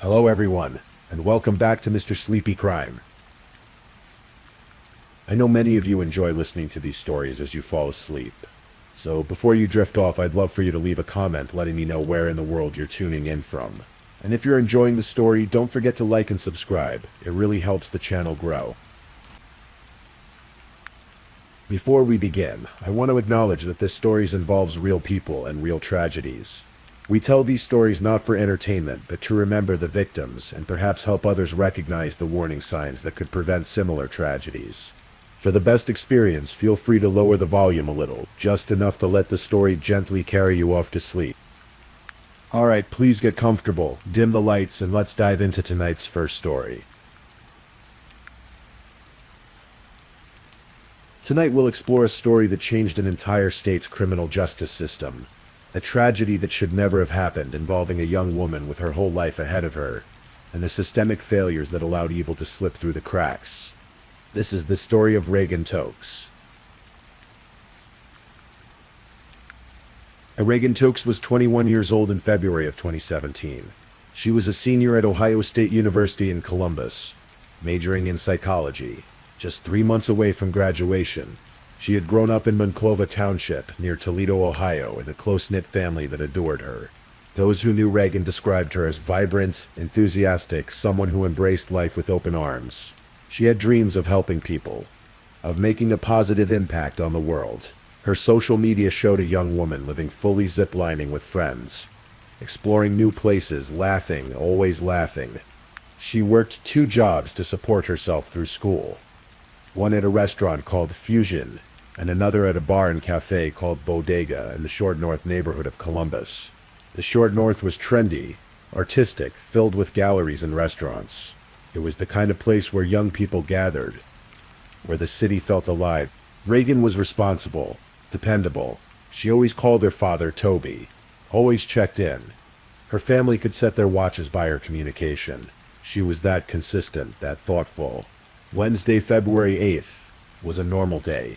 Hello everyone, and welcome back to Mr. Sleepy Crime. I know many of you enjoy listening to these stories as you fall asleep. So before you drift off, I'd love for you to leave a comment letting me know where in the world you're tuning in from. And if you're enjoying the story, don't forget to like and subscribe. It really helps the channel grow. Before we begin, I want to acknowledge that this story involves real people and real tragedies. We tell these stories not for entertainment, but to remember the victims and perhaps help others recognize the warning signs that could prevent similar tragedies. For the best experience, feel free to lower the volume a little, just enough to let the story gently carry you off to sleep. Alright, please get comfortable, dim the lights, and let's dive into tonight's first story. Tonight we'll explore a story that changed an entire state's criminal justice system. A tragedy that should never have happened, involving a young woman with her whole life ahead of her, and the systemic failures that allowed evil to slip through the cracks. This is the story of Reagan Tokes. Reagan Tokes was 21 years old in February of 2017. She was a senior at Ohio State University in Columbus, majoring in psychology. Just 3 months away from graduation, she had grown up in Monclova Township, near Toledo, Ohio, in a close-knit family that adored her. Those who knew Reagan described her as vibrant, enthusiastic, someone who embraced life with open arms. She had dreams of helping people, of making a positive impact on the world. Her social media showed a young woman living fully ziplining with friends, exploring new places, laughing, always laughing. She worked 2 jobs to support herself through school. One at a restaurant called Fusion, and another at a bar and cafe called Bodega in the Short North neighborhood of Columbus. The Short North was trendy, artistic, filled with galleries and restaurants. It was the kind of place where young people gathered, where the city felt alive. Reagan was responsible, dependable. She always called her father Toby, always checked in. Her family could set their watches by her communication. She was that consistent, that thoughtful. Wednesday, February 8th, was a normal day.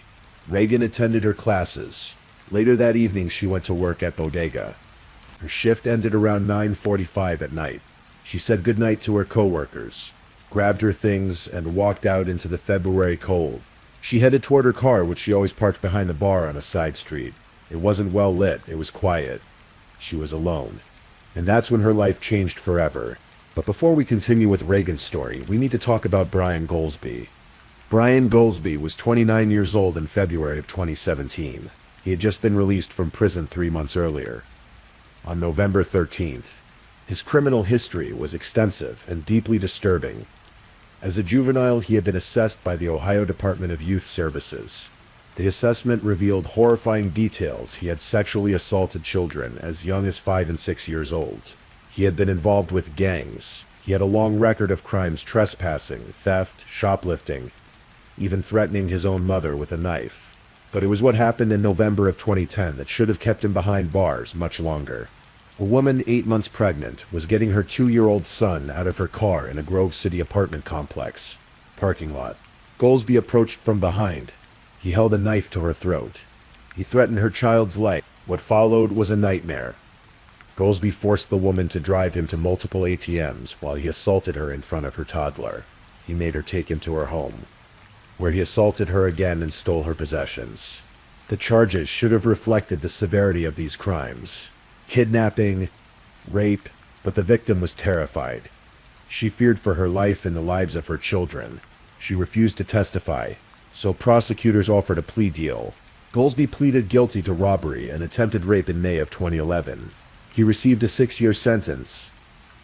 Reagan attended her classes. Later that evening, she went to work at Bodega. Her shift ended around 9:45 at night. She said goodnight to her coworkers, grabbed her things, and walked out into the February cold. She headed toward her car, which she always parked behind the bar on a side street. It wasn't well lit, it was quiet. She was alone. And that's when her life changed forever. But before we continue with Reagan's story, we need to talk about Brian Goldsby. Brian Goldsby was 29 years old in February of 2017. He had just been released from prison 3 months earlier. On November 13th, his criminal history was extensive and deeply disturbing. As a juvenile, he had been assessed by the Ohio Department of Youth Services. The assessment revealed horrifying details. He had sexually assaulted children as young as 5 and 6 years old. He had been involved with gangs. He had a long record of crimes: trespassing, theft, shoplifting, even threatening his own mother with a knife. But it was what happened in November of 2010 that should have kept him behind bars much longer. A woman 8 months pregnant was getting her 2-year-old son out of her car in a Grove City apartment complex parking lot. Goldsby approached from behind. He held a knife to her throat. He threatened her child's life. What followed was a nightmare. Goldsby forced the woman to drive him to multiple ATMs while he assaulted her in front of her toddler. He made her take him to her home, where he assaulted her again and stole her possessions. The charges should have reflected the severity of these crimes: kidnapping, rape, but the victim was terrified. She feared for her life and the lives of her children. She refused to testify, so prosecutors offered a plea deal. Goldsby pleaded guilty to robbery and attempted rape in May of 2011. He received a 6-year sentence,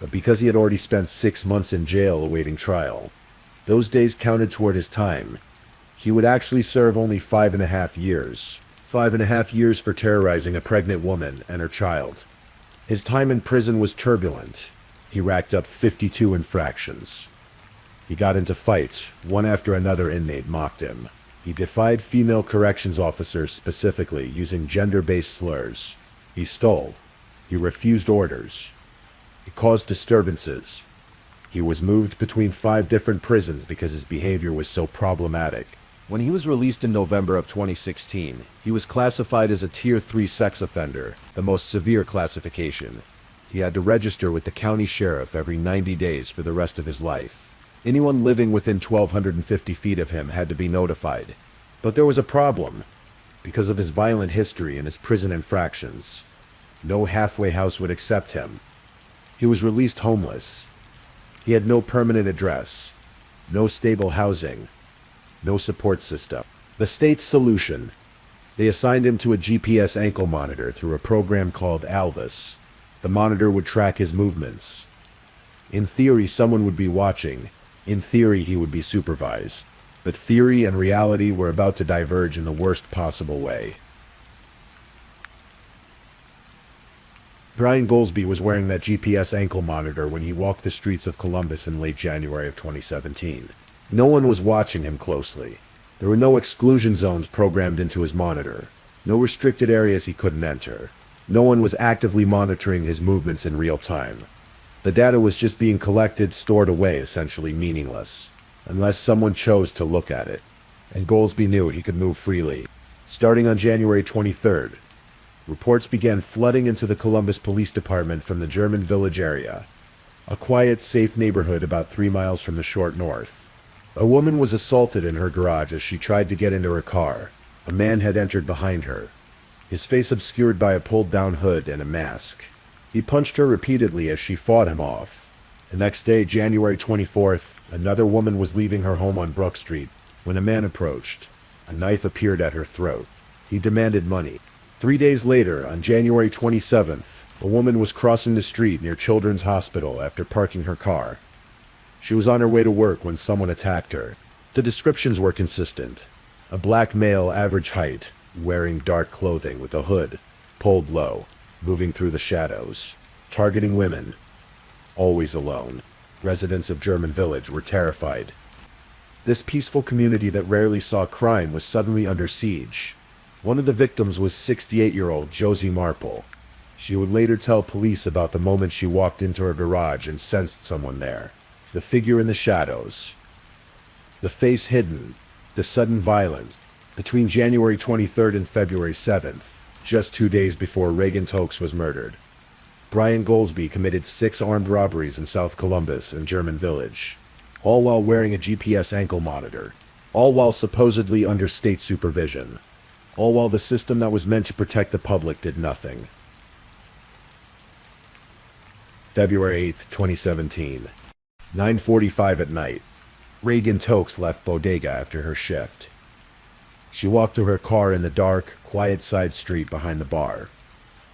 but because he had already spent 6 months in jail awaiting trial, those days counted toward his time. He would actually serve only 5.5 years. 5.5 years for terrorizing a pregnant woman and her child. His time in prison was turbulent. He racked up 52 infractions. He got into fights. One after another inmate mocked him. He defied female corrections officers, specifically using gender-based slurs. He stole. He refused orders. He caused disturbances. He was moved between 5 different prisons because his behavior was so problematic. When he was released in November of 2016, he was classified as a Tier 3 sex offender, the most severe classification. He had to register with the county sheriff every 90 days for the rest of his life. Anyone living within 1,250 feet of him had to be notified. But there was a problem. Because of his violent history and his prison infractions, no halfway house would accept him. He was released homeless. He had no permanent address, no stable housing, no support system. The state's solution: they assigned him to a GPS ankle monitor through a program called Alvis. The monitor would track his movements. In theory, someone would be watching. In theory, he would be supervised. But theory and reality were about to diverge in the worst possible way. Brian Goldsby was wearing that GPS ankle monitor when he walked the streets of Columbus in late January of 2017. No one was watching him closely. There were no exclusion zones programmed into his monitor, no restricted areas he couldn't enter. No one was actively monitoring his movements in real time. The data was just being collected, stored away, essentially meaningless, unless someone chose to look at it. And Goldsby knew he could move freely. Starting on January 23rd, reports began flooding into the Columbus Police Department from the German Village area, a quiet, safe neighborhood about 3 miles from the short north. A woman was assaulted in her garage as she tried to get into her car. A man had entered behind her, his face obscured by a pulled-down hood and a mask. He punched her repeatedly as she fought him off. The next day, January 24th, another woman was leaving her home on Brook Street when a man approached. A knife appeared at her throat. He demanded money. 3 days later, on January 27th, a woman was crossing the street near Children's Hospital after parking her car. She was on her way to work when someone attacked her. The descriptions were consistent. A black male, average height, wearing dark clothing with a hood, pulled low, moving through the shadows, targeting women, always alone. Residents of German Village were terrified. This peaceful community that rarely saw crime was suddenly under siege. One of the victims was 68-year-old Josie Marple. She would later tell police about the moment she walked into her garage and sensed someone there. The figure in the shadows, the face hidden, the sudden violence. Between January 23rd and February 7th, just 2 days before Reagan Tokes was murdered, Brian Goldsby committed 6 armed robberies in South Columbus and German Village, all while wearing a GPS ankle monitor, all while supposedly under state supervision, all while the system that was meant to protect the public did nothing. February 8th, 2017, 9:45 at night. Reagan Tokes left Bodega after her shift. She walked to her car in the dark, quiet side street behind the bar.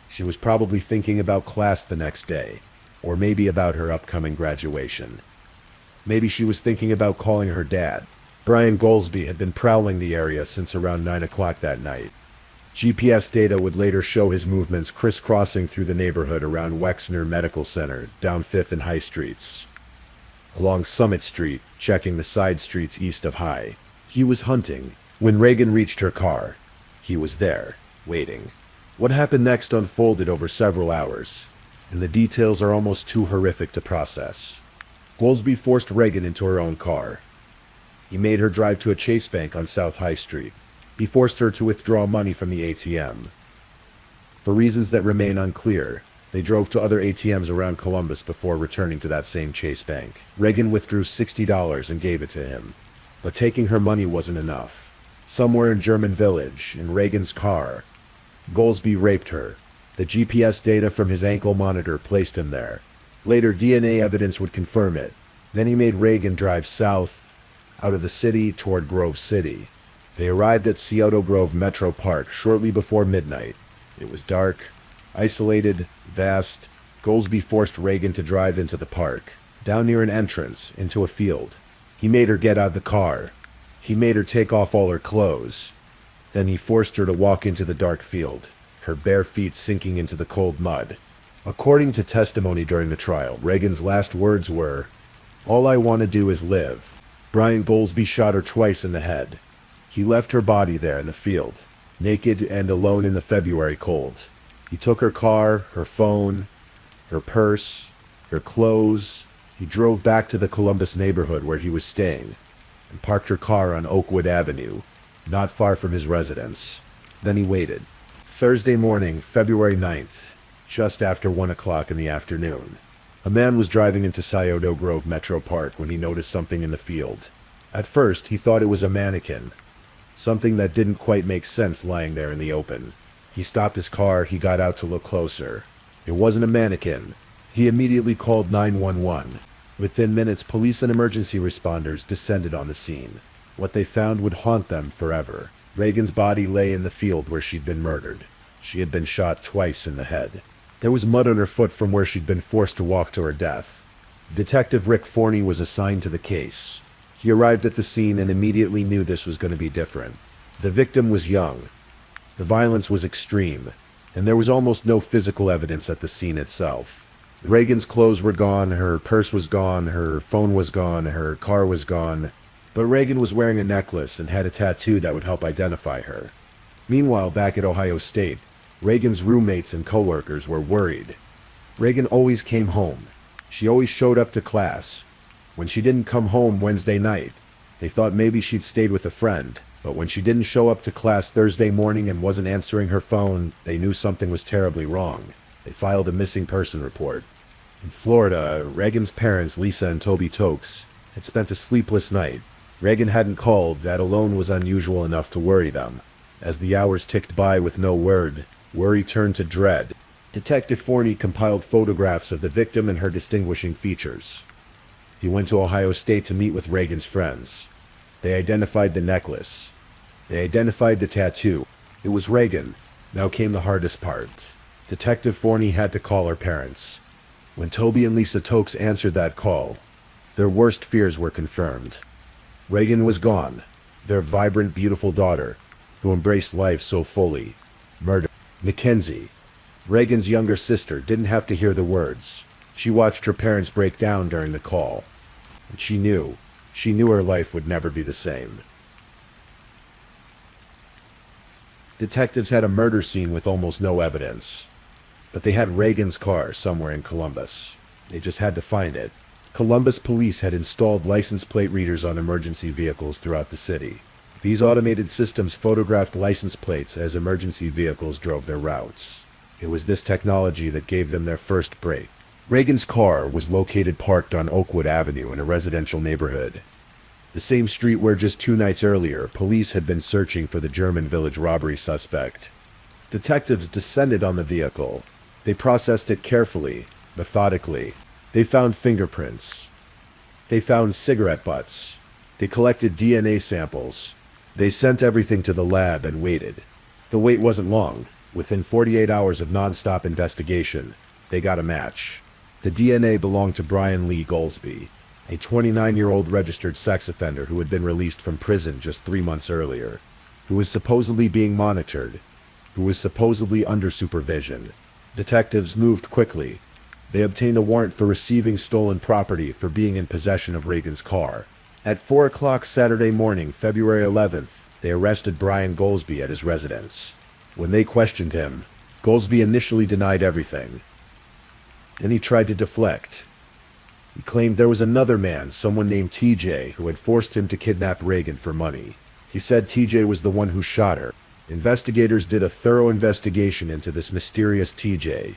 She was probably thinking about class the next day, or maybe about her upcoming graduation. Maybe she was thinking about calling her dad. Brian Goldsby had been prowling the area since around 9 o'clock that night. GPS data would later show his movements crisscrossing through the neighborhood around Wexner Medical Center, down 5th and High Streets, along Summit Street, checking the side streets east of High. He was hunting. When Reagan reached her car, he was there, waiting. What happened next unfolded over several hours, and the details are almost too horrific to process. Goldsby forced Reagan into her own car. He made her drive to a Chase Bank on South High Street. He forced her to withdraw money from the ATM. For reasons that remain unclear, they drove to other ATMs around Columbus before returning to that same Chase Bank. Reagan withdrew $60 and gave it to him. But taking her money wasn't enough. Somewhere in German Village, in Reagan's car, Goldsby raped her. The GPS data from his ankle monitor placed him there. Later, DNA evidence would confirm it. Then he made Reagan drive south, out of the city toward Grove City. They arrived at Scioto Grove Metro Park shortly before midnight. It was dark, isolated, vast. Goldsby forced Reagan to drive into the park, down near an entrance, into a field. He made her get out of the car. He made her take off all her clothes. Then he forced her to walk into the dark field, her bare feet sinking into the cold mud. According to testimony during the trial, Reagan's last words were, "All I want to do is live." Brian Goldsby shot her twice in the head. He left her body there in the field, naked and alone in the February cold. He took her car, her phone, her purse, her clothes. He drove back to the Columbus neighborhood where he was staying and parked her car on Oakwood Avenue, not far from his residence. Then he waited. Thursday morning, February 9th, just after 1 o'clock in the afternoon. A man was driving into Scioto Grove Metro Park when he noticed something in the field. At first, he thought it was a mannequin, something that didn't quite make sense lying there in the open. He stopped his car, he got out to look closer. It wasn't a mannequin. He immediately called 911. Within minutes, police and emergency responders descended on the scene. What they found would haunt them forever. Reagan's body lay in the field where she'd been murdered. She had been shot twice in the head. There was mud on her foot from where she'd been forced to walk to her death. Detective Rick Forney was assigned to the case. He arrived at the scene and immediately knew this was going to be different. The victim was young. The violence was extreme, and there was almost no physical evidence at the scene itself. Reagan's clothes were gone, her purse was gone, her phone was gone, her car was gone, but Reagan was wearing a necklace and had a tattoo that would help identify her. Meanwhile, back at Ohio State, Reagan's roommates and coworkers were worried. Reagan always came home. She always showed up to class. When she didn't come home Wednesday night, they thought maybe she'd stayed with a friend. But when she didn't show up to class Thursday morning and wasn't answering her phone, they knew something was terribly wrong. They filed a missing person report. In Florida, Reagan's parents, Lisa and Toby Tokes, had spent a sleepless night. Reagan hadn't called. That alone was unusual enough to worry them. As the hours ticked by with no word, worry turned to dread. Detective Forney compiled photographs of the victim and her distinguishing features. He went to Ohio State to meet with Reagan's friends. They identified the necklace. They identified the tattoo. It was Reagan. Now came the hardest part. Detective Forney had to call her parents. When Toby and Lisa Tokes answered that call, their worst fears were confirmed. Reagan was gone. Their vibrant, beautiful daughter, who embraced life so fully, murdered. Mackenzie, Reagan's younger sister, didn't have to hear the words. She watched her parents break down during the call. And she knew her life would never be the same. Detectives had a murder scene with almost no evidence. But they had Reagan's car somewhere in Columbus. They just had to find it. Columbus police had installed license plate readers on emergency vehicles throughout the city. These automated systems photographed license plates as emergency vehicles drove their routes. It was this technology that gave them their first break. Reagan's car was located parked on Oakwood Avenue in a residential neighborhood. The same street where just 2 nights earlier, police had been searching for the German Village robbery suspect. Detectives descended on the vehicle. They processed it carefully, methodically. They found fingerprints. They found cigarette butts. They collected DNA samples. They sent everything to the lab and waited. The wait wasn't long. Within 48 hours of non-stop investigation, they got a match. The DNA belonged to Brian Lee Goldsby, a 29-year-old registered sex offender who had been released from prison just 3 months earlier, who was supposedly being monitored, who was supposedly under supervision. Detectives moved quickly. They obtained a warrant for receiving stolen property for being in possession of Reagan's car. At 4 o'clock Saturday morning, February 11th, they arrested Brian Goldsby at his residence. When they questioned him, Goldsby initially denied everything. Then he tried to deflect. He claimed there was another man, someone named TJ, who had forced him to kidnap Reagan for money. He said TJ was the one who shot her. Investigators did a thorough investigation into this mysterious TJ.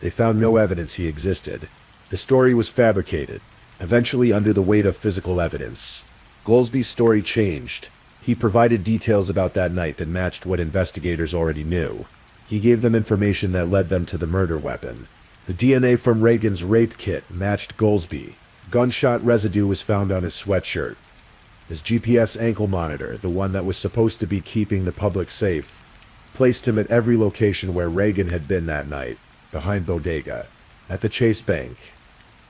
They found no evidence he existed. The story was fabricated, eventually under the weight of physical evidence. Goldsby's story changed. He provided details about that night that matched what investigators already knew. He gave them information that led them to the murder weapon. The DNA from Reagan's rape kit matched Goldsby. Gunshot residue was found on his sweatshirt. His GPS ankle monitor, the one that was supposed to be keeping the public safe, placed him at every location where Reagan had been that night. Behind Bodega, at the Chase Bank,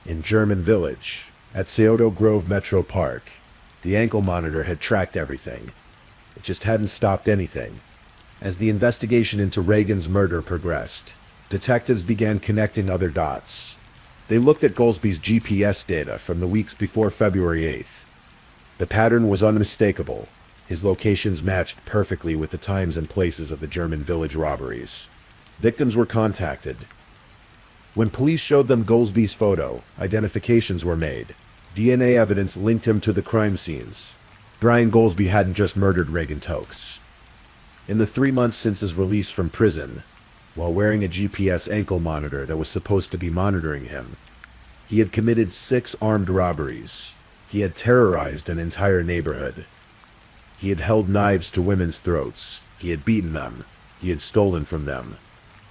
in German Village, at Scioto Grove Metro Park. The ankle monitor had tracked everything. It just hadn't stopped anything. As the investigation into Reagan's murder progressed, detectives began connecting other dots. They looked at Goldsby's GPS data from the weeks before February 8th. The pattern was unmistakable. His locations matched perfectly with the times and places of the German Village robberies. Victims were contacted. When police showed them Goldsby's photo, identifications were made. DNA evidence linked him to the crime scenes. Brian Goldsby hadn't just murdered Reagan Tokes. In the 3 months since his release from prison, while wearing a GPS ankle monitor that was supposed to be monitoring him. He had committed 6 armed robberies. He had terrorized an entire neighborhood. He had held knives to women's throats. He had beaten them. He had stolen from them.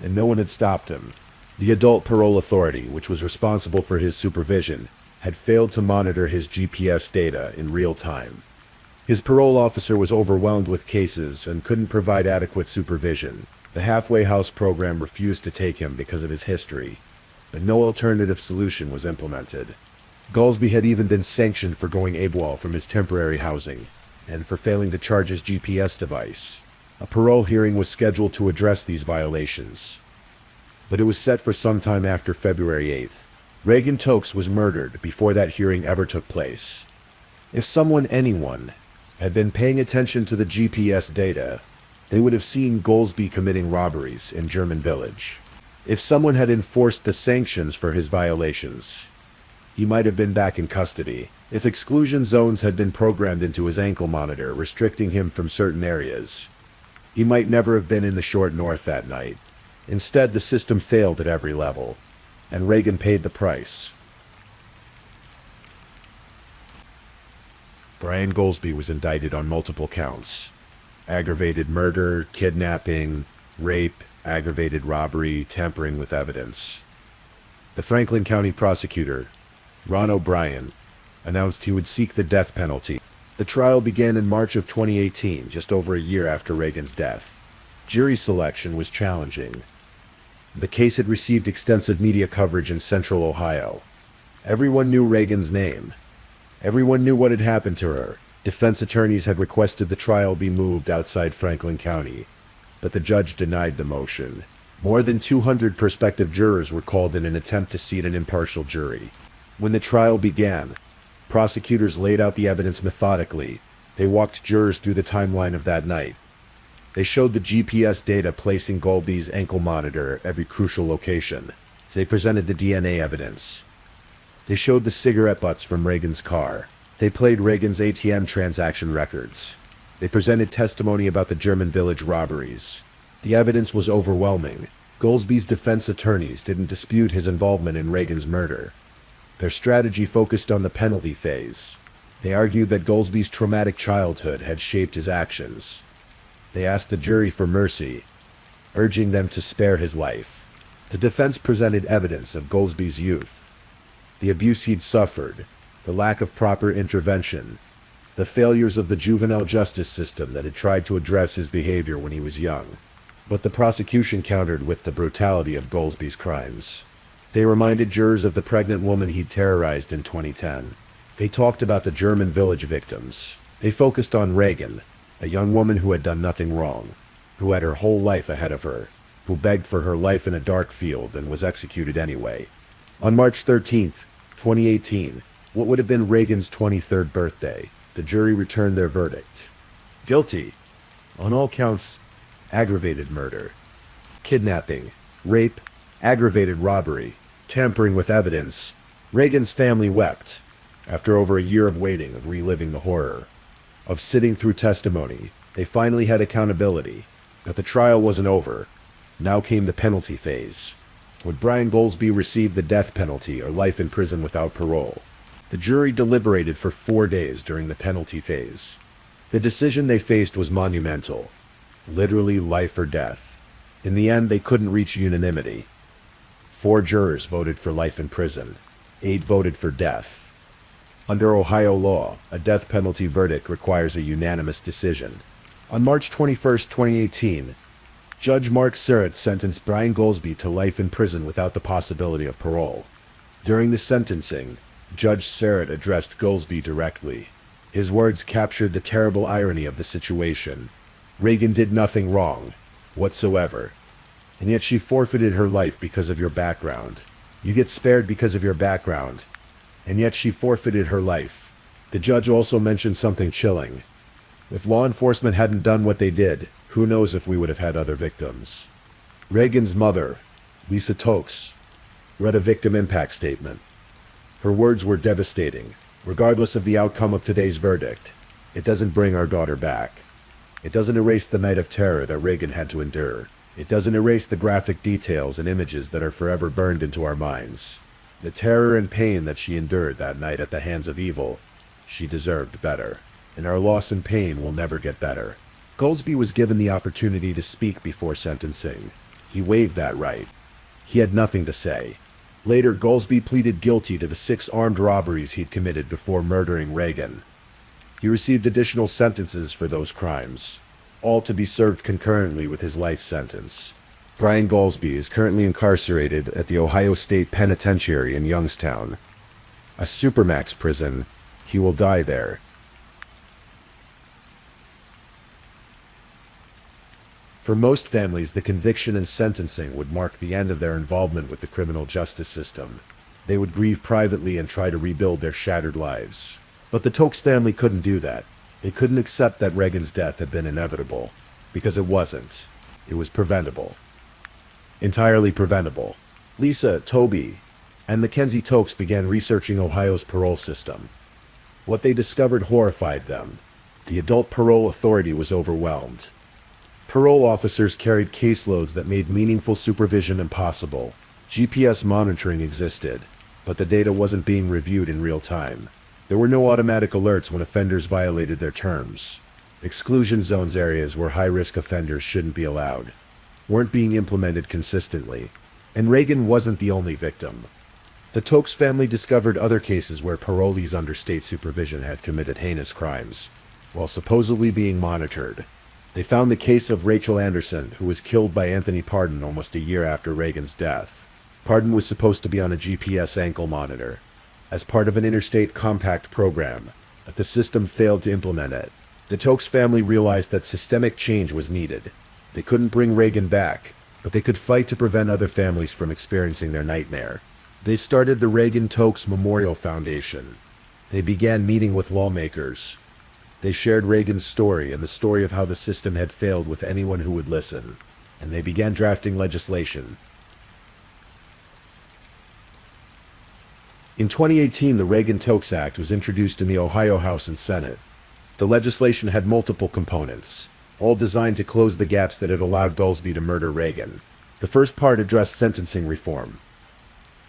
And no one had stopped him. The adult parole authority, which was responsible for his supervision, had failed to monitor his GPS data in real time. His parole officer was overwhelmed with cases and couldn't provide adequate supervision. The halfway house program refused to take him because of his history, but no alternative solution was implemented. Goldsby had even been sanctioned for going AWOL from his temporary housing, and for failing to charge his GPS device. A parole hearing was scheduled to address these violations, but it was set for sometime after February 8th. Reagan Tokes was murdered before that hearing ever took place. If anyone, had been paying attention to the GPS data, they would have seen Goldsby committing robberies in German Village. If someone had enforced the sanctions for his violations, he might have been back in custody. If exclusion zones had been programmed into his ankle monitor, restricting him from certain areas, he might never have been in the short north that night. Instead, the system failed at every level, and Reagan paid the price. Brian Goldsby was indicted on multiple counts: aggravated murder, kidnapping, rape, aggravated robbery, tampering with evidence. The Franklin County prosecutor, Ron O'Brien, announced he would seek the death penalty. The trial began in March of 2018, just over a year after Reagan's death. Jury selection was challenging. The case had received extensive media coverage in Central Ohio. Everyone knew Reagan's name. Everyone knew what had happened to her. Defense attorneys had requested the trial be moved outside Franklin County, but the judge denied the motion. More than 200 prospective jurors were called in an attempt to seat an impartial jury. When the trial began, prosecutors laid out the evidence methodically. They walked jurors through the timeline of that night. They showed the GPS data placing Goldsby's ankle monitor at every crucial location. They presented the DNA evidence. They showed the cigarette butts from Reagan's car. They played Reagan's ATM transaction records. They presented testimony about the German Village robberies. The evidence was overwhelming. Goldsby's defense attorneys didn't dispute his involvement in Reagan's murder. Their strategy focused on the penalty phase. They argued that Goldsby's traumatic childhood had shaped his actions. They asked the jury for mercy, urging them to spare his life. The defense presented evidence of Goldsby's youth, the abuse he'd suffered, the lack of proper intervention, the failures of the juvenile justice system that had tried to address his behavior when he was young. But the prosecution countered with the brutality of Goldsby's crimes. They reminded jurors of the pregnant woman he'd terrorized in 2010. They talked about the German Village victims. They focused on Reagan, a young woman who had done nothing wrong, who had her whole life ahead of her, who begged for her life in a dark field and was executed anyway. On March 13th, 2018, what would have been Reagan's 23rd birthday, the jury returned their verdict. Guilty on all counts: aggravated murder, kidnapping, rape, aggravated robbery, tampering with evidence. Reagan's family wept. After over a year of waiting, of reliving the horror, of sitting through testimony, they finally had accountability. But the trial wasn't over. Now came the penalty phase. Would Brian Goldsby receive the death penalty or life in prison without parole? The jury deliberated for 4 days during the penalty phase. The decision they faced was monumental. Literally life or death. In the end, they couldn't reach unanimity. 4 jurors voted for life in prison. 8 voted for death. Under Ohio law, a death penalty verdict requires a unanimous decision. On March 21, 2018, Judge Mark Surratt sentenced Brian Goldsby to life in prison without the possibility of parole. During the sentencing, Judge Surratt addressed Goldsby directly. His words captured the terrible irony of the situation. Reagan did nothing wrong, whatsoever. And yet she forfeited her life because of your background. You get spared because of your background. And yet she forfeited her life. The judge also mentioned something chilling. If law enforcement hadn't done what they did, who knows if we would have had other victims. Reagan's mother, Lisa Tokes, read a victim impact statement. Her words were devastating. Regardless of the outcome of today's verdict, it doesn't bring our daughter back. It doesn't erase the night of terror that Reagan had to endure. It doesn't erase the graphic details and images that are forever burned into our minds. The terror and pain that she endured that night at the hands of evil, she deserved better. And our loss and pain will never get better. Goldsby was given the opportunity to speak before sentencing. He waived that right. He had nothing to say. Later, Goldsby pleaded guilty to the 6 armed robberies he'd committed before murdering Reagan. He received additional sentences for those crimes, all to be served concurrently with his life sentence. Brian Goldsby is currently incarcerated at the Ohio State Penitentiary in Youngstown. A supermax prison. He will die there. For most families, the conviction and sentencing would mark the end of their involvement with the criminal justice system. They would grieve privately and try to rebuild their shattered lives. But the Tokes family couldn't do that. They couldn't accept that Reagan's death had been inevitable, because it wasn't. It was preventable. Entirely preventable. Lisa, Toby, and Mackenzie Tokes began researching Ohio's parole system. What they discovered horrified them. The adult parole authority was overwhelmed. Parole officers carried caseloads that made meaningful supervision impossible. GPS monitoring existed, but the data wasn't being reviewed in real time. There were no automatic alerts when offenders violated their terms. Exclusion zones, areas where high-risk offenders shouldn't be allowed, weren't being implemented consistently. And Reagan wasn't the only victim. The Tokes family discovered other cases where parolees under state supervision had committed heinous crimes, while supposedly being monitored. They found the case of Rachel Anderson, who was killed by Anthony Pardon almost a year after Reagan's death. Pardon was supposed to be on a GPS ankle monitor, as part of an interstate compact program, but the system failed to implement it. The Tokes family realized that systemic change was needed. They couldn't bring Reagan back, but they could fight to prevent other families from experiencing their nightmare. They started the Reagan Tokes Memorial Foundation. They began meeting with lawmakers. They shared Reagan's story and the story of how the system had failed with anyone who would listen, and they began drafting legislation. In 2018, the Reagan-Tokes Act was introduced in the Ohio House and Senate. The legislation had multiple components, all designed to close the gaps that had allowed Goldsby to murder Reagan. The first part addressed sentencing reform.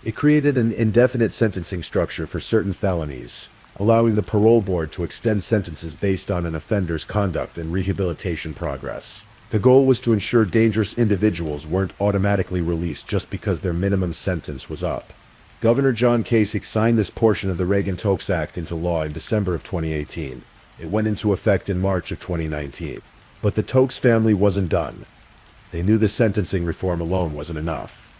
It created an indefinite sentencing structure for certain felonies, allowing the parole board to extend sentences based on an offender's conduct and rehabilitation progress. The goal was to ensure dangerous individuals weren't automatically released just because their minimum sentence was up. Governor John Kasich signed this portion of the Reagan-Tokes Act into law in December of 2018. It went into effect in March of 2019. But the Tokes family wasn't done. They knew the sentencing reform alone wasn't enough.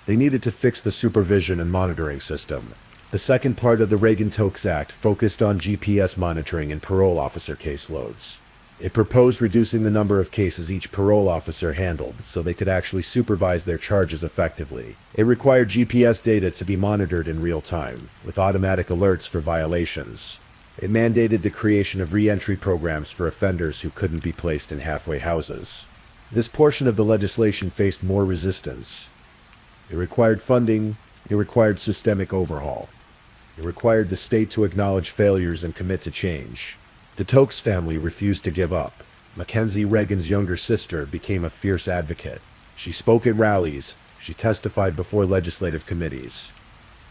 They needed to fix the supervision and monitoring system. The second part of the Reagan-Tokes Act focused on GPS monitoring and parole officer caseloads. It proposed reducing the number of cases each parole officer handled so they could actually supervise their charges effectively. It required GPS data to be monitored in real time, with automatic alerts for violations. It mandated the creation of re-entry programs for offenders who couldn't be placed in halfway houses. This portion of the legislation faced more resistance. It required funding. It required systemic overhaul. It required the state to acknowledge failures and commit to change. The Tokes family refused to give up. Mackenzie, Reagan's younger sister, became a fierce advocate. She spoke at rallies. She testified before legislative committees.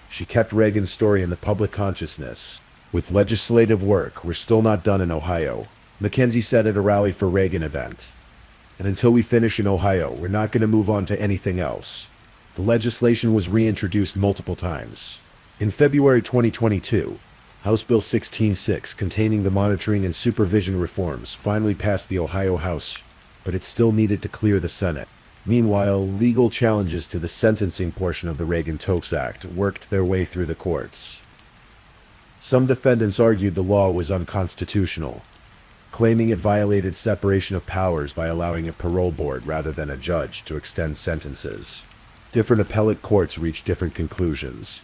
She kept Reagan's story in the public consciousness. With legislative work, we're still not done in Ohio, Mackenzie said at a Rally for Reagan event. And until we finish in Ohio, we're not going to move on to anything else. The legislation was reintroduced multiple times. In February 2022, House Bill 16-6, containing the monitoring and supervision reforms, finally passed the Ohio House, but it still needed to clear the Senate. Meanwhile, legal challenges to the sentencing portion of the Reagan-Tokes Act worked their way through the courts. Some defendants argued the law was unconstitutional, claiming it violated separation of powers by allowing a parole board rather than a judge to extend sentences. Different appellate courts reached different conclusions.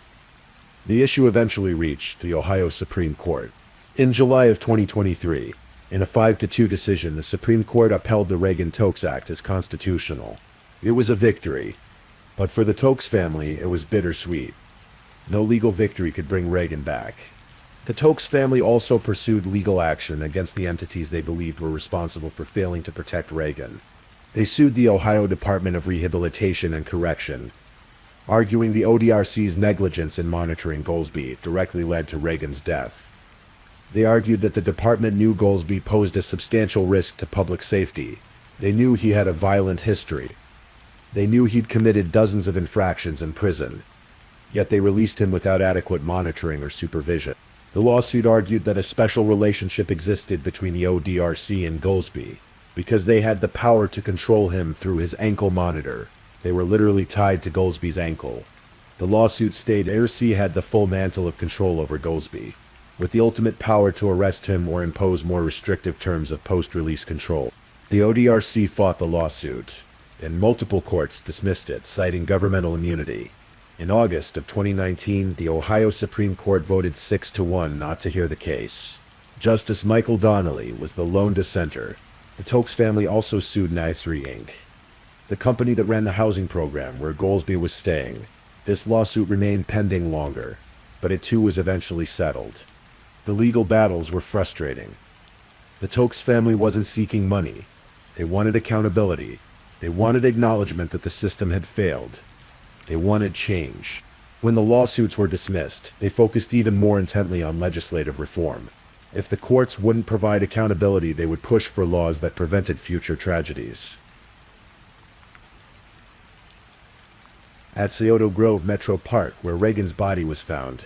The issue eventually reached the Ohio Supreme Court. In July of 2023, in a 5-2 decision, the Supreme Court upheld the Reagan-Tokes Act as constitutional. It was a victory, but for the Tokes family, it was bittersweet. No legal victory could bring Reagan back. The Tokes family also pursued legal action against the entities they believed were responsible for failing to protect Reagan. They sued the Ohio Department of Rehabilitation and Correction, arguing the ODRC's negligence in monitoring Goldsby directly led to Reagan's death. They argued that the department knew Goldsby posed a substantial risk to public safety. They knew he had a violent history. They knew he'd committed dozens of infractions in prison. Yet they released him without adequate monitoring or supervision. The lawsuit argued that a special relationship existed between the ODRC and Goldsby, because they had the power to control him through his ankle monitor. They were literally tied to Goldsby's ankle. The lawsuit stated ODRC had the full mantle of control over Goldsby, with the ultimate power to arrest him or impose more restrictive terms of post-release control. The ODRC fought the lawsuit, and multiple courts dismissed it, citing governmental immunity. In August of 2019, the Ohio Supreme Court voted 6-1 not to hear the case. Justice Michael Donnelly was the lone dissenter. The Tokes family also sued Nicery Inc., the company that ran the housing program where Goldsby was staying. This lawsuit remained pending longer, but it too was eventually settled. The legal battles were frustrating. The Tokes family wasn't seeking money. They wanted accountability. They wanted acknowledgement that the system had failed. They wanted change. When the lawsuits were dismissed, they focused even more intently on legislative reform. If the courts wouldn't provide accountability, they would push for laws that prevented future tragedies. At Scioto Grove Metro Park, where Reagan's body was found,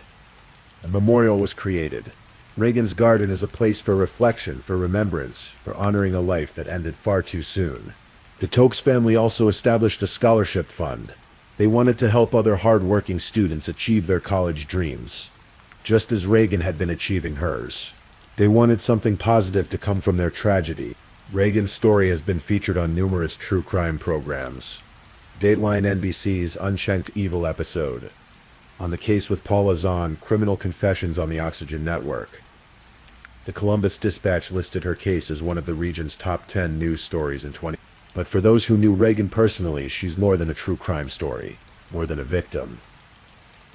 a memorial was created. Reagan's Garden is a place for reflection, for remembrance, for honoring a life that ended far too soon. The Tokes family also established a scholarship fund. They wanted to help other hard-working students achieve their college dreams, just as Reagan had been achieving hers. They wanted something positive to come from their tragedy. Reagan's story has been featured on numerous true crime programs. Dateline NBC's Unchecked Evil episode, on the case with Paula Zahn, Criminal Confessions on the Oxygen Network. The Columbus Dispatch listed her case as one of the region's top 10 news stories in 20. But for those who knew Reagan personally, she's more than a true crime story, more than a victim,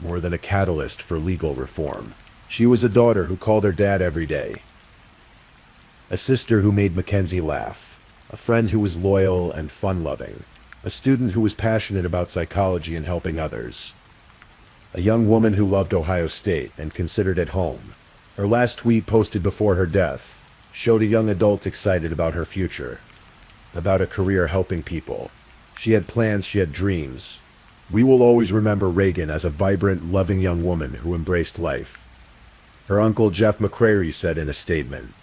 more than a catalyst for legal reform. She was a daughter who called her dad every day, a sister who made Mackenzie laugh, a friend who was loyal and fun-loving, a student who was passionate about psychology and helping others, a young woman who loved Ohio State and considered it home. Her last tweet, posted before her death, showed a young adult excited about her future, about a career helping people. She had plans, she had dreams. We will always remember Reagan as a vibrant, loving young woman who embraced life. Her uncle Jeff McCrary said in a statement,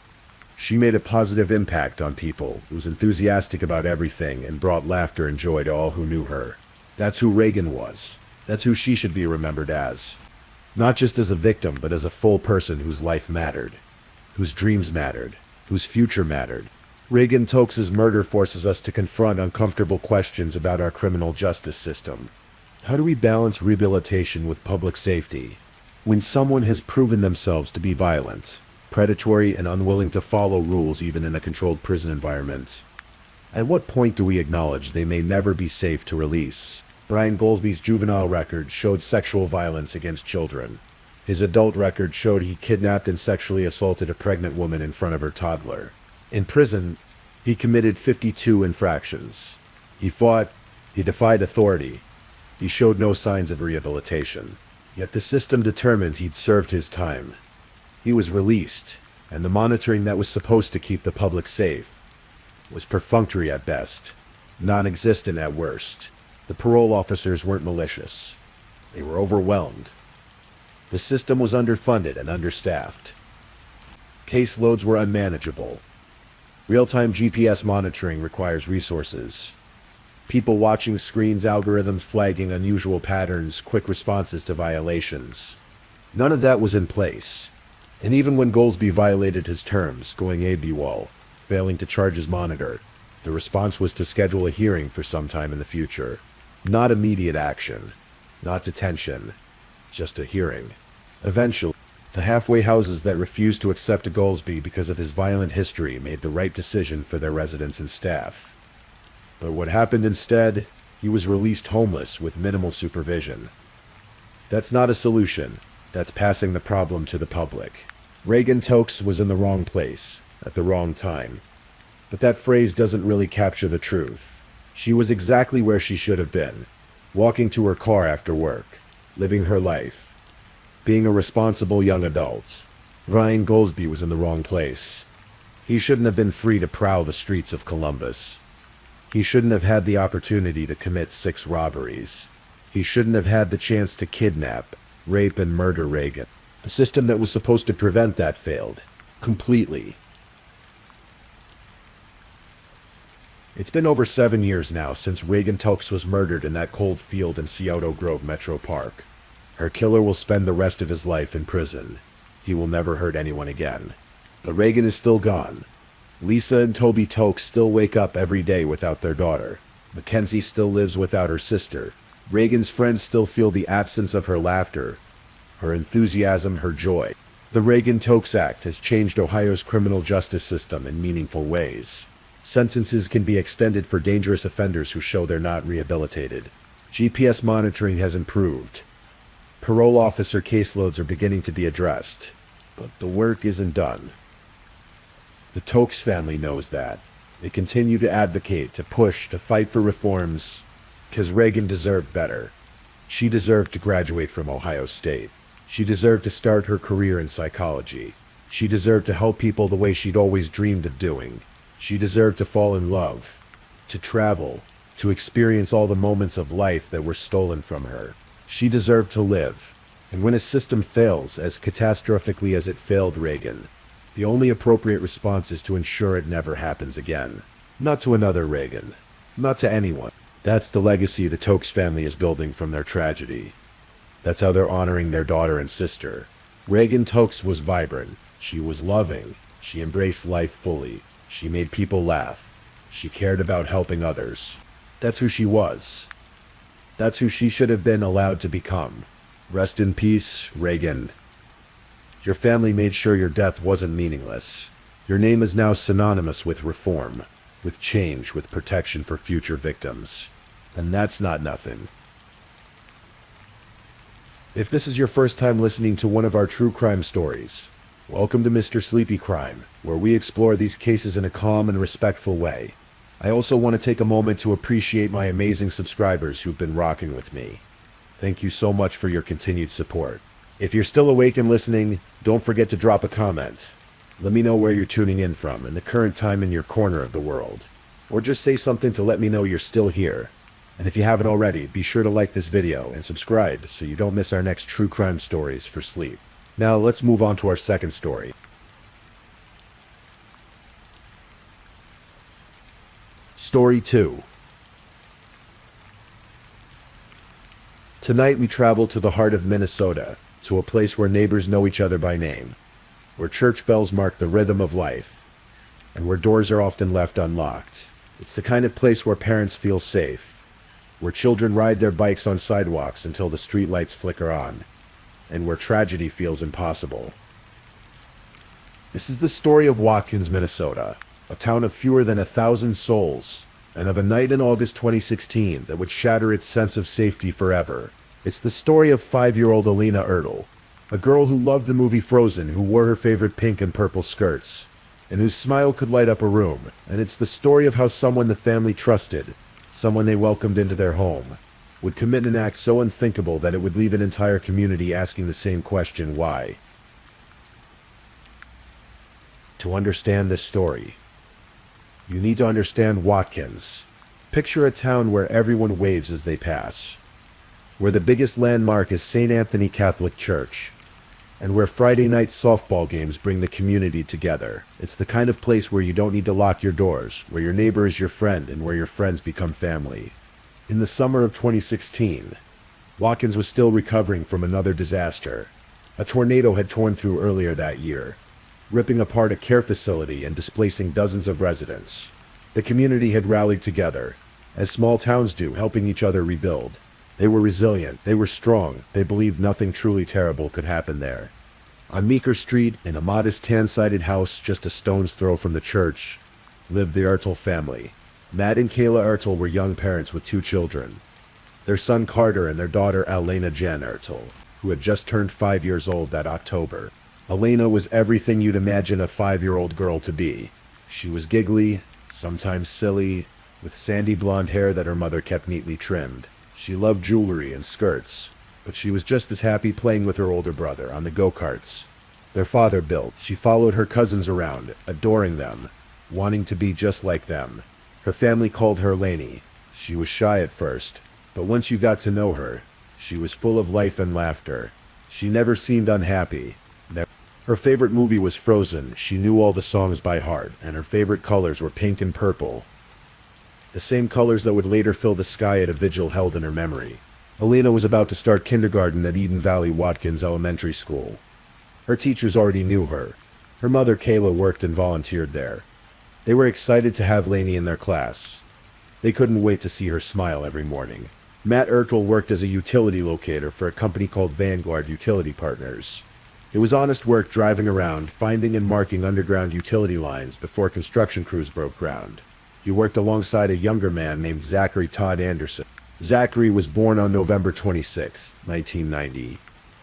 "She made a positive impact on people, was enthusiastic about everything, and brought laughter and joy to all who knew her." That's who Reagan was. That's who she should be remembered as. Not just as a victim, but as a full person whose life mattered, whose dreams mattered, whose future mattered. Reagan Tokes' murder forces us to confront uncomfortable questions about our criminal justice system. How do we balance rehabilitation with public safety when someone has proven themselves to be violent, predatory, and unwilling to follow rules even in a controlled prison environment? At what point do we acknowledge they may never be safe to release? Brian Goldsby's juvenile record showed sexual violence against children. His adult record showed he kidnapped and sexually assaulted a pregnant woman in front of her toddler. In prison, he committed 52 infractions. He fought, he defied authority, he showed no signs of rehabilitation. Yet the system determined he'd served his time. He was released, and the monitoring that was supposed to keep the public safe was perfunctory at best, non-existent at worst. The parole officers weren't malicious. They were overwhelmed. The system was underfunded and understaffed. Caseloads were unmanageable. Real-time GPS monitoring requires resources. People watching screens, algorithms flagging unusual patterns, quick responses to violations. None of that was in place. And even when Goldsby violated his terms, going AWOL, failing to charge his monitor, the response was to schedule a hearing for some time in the future. Not immediate action, not detention, just a hearing. Eventually, the halfway houses that refused to accept Goldsby because of his violent history made the right decision for their residents and staff. But what happened instead? He was released homeless with minimal supervision. That's not a solution. That's passing the problem to the public. Reagan Tokes was in the wrong place, at the wrong time. But that phrase doesn't really capture the truth. She was exactly where she should have been, walking to her car after work, living her life, being a responsible young adult. Ryan Goldsby was in the wrong place. He shouldn't have been free to prowl the streets of Columbus. He shouldn't have had the opportunity to commit 6 robberies. He shouldn't have had the chance to kidnap, rape, and murder Reagan. The system that was supposed to prevent that failed. Completely. It's been over 7 years now since Reagan Tokes was murdered in that cold field in Scioto Grove Metro Park. Her killer will spend the rest of his life in prison. He will never hurt anyone again. But Reagan is still gone. Lisa and Toby Tokes still wake up every day without their daughter. Mackenzie still lives without her sister. Reagan's friends still feel the absence of her laughter, her enthusiasm, her joy. The Reagan Tokes Act has changed Ohio's criminal justice system in meaningful ways. Sentences can be extended for dangerous offenders who show they're not rehabilitated. GPS monitoring has improved. Parole officer caseloads are beginning to be addressed. But the work isn't done. The Tokes family knows that. They continue to advocate, to push, to fight for reforms, because Reagan deserved better. She deserved to graduate from Ohio State. She deserved to start her career in psychology. She deserved to help people the way she'd always dreamed of doing. She deserved to fall in love, to travel, to experience all the moments of life that were stolen from her. She deserved to live. And when a system fails as catastrophically as it failed Reagan, the only appropriate response is to ensure it never happens again. Not to another Reagan. Not to anyone. That's the legacy the Tokes family is building from their tragedy. That's how they're honoring their daughter and sister. Reagan Tokes was vibrant. She was loving. She embraced life fully. She made people laugh. She cared about helping others. That's who she was. That's who she should have been allowed to become. Rest in peace, Reagan. Your family made sure your death wasn't meaningless. Your name is now synonymous with reform, with change, with protection for future victims. And that's not nothing. If this is your first time listening to one of our true crime stories, welcome to Mr. Sleepy Crime, where we explore these cases in a calm and respectful way. I also want to take a moment to appreciate my amazing subscribers who've been rocking with me. Thank you so much for your continued support. If you're still awake and listening, don't forget to drop a comment. Let me know where you're tuning in from and the current time in your corner of the world. Or just say something to let me know you're still here. And if you haven't already, be sure to like this video and subscribe so you don't miss our next true crime stories for sleep. Now let's move on to our second story. Story 2. Tonight we travel to the heart of Minnesota, to a place where neighbors know each other by name, where church bells mark the rhythm of life, and where doors are often left unlocked. It's the kind of place where parents feel safe, where children ride their bikes on sidewalks until the streetlights flicker on, and where tragedy feels impossible. This is the story of Watkins, Minnesota, a town of fewer than 1,000 souls, and of a night in August 2016 that would shatter its sense of safety forever. It's the story of 5-year-old Alina Ertl, a girl who loved the movie Frozen, who wore her favorite pink and purple skirts, and whose smile could light up a room. And it's the story of how someone the family trusted, someone they welcomed into their home, would commit an act so unthinkable that it would leave an entire community asking the same question, why? To understand this story, you need to understand Watkins. Picture a town where everyone waves as they pass, where the biggest landmark is St. Anthony Catholic Church, and where Friday night softball games bring the community together. It's the kind of place where you don't need to lock your doors, where your neighbor is your friend, and where your friends become family. In the summer of 2016, Watkins was still recovering from another disaster. A tornado had torn through earlier that year, ripping apart a care facility and displacing dozens of residents. The community had rallied together, as small towns do, helping each other rebuild. They were resilient, they were strong, they believed nothing truly terrible could happen there. On Meeker Street, in a modest tan-sided house just a stone's throw from the church, lived the Ertl family. Matt and Kayla Ertl were young parents with 2 children. Their son Carter and their daughter Alena Jen Ertl, who had just turned 5 years old that October. Alena was everything you'd imagine a 5-year-old girl to be. She was giggly, sometimes silly, with sandy blonde hair that her mother kept neatly trimmed. She loved jewelry and skirts, but she was just as happy playing with her older brother on the go-karts their father built. She followed her cousins around, adoring them, wanting to be just like them. Her family called her Lainey. She was shy at first, but once you got to know her, she was full of life and laughter. She never seemed unhappy. Her favorite movie was Frozen. She knew all the songs by heart, and her favorite colors were pink and purple, the same colors that would later fill the sky at a vigil held in her memory. Alina was about to start kindergarten at Eden Valley Watkins Elementary School. Her teachers already knew her. Her mother, Kayla, worked and volunteered there. They were excited to have Lainey in their class. They couldn't wait to see her smile every morning. Matt Ertel worked as a utility locator for a company called Vanguard Utility Partners. It was honest work driving around, finding and marking underground utility lines before construction crews broke ground. He worked alongside a younger man named Zachary Todd Anderson. Zachary was born on November 26, 1990,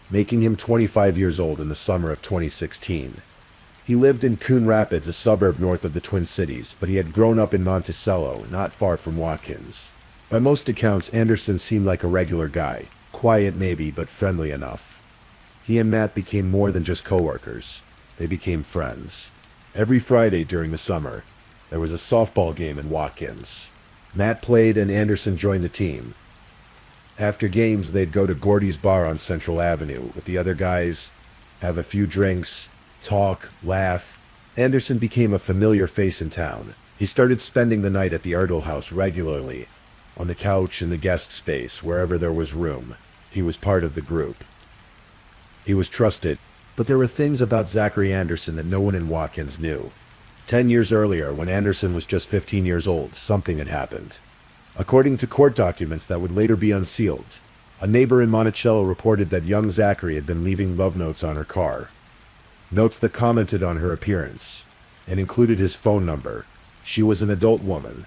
making him 25 years old in the summer of 2016. He lived in Coon Rapids, a suburb north of the Twin Cities, but he had grown up in Monticello, not far from Watkins. By most accounts, Anderson seemed like a regular guy. Quiet maybe, but friendly enough. He and Matt became more than just coworkers. They became friends. Every Friday during the summer, there was a softball game in Watkins. Matt played and Anderson joined the team. After games, they'd go to Gordy's bar on Central Avenue with the other guys, have a few drinks, talk, laugh. Anderson became a familiar face in town. He started spending the night at the Ertel house regularly, on the couch in the guest space, wherever there was room. He was part of the group. He was trusted, but there were things about Zachary Anderson that no one in Watkins knew. 10 years earlier, when Anderson was just 15 years old, something had happened. According to court documents that would later be unsealed, a neighbor in Monticello reported that young Zachary had been leaving love notes on her car. Notes that commented on her appearance, and included his phone number. She was an adult woman.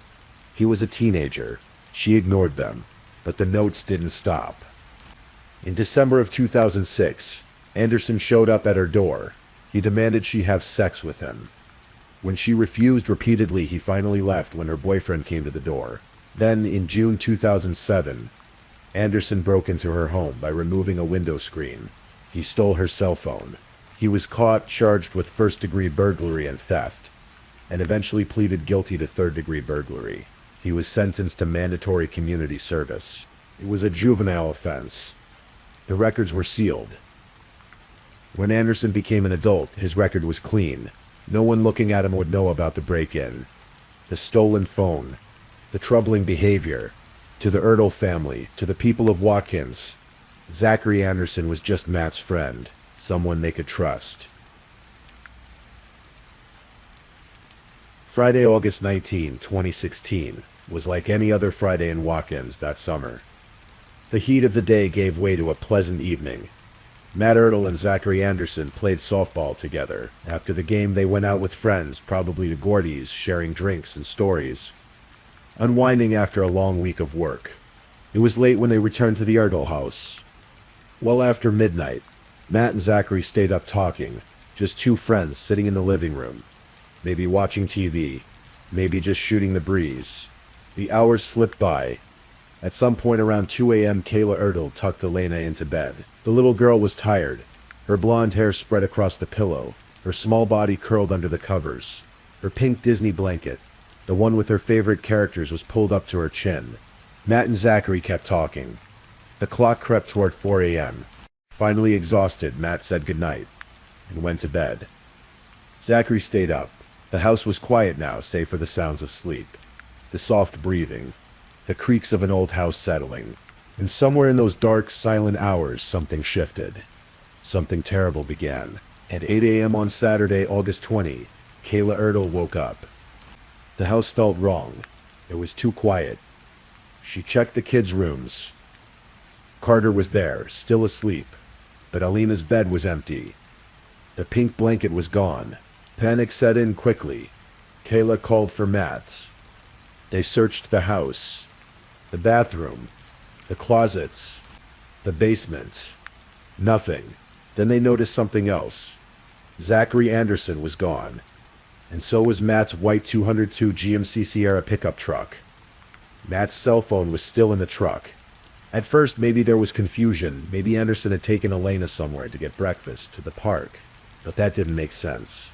He was a teenager. She ignored them, but the notes didn't stop. In December of 2006, Anderson showed up at her door. He demanded she have sex with him. When she refused repeatedly, he finally left when her boyfriend came to the door. Then, in June 2007, Anderson broke into her home by removing a window screen. He stole her cell phone. He was caught, charged with first-degree burglary and theft, and eventually pleaded guilty to third-degree burglary. He was sentenced to mandatory community service. It was a juvenile offense. The records were sealed. When Anderson became an adult, his record was clean. No one looking at him would know about the break-in, the stolen phone, the troubling behavior. To the Ertel family, to the people of Watkins, Zachary Anderson was just Matt's friend, someone they could trust. Friday, August 19, 2016, was like any other Friday in Watkins that summer. The heat of the day gave way to a pleasant evening. Matt Ertel and Zachary Anderson played softball together. After the game, they went out with friends, probably to Gordy's, sharing drinks and stories, unwinding after a long week of work. It was late when they returned to the Ertel house. Well after midnight, Matt and Zachary stayed up talking, just two friends sitting in the living room, maybe watching TV, maybe just shooting the breeze. The hours slipped by. At some point around 2 a.m., Kayla Ertel tucked Elena into bed. The little girl was tired, her blonde hair spread across the pillow, her small body curled under the covers. Her pink Disney blanket, the one with her favorite characters, was pulled up to her chin. Matt and Zachary kept talking. The clock crept toward 4 a.m. Finally exhausted, Matt said goodnight and went to bed. Zachary stayed up. The house was quiet now, save for the sounds of sleep, the soft breathing, the creaks of an old house settling. And somewhere in those dark, silent hours, something shifted. Something terrible began. At 8 a.m. on Saturday, August 20, Kayla Ertel woke up. The house felt wrong. It was too quiet. She checked the kids' rooms. Carter was there, still asleep, but Alina's bed was empty. The pink blanket was gone. Panic set in quickly. Kayla called for Matt. They searched the house, the bathroom, the closets, the basement. Nothing. Then they noticed something else. Zachary Anderson was gone, and so was Matt's white 202 GMC Sierra pickup truck. Matt's cell phone was still in the truck. At first, maybe there was confusion. Maybe Anderson had taken Elena somewhere to get breakfast, to the park. But that didn't make sense.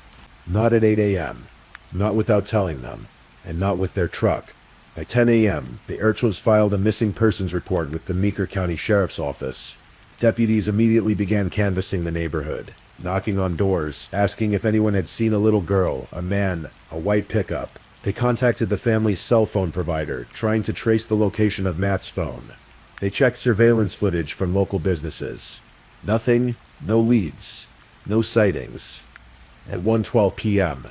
Not at 8 a.m. Not without telling them. And not with their truck. By 10 a.m., the Urchels filed a missing persons report with the Meeker County Sheriff's Office. Deputies immediately began canvassing the neighborhood, knocking on doors, asking if anyone had seen a little girl, a man, a white pickup. They contacted the family's cell phone provider, trying to trace the location of Matt's phone. They checked surveillance footage from local businesses. Nothing, no leads, no sightings. At 1:12 p.m.,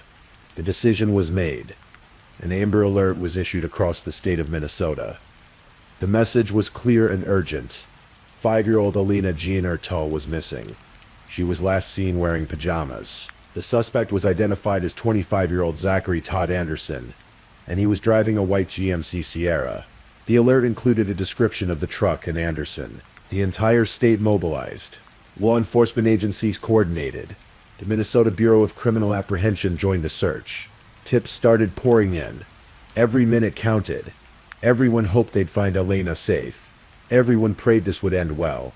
the decision was made. An Amber Alert was issued across the state of Minnesota. The message was clear and urgent. 5-year-old Alina Jean Ertel was missing. She was last seen wearing pajamas. The suspect was identified as 25-year-old Zachary Todd Anderson, and he was driving a white GMC Sierra. The alert included a description of the truck and Anderson. The entire state mobilized. Law enforcement agencies coordinated. The Minnesota Bureau of Criminal Apprehension joined the search. Tips started pouring in. Every minute counted. Everyone hoped they'd find Elena safe. Everyone prayed this would end well.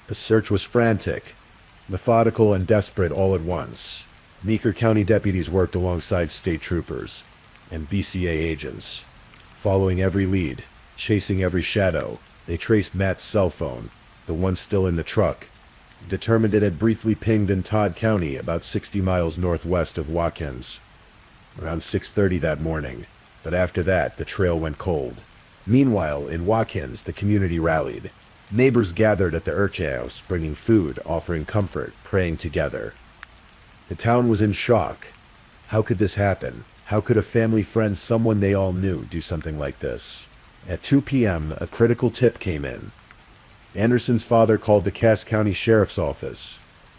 The search was frantic, methodical and desperate all at once. Meeker County deputies worked alongside state troopers and BCA agents. Following every lead, chasing every shadow, they traced Matt's cell phone, the one still in the truck, determined it had briefly pinged in Todd County about 60 miles northwest of Watkins, around 6:30 that morning. But after that, the trail went cold. Meanwhile, in Watkins, the community rallied. Neighbors gathered at the Urch house, bringing food, offering comfort, praying together. The town was in shock. How could this happen? How could a family friend, someone they all knew, do something like this? At 2 p.m., a critical tip came in. Anderson's father called the Cass County Sheriff's Office.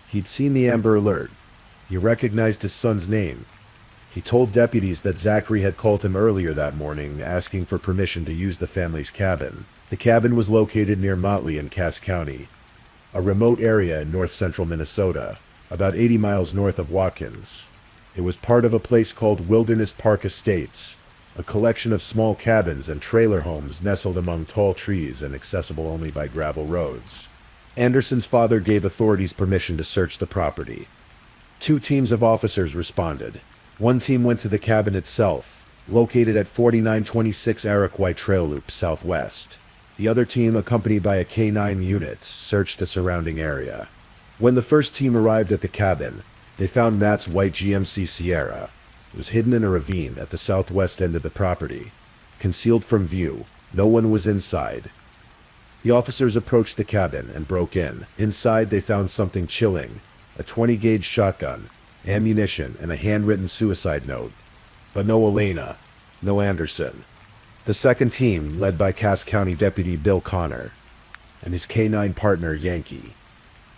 He'd seen the Amber Alert. He recognized his son's name. He told deputies that Zachary had called him earlier that morning, asking for permission to use the family's cabin. The cabin was located near Motley in Cass County, a remote area in north-central Minnesota, about 80 miles north of Watkins. It was part of a place called Wilderness Park Estates, a collection of small cabins and trailer homes nestled among tall trees and accessible only by gravel roads. Anderson's father gave authorities permission to search the property. 2 teams of officers responded. One team went to the cabin itself, located at 4926 Eric White Trail Loop southwest. The other team, accompanied by a K-9 unit, searched the surrounding area. When the first team arrived at the cabin, they found Matt's white GMC Sierra. It was hidden in a ravine at the southwest end of the property. Concealed from view, no one was inside. The officers approached the cabin and broke in. Inside, they found something chilling: a 20-gauge shotgun, ammunition, and a handwritten suicide note. But no Elena, no Anderson. The second team, led by Cass County Deputy Bill Connor and his K-9 partner Yankee,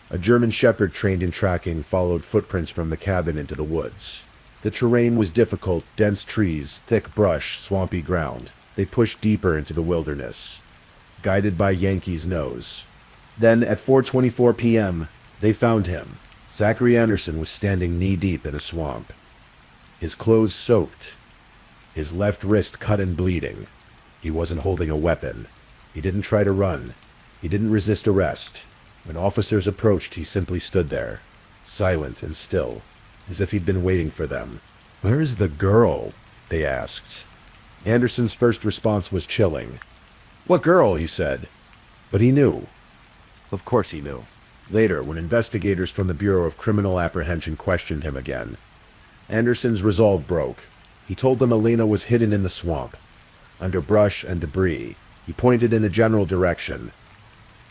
a German Shepherd trained in tracking, followed footprints from the cabin into the woods. The terrain was difficult: dense trees, thick brush, swampy ground. They pushed deeper into the wilderness, guided by Yankee's nose. Then, at 4:24 p.m., they found him. Zachary Anderson was standing knee-deep in a swamp, his clothes soaked, his left wrist cut and bleeding. He wasn't holding a weapon. He didn't try to run. He didn't resist arrest. When officers approached, he simply stood there, silent and still, as if he'd been waiting for them. "Where is the girl?" they asked. Anderson's first response was chilling. "What girl?" he said. But he knew. Of course he knew. Later, when investigators from the Bureau of Criminal Apprehension questioned him again, Anderson's resolve broke. He told them Elena was hidden in the swamp, under brush and debris. He pointed in a general direction.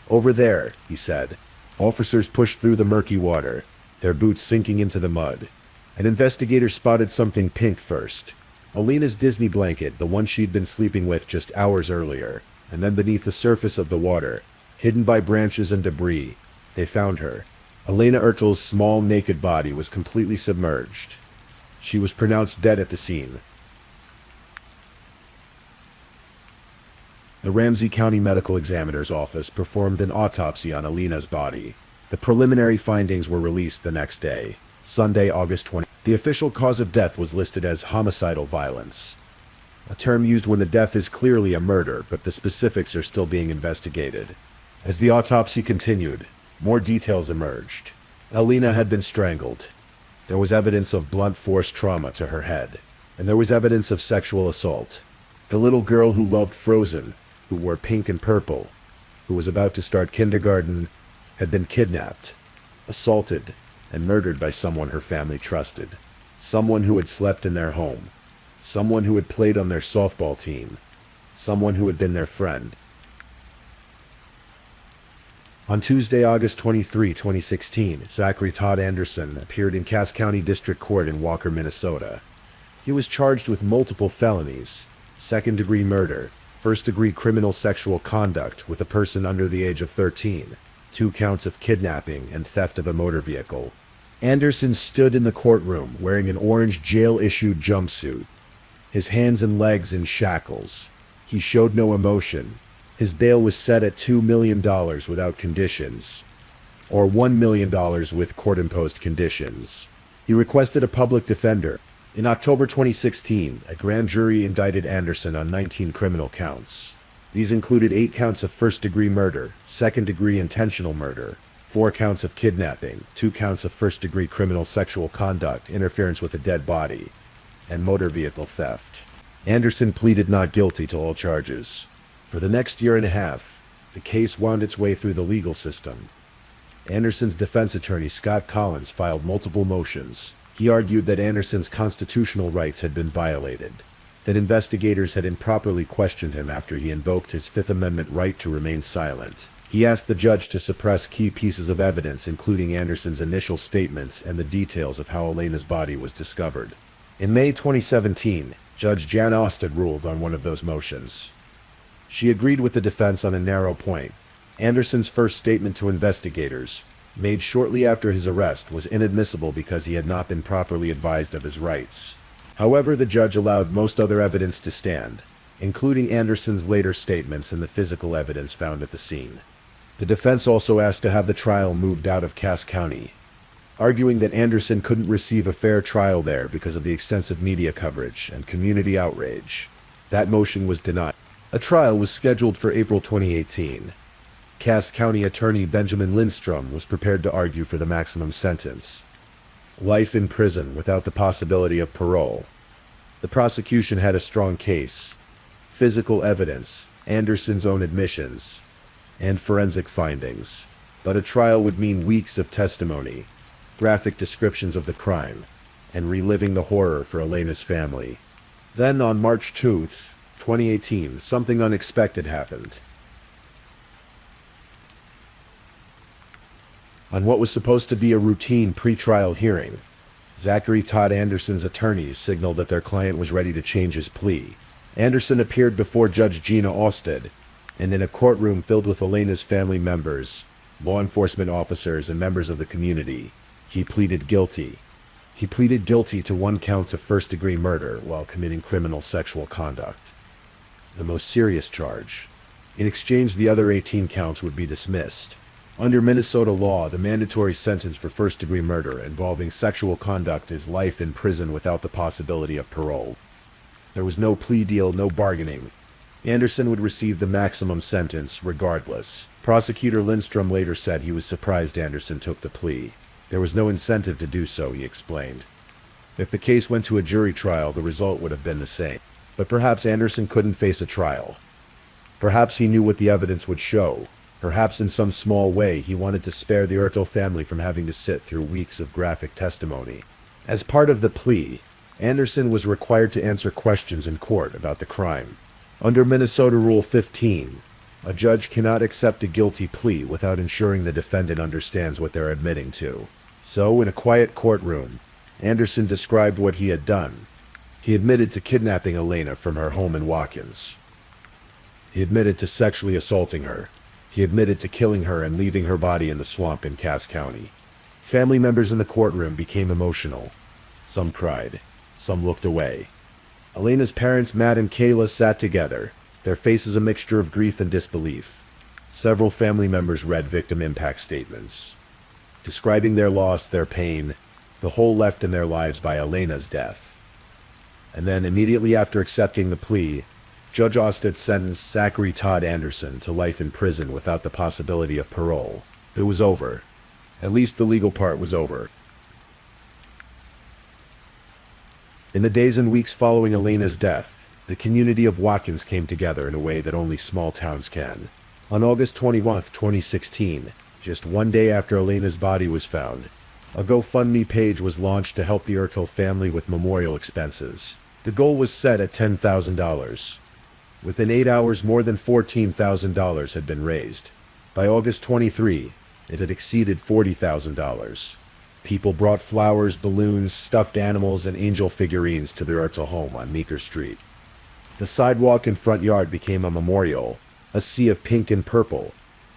"Over there," he said. Officers pushed through the murky water, their boots sinking into the mud. An investigator spotted something pink first. Elena's Disney blanket, the one she'd been sleeping with just hours earlier. And then beneath the surface of the water, hidden by branches and debris, they found her. Elena Ertel's small, naked body was completely submerged. She was pronounced dead at the scene. The Ramsey County Medical Examiner's Office performed an autopsy on Elena's body. The preliminary findings were released the next day, Sunday, August 20. The official cause of death was listed as homicidal violence, a term used when the death is clearly a murder, but the specifics are still being investigated. As the autopsy continued, more details emerged. Alina had been strangled. There was evidence of blunt force trauma to her head, and there was evidence of sexual assault. The little girl who loved Frozen, who wore pink and purple, who was about to start kindergarten, had been kidnapped, assaulted, and murdered by someone her family trusted. Someone who had slept in their home. Someone who had played on their softball team. Someone who had been their friend. On Tuesday, August 23, 2016, Zachary Todd Anderson appeared in Cass County District Court in Walker, Minnesota. He was charged with multiple felonies: second-degree murder, first-degree criminal sexual conduct with a person under the age of 13, 2 counts of kidnapping and theft of a motor vehicle. Anderson stood in the courtroom wearing an orange jail-issued jumpsuit, his hands and legs in shackles. He showed no emotion. His bail was set at $2 million without conditions, or $1 million with court-imposed conditions. He requested a public defender. In October 2016, a grand jury indicted Anderson on 19 criminal counts. These included 8 counts of first-degree murder, second-degree intentional murder, 4 counts of kidnapping, 2 counts of first-degree criminal sexual conduct, interference with a dead body, and motor vehicle theft. Anderson pleaded not guilty to all charges. For the next year and a half, the case wound its way through the legal system. Anderson's defense attorney, Scott Collins, filed multiple motions. He argued that Anderson's constitutional rights had been violated, that investigators had improperly questioned him after he invoked his Fifth Amendment right to remain silent. He asked the judge to suppress key pieces of evidence, including Anderson's initial statements and the details of how Elena's body was discovered. In May 2017, Judge Jan Osted ruled on one of those motions. She agreed with the defense on a narrow point. Anderson's first statement to investigators, made shortly after his arrest, was inadmissible because he had not been properly advised of his rights. However, the judge allowed most other evidence to stand, including Anderson's later statements and the physical evidence found at the scene. The defense also asked to have the trial moved out of Cass County, arguing that Anderson couldn't receive a fair trial there because of the extensive media coverage and community outrage. That motion was denied. A trial was scheduled for April 2018. Cass County Attorney Benjamin Lindstrom was prepared to argue for the maximum sentence: life in prison without the possibility of parole. The prosecution had a strong case: physical evidence, Anderson's own admissions, and forensic findings. But a trial would mean weeks of testimony, graphic descriptions of the crime, and reliving the horror for Elena's family. Then on March 2nd, 2018, something unexpected happened. On what was supposed to be a routine pre-trial hearing, Zachary Todd Anderson's attorneys signaled that their client was ready to change his plea. Anderson appeared before Judge Gina Osted, and in a courtroom filled with Elena's family members, law enforcement officers, and members of the community, he pleaded guilty. He pleaded guilty to 1 count of first-degree murder while committing criminal sexual conduct, the most serious charge. In exchange, the other 18 counts would be dismissed. Under Minnesota law, the mandatory sentence for first-degree murder involving sexual conduct is life in prison without the possibility of parole. There was no plea deal, no bargaining. Anderson would receive the maximum sentence regardless. Prosecutor Lindstrom later said he was surprised Anderson took the plea. There was no incentive to do so, he explained. If the case went to a jury trial, the result would have been the same. But perhaps Anderson couldn't face a trial. Perhaps he knew what the evidence would show. Perhaps in some small way he wanted to spare the Ertel family from having to sit through weeks of graphic testimony. As part of the plea, Anderson was required to answer questions in court about the crime. Under Minnesota Rule 15, a judge cannot accept a guilty plea without ensuring the defendant understands what they're admitting to. So, in a quiet courtroom, Anderson described what he had done. He admitted to kidnapping Elena from her home in Watkins. He admitted to sexually assaulting her. He admitted to killing her and leaving her body in the swamp in Cass County. Family members in the courtroom became emotional. Some cried. Some looked away. Elena's parents, Matt and Kayla, sat together, their faces a mixture of grief and disbelief. Several family members read victim impact statements, describing their loss, their pain, the hole left in their lives by Elena's death. And then, immediately after accepting the plea, Judge Osted sentenced Zachary Todd Anderson to life in prison without the possibility of parole. It was over. At least the legal part was over. In the days and weeks following Elena's death, the community of Watkins came together in a way that only small towns can. On August 21, 2016, just one day after Elena's body was found, a GoFundMe page was launched to help the Ertel family with memorial expenses. The goal was set at $10,000. Within 8 hours, more than $14,000 had been raised. By August 23, it had exceeded $40,000. People brought flowers, balloons, stuffed animals, and angel figurines to their Ertel home on Meeker Street. The sidewalk and front yard became a memorial, a sea of pink and purple,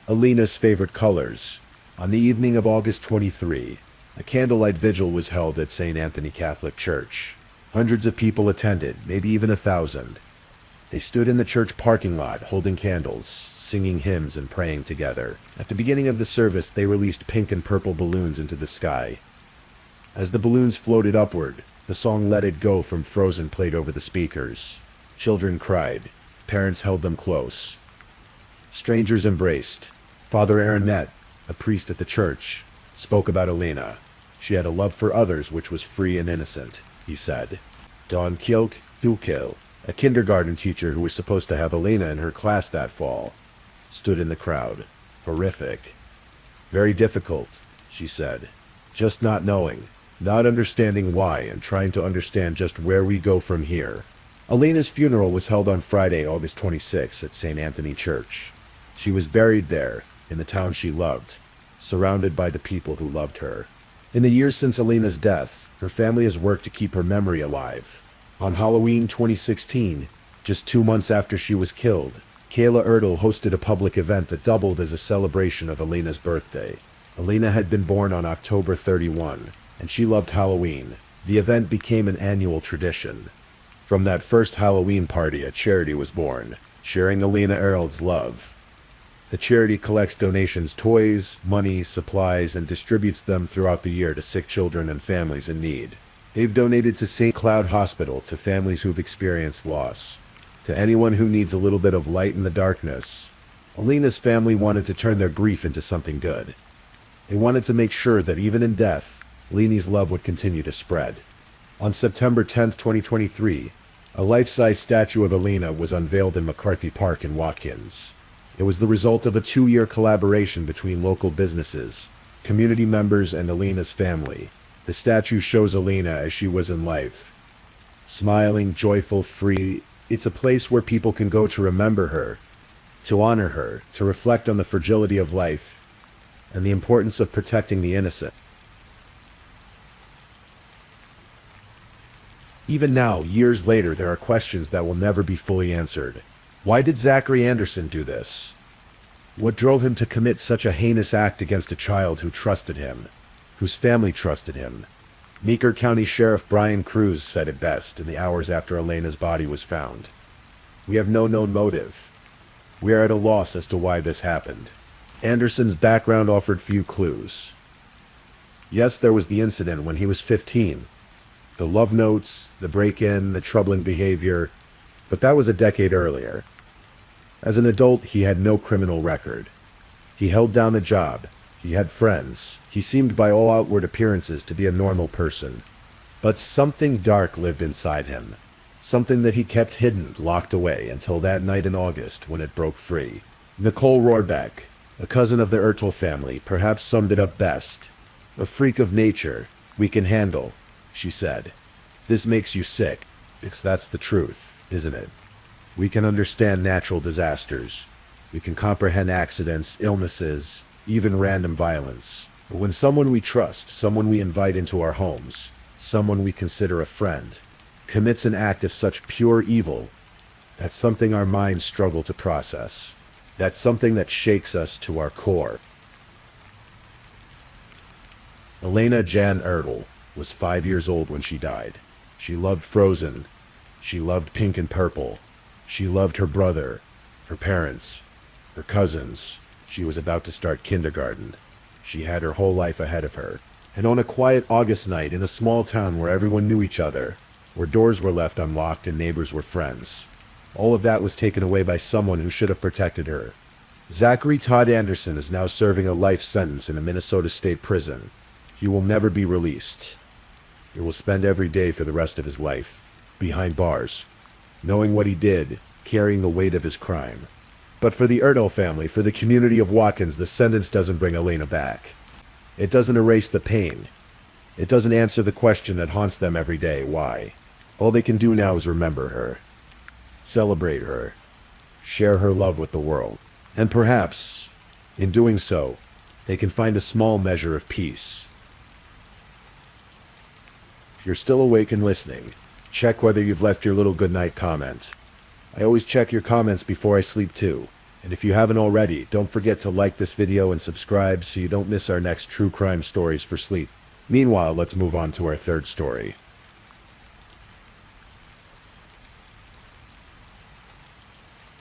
Elena's favorite colors. On the evening of August 23, a candlelight vigil was held at St. Anthony Catholic Church. Hundreds of people attended, maybe even 1,000. They stood in the church parking lot, holding candles, singing hymns and praying together. At the beginning of the service, they released pink and purple balloons into the sky. As the balloons floated upward, the song Let It Go from Frozen played over the speakers. Children cried. Parents held them close. Strangers embraced. Father Aronette, a priest at the church, spoke about Elena. She had a love for others which was free and innocent, he said. Don Kilk Dukil, a kindergarten teacher who was supposed to have Elena in her class that fall, stood in the crowd. Horrific. Very difficult, she said. Just not knowing, not understanding why, and trying to understand just where we go from here. Elena's funeral was held on Friday, August 26, at St. Anthony Church. She was buried there, in the town she loved, surrounded by the people who loved her. In the years since Elena's death, her family has worked to keep her memory alive. On Halloween 2016, just 2 months after she was killed, Kayla Ertel hosted a public event that doubled as a celebration of Elena's birthday. Elena had been born on October 31, and she loved Halloween. The event became an annual tradition. From that first Halloween party, a charity was born, sharing Elena Ertel's love. The charity collects donations, toys, money, supplies, and distributes them throughout the year to sick children and families in need. They've donated to St. Cloud Hospital to families who've experienced loss. To anyone who needs a little bit of light in the darkness. Elena's family wanted to turn their grief into something good. They wanted to make sure that even in death, Lenie's love would continue to spread. On September 10, 2023, a life-size statue of Elena was unveiled in McCarthy Park in Watkins. It was the result of a 2-year collaboration between local businesses, community members, and Elena's family. The statue shows Elena as she was in life. Smiling, joyful, free. It's a place where people can go to remember her, to honor her, to reflect on the fragility of life, and the importance of protecting the innocent. Even now, years later, there are questions that will never be fully answered. Why did Zachary Anderson do this? What drove him to commit such a heinous act against a child who trusted him, whose family trusted him? Meeker County Sheriff Brian Cruz said it best in the hours after Elena's body was found. We have no known motive. We are at a loss as to why this happened. Anderson's background offered few clues. Yes, there was the incident when he was 15. The love notes, the break-in, the troubling behavior, but that was a decade earlier. As an adult, he had no criminal record. He held down a job. He had friends. He seemed by all outward appearances to be a normal person. But something dark lived inside him. Something that he kept hidden, locked away, until that night in August when it broke free. Nicole Rohrbeck, a cousin of the Ertel family, perhaps summed it up best. A freak of nature, we can handle, she said. This makes you sick. That's the truth, isn't it? We can understand natural disasters. We can comprehend accidents, illnesses, even random violence. But when someone we trust, someone we invite into our homes, someone we consider a friend, commits an act of such pure evil, that's something our minds struggle to process. That's something that shakes us to our core. Elena Jan Ertel was 5 years old when she died. She loved Frozen. She loved pink and purple. She loved her brother, her parents, her cousins. She was about to start kindergarten. She had her whole life ahead of her. And on a quiet August night in a small town where everyone knew each other, where doors were left unlocked and neighbors were friends, all of that was taken away by someone who should have protected her. Zachary Todd Anderson is now serving a life sentence in a Minnesota state prison. He will never be released. He will spend every day for the rest of his life behind bars, knowing what he did, carrying the weight of his crime. But for the Erdahl family, for the community of Watkins, the sentence doesn't bring Elena back. It doesn't erase the pain. It doesn't answer the question that haunts them every day, why. All they can do now is remember her, celebrate her, share her love with the world. And perhaps, in doing so, they can find a small measure of peace. If you're still awake and listening, check whether you've left your little goodnight comment. I always check your comments before I sleep too. And if you haven't already, don't forget to like this video and subscribe so you don't miss our next true crime stories for sleep. Meanwhile, let's move on to our third story.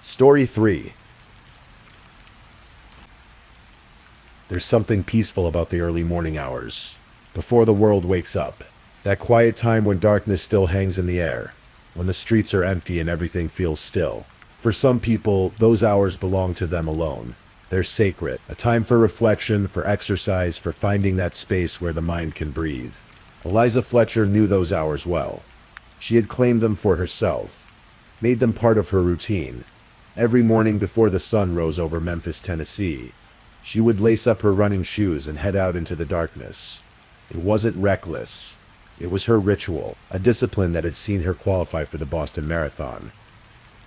Story 3. There's something peaceful about the early morning hours, before the world wakes up. That quiet time when darkness still hangs in the air, when the streets are empty and everything feels still. For some people, those hours belong to them alone. They're sacred, a time for reflection, for exercise, for finding that space where the mind can breathe. Eliza Fletcher knew those hours well. She had claimed them for herself, made them part of her routine. Every morning before the sun rose over Memphis, Tennessee, she would lace up her running shoes and head out into the darkness. It wasn't reckless. It was her ritual, a discipline that had seen her qualify for the Boston Marathon.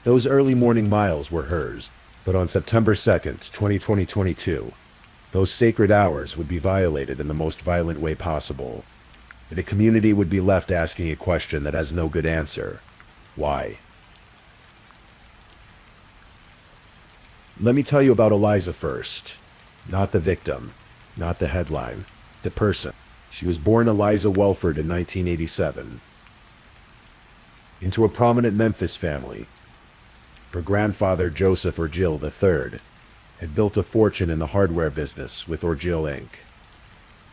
Those early morning miles were hers, but on September 2nd, 2022, those sacred hours would be violated in the most violent way possible. And a community would be left asking a question that has no good answer. Why? Let me tell you about Eliza first. Not the victim, not the headline, the person. She was born Eliza Welford in 1987, into a prominent Memphis family. Her grandfather, Joseph Orgill III, had built a fortune in the hardware business with Orgill Inc.,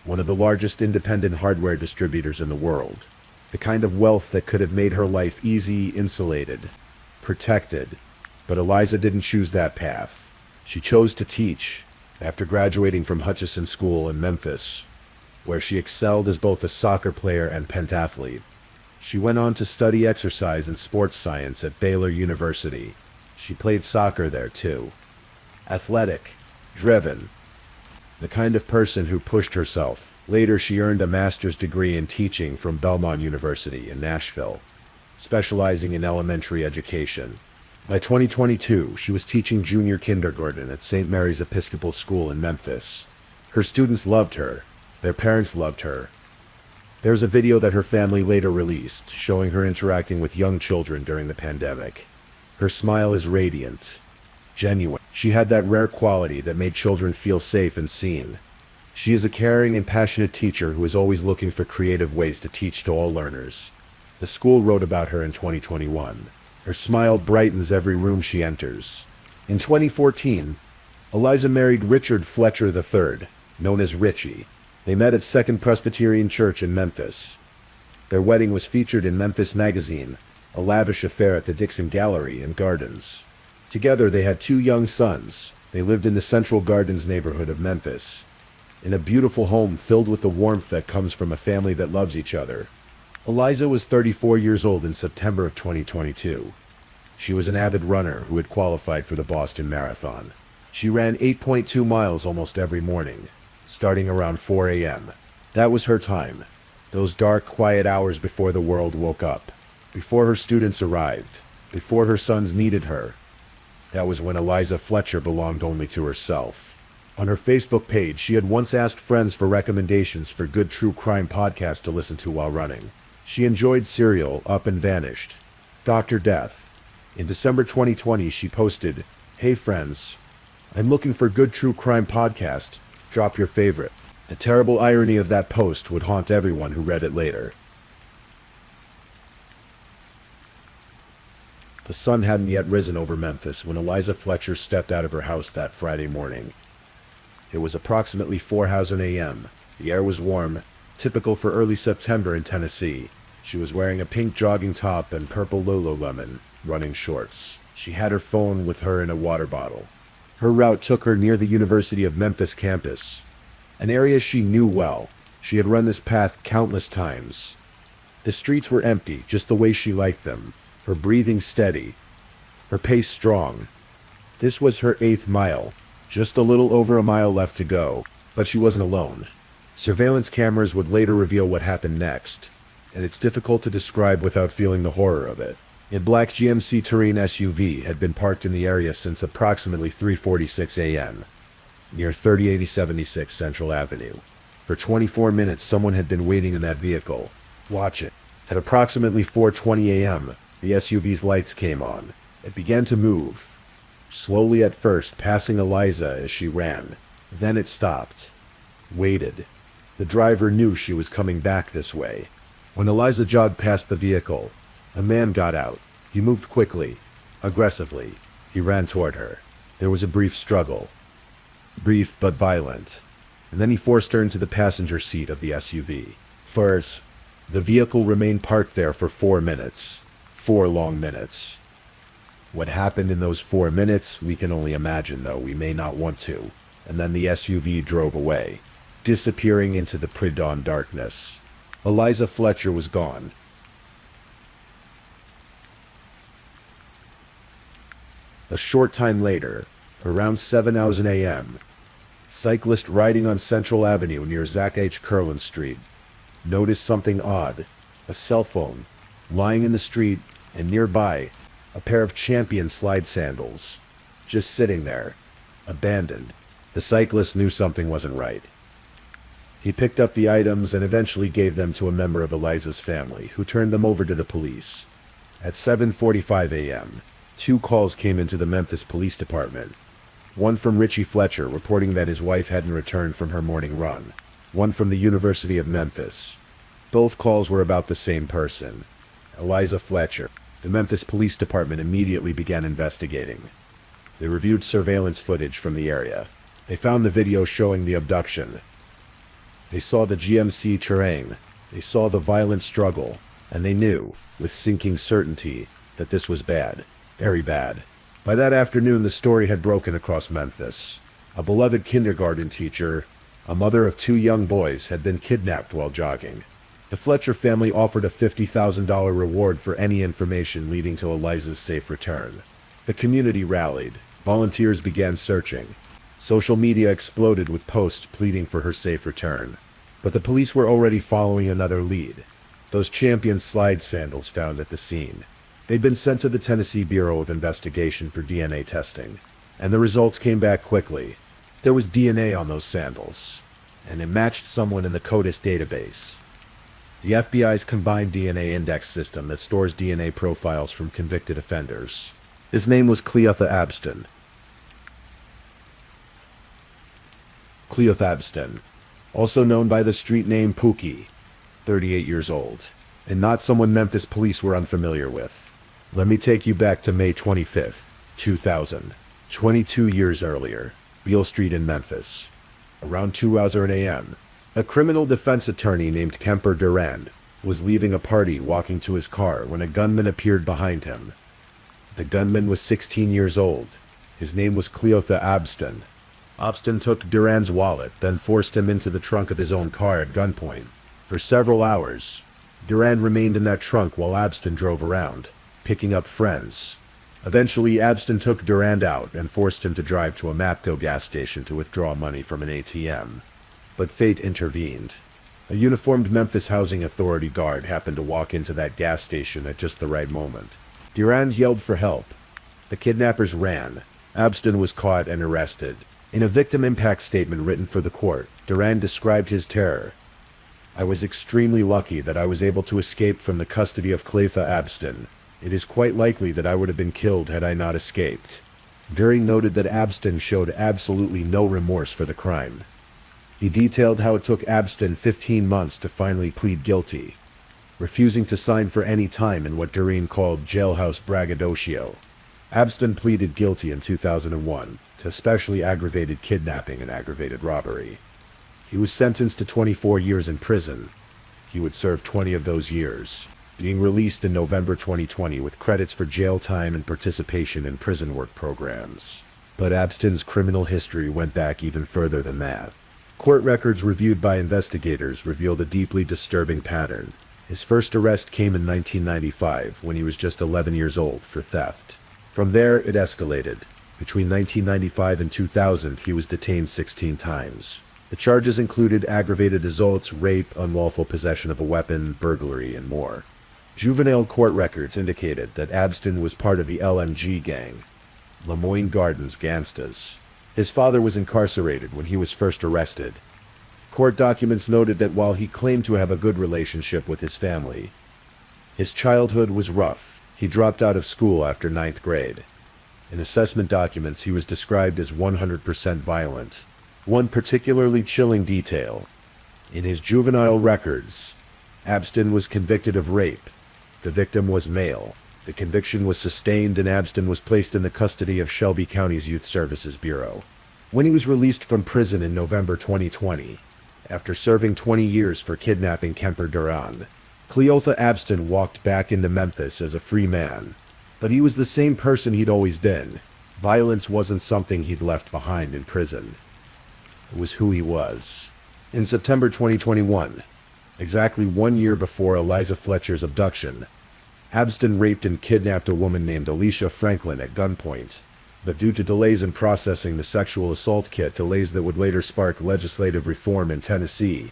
one of the largest independent hardware distributors in the world. The kind of wealth that could have made her life easy, insulated, protected. But Eliza didn't choose that path. She chose to teach. After graduating from Hutchinson School in Memphis, where she excelled as both a soccer player and pentathlete, she went on to study exercise and sports science at Baylor University. She played soccer there too. Athletic, driven, the kind of person who pushed herself. Later, she earned a master's degree in teaching from Belmont University in Nashville, specializing in elementary education. By 2022, she was teaching junior kindergarten at St. Mary's Episcopal School in Memphis. Her students loved her. Their parents loved her. There's a video that her family later released, showing her interacting with young children during the pandemic. Her smile is radiant, genuine. She had that rare quality that made children feel safe and seen. She is a caring and passionate teacher who is always looking for creative ways to teach to all learners. The school wrote about her in 2021. Her smile brightens every room she enters. In 2014, Eliza married Richard Fletcher III, known as Richie. They met at Second Presbyterian Church in Memphis. Their wedding was featured in Memphis Magazine, a lavish affair at the Dixon Gallery and Gardens. Together they had 2 young sons. They lived in the Central Gardens neighborhood of Memphis, in a beautiful home filled with the warmth that comes from a family that loves each other. Eliza was 34 years old in September of 2022. She was an avid runner who had qualified for the Boston Marathon. She ran 8.2 miles almost every morning, starting around 4 a.m. That was her time. Those dark, quiet hours before the world woke up, before her students arrived, before her sons needed her. That was when Eliza Fletcher belonged only to herself. On her Facebook page, she had once asked friends for recommendations for good true crime podcasts to listen to while running. She enjoyed Serial, Up and Vanished, Dr. Death. In December 2020, she posted, "Hey friends, I'm looking for good true crime podcast. Drop your favorite." The terrible irony of that post would haunt everyone who read it later. The sun hadn't yet risen over Memphis when Eliza Fletcher stepped out of her house that Friday morning. It was approximately 4:00 a.m. The air was warm, typical for early September in Tennessee. She was wearing a pink jogging top and purple Lululemon running shorts. She had her phone with her in a water bottle. Her route took her near the University of Memphis campus, an area she knew well. She had run this path countless times. The streets were empty, just the way she liked them, her breathing steady, her pace strong. This was her 8th mile, just a little over a mile left to go, but she wasn't alone. Surveillance cameras would later reveal what happened next, and it's difficult to describe without feeling the horror of it. A black GMC Terrain SUV had been parked in the area since approximately 3:46 a.m., near 308076 Central Avenue. For 24 minutes, someone had been waiting in that vehicle. Watch it. At approximately 4:20 a.m., the SUV's lights came on. It began to move, slowly at first, passing Eliza as she ran. Then it stopped, waited. The driver knew she was coming back this way. When Eliza jogged past the vehicle, a man got out. He moved quickly, aggressively. He ran toward her. There was a brief struggle. Brief but violent. And then he forced her into the passenger seat of the SUV. First, the vehicle remained parked there for 4 minutes. 4 long minutes. What happened in those 4 minutes, we can only imagine, though we may not want to. And then the SUV drove away, disappearing into the pre-dawn darkness. Eliza Fletcher was gone. A short time later, around 7:00 a.m., cyclist riding on Central Avenue near Zach H. Curlin Street noticed something odd. A cell phone lying in the street, and nearby, a pair of Champion slide sandals, just sitting there, abandoned. The cyclist knew something wasn't right. He picked up the items and eventually gave them to a member of Eliza's family, who turned them over to the police. At 7:45 a.m., 2 calls came into the Memphis Police Department. One from Richie Fletcher reporting that his wife hadn't returned from her morning run. One from the University of Memphis. Both calls were about the same person, Eliza Fletcher. The Memphis Police Department immediately began investigating. They reviewed surveillance footage from the area. They found the video showing the abduction. They saw the GMC Terrain. They saw the violent struggle, and they knew, with sinking certainty, that this was bad. Very bad. By that afternoon, the story had broken across Memphis. A beloved kindergarten teacher, a mother of 2 young boys, had been kidnapped while jogging. The Fletcher family offered a $50,000 reward for any information leading to Eliza's safe return. The community rallied. Volunteers began searching. Social media exploded with posts pleading for her safe return. But the police were already following another lead. Those Champion slide sandals found at the scene. They'd been sent to the Tennessee Bureau of Investigation for DNA testing, and the results came back quickly. There was DNA on those sandals, and it matched someone in the CODIS database, the FBI's combined DNA index system that stores DNA profiles from convicted offenders. His name was Cleotha Abston. Cleotha Abston, also known by the street name Pookie, 38 years old, and not someone Memphis police were unfamiliar with. Let me take you back to May 25th, 2000, 22 years earlier, Beale Street in Memphis. Around 2:00 a.m., a criminal defense attorney named Kemper Durand was leaving a party walking to his car when a gunman appeared behind him. The gunman was 16 years old. His name was Cleotha Abston. Abston took Durand's wallet, then forced him into the trunk of his own car at gunpoint. For several hours, Durand remained in that trunk while Abston drove around, picking up friends. Eventually, Abston took Durand out and forced him to drive to a Mapco gas station to withdraw money from an ATM. But fate intervened. A uniformed Memphis Housing Authority guard happened to walk into that gas station at just the right moment. Durand yelled for help. The kidnappers ran. Abston was caught and arrested. In a victim impact statement written for the court, Durand described his terror. "I was extremely lucky that I was able to escape from the custody of Cleotha Abston. It is quite likely that I would have been killed had I not escaped." Durand noted that Abston showed absolutely no remorse for the crime. He detailed how it took Abston 15 months to finally plead guilty, refusing to sign for any time in what Durand called jailhouse braggadocio. Abston pleaded guilty in 2001 to especially aggravated kidnapping and aggravated robbery. He was sentenced to 24 years in prison. He would serve 20 of those years, being released in November 2020 with credits for jail time and participation in prison work programs. But Abstin's criminal history went back even further than that. Court records reviewed by investigators revealed a deeply disturbing pattern. His first arrest came in 1995, when he was just 11 years old, for theft. From there, it escalated. Between 1995 and 2000, he was detained 16 times. The charges included aggravated assaults, rape, unlawful possession of a weapon, burglary, and more. Juvenile court records indicated that Abstin was part of the LMG gang, Lemoyne Gardens Gangstas. His father was incarcerated when he was first arrested. Court documents noted that while he claimed to have a good relationship with his family, his childhood was rough. He dropped out of school after 9th grade. In assessment documents, he was described as 100% violent. One particularly chilling detail: in his juvenile records, Abstin was convicted of rape. The victim was male. The conviction was sustained and Abstin was placed in the custody of Shelby County's Youth Services Bureau. When he was released from prison in November 2020, after serving 20 years for kidnapping Kemper Duran, Cleotha Abstin walked back into Memphis as a free man. But he was the same person he'd always been. Violence wasn't something he'd left behind in prison. It was who he was. In September 2021, exactly 1 year before Eliza Fletcher's abduction, Abstin raped and kidnapped a woman named Alicia Franklin at gunpoint. But due to delays in processing the sexual assault kit, delays that would later spark legislative reform in Tennessee,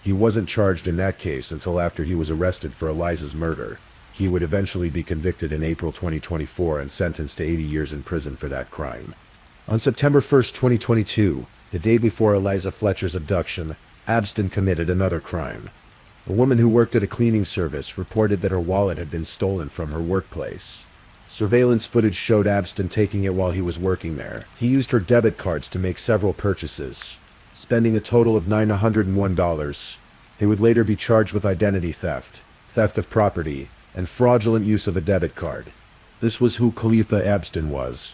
he wasn't charged in that case until after he was arrested for Eliza's murder. He would eventually be convicted in April 2024 and sentenced to 80 years in prison for that crime. On September 1st, 2022, the day before Eliza Fletcher's abduction, Abstin committed another crime. A woman who worked at a cleaning service reported that her wallet had been stolen from her workplace. Surveillance footage showed Abstin taking it while he was working there. He used her debit cards to make several purchases, spending a total of $901. He would later be charged with identity theft, theft of property, and fraudulent use of a debit card. This was who Cleotha Abstin was.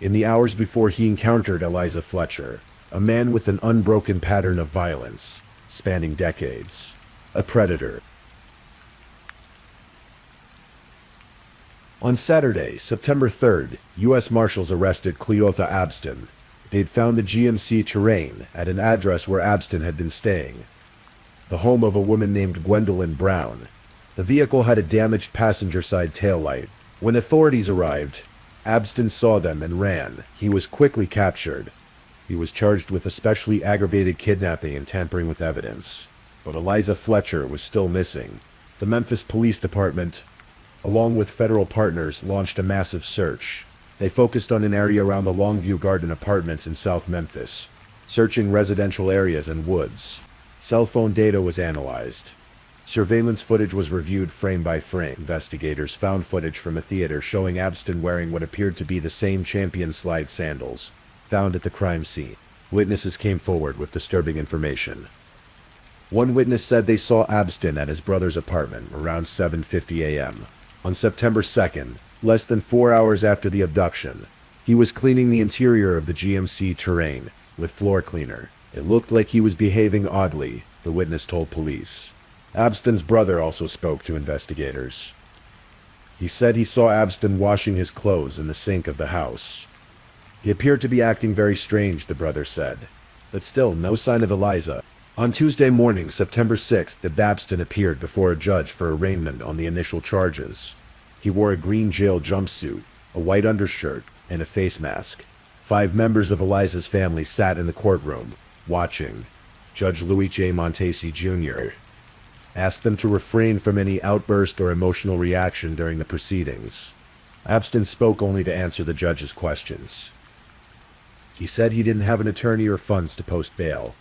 In the hours before he encountered Eliza Fletcher, a man with an unbroken pattern of violence, spanning decades. A predator. On Saturday, September 3rd, U.S. Marshals arrested Cleotha Abstin. They'd found the GMC Terrain at an address where Abstin had been staying, the home of a woman named Gwendolyn Brown. The vehicle had a damaged passenger side taillight. When authorities arrived, Abstin saw them and ran. He was quickly captured. He was charged with especially aggravated kidnapping and tampering with evidence. But Eliza Fletcher was still missing. The Memphis Police Department, along with federal partners, launched a massive search. They focused on an area around the Longview Garden Apartments in South Memphis, searching residential areas and woods. Cell phone data was analyzed. Surveillance footage was reviewed frame by frame. Investigators found footage from a theater showing Abstin wearing what appeared to be the same Champion slide sandals found at the crime scene. Witnesses came forward with disturbing information. One witness said they saw Abstin at his brother's apartment around 7:50 a.m. On September 2nd, less than 4 hours after the abduction. He was cleaning the interior of the GMC Terrain with floor cleaner. It looked like he was behaving oddly, the witness told police. Abstin's brother also spoke to investigators. He said he saw Abstin washing his clothes in the sink of the house. He appeared to be acting very strange, the brother said. But still, no sign of Eliza. On Tuesday morning, September 6th, Abstin appeared before a judge for arraignment on the initial charges. He wore a green jail jumpsuit, a white undershirt, and a face mask. 5 members of Eliza's family sat in the courtroom, watching. Judge Louis J. Montesi Jr. asked them to refrain from any outburst or emotional reaction during the proceedings. Abstin spoke only to answer the judge's questions. He said he didn't have an attorney or funds to post bail.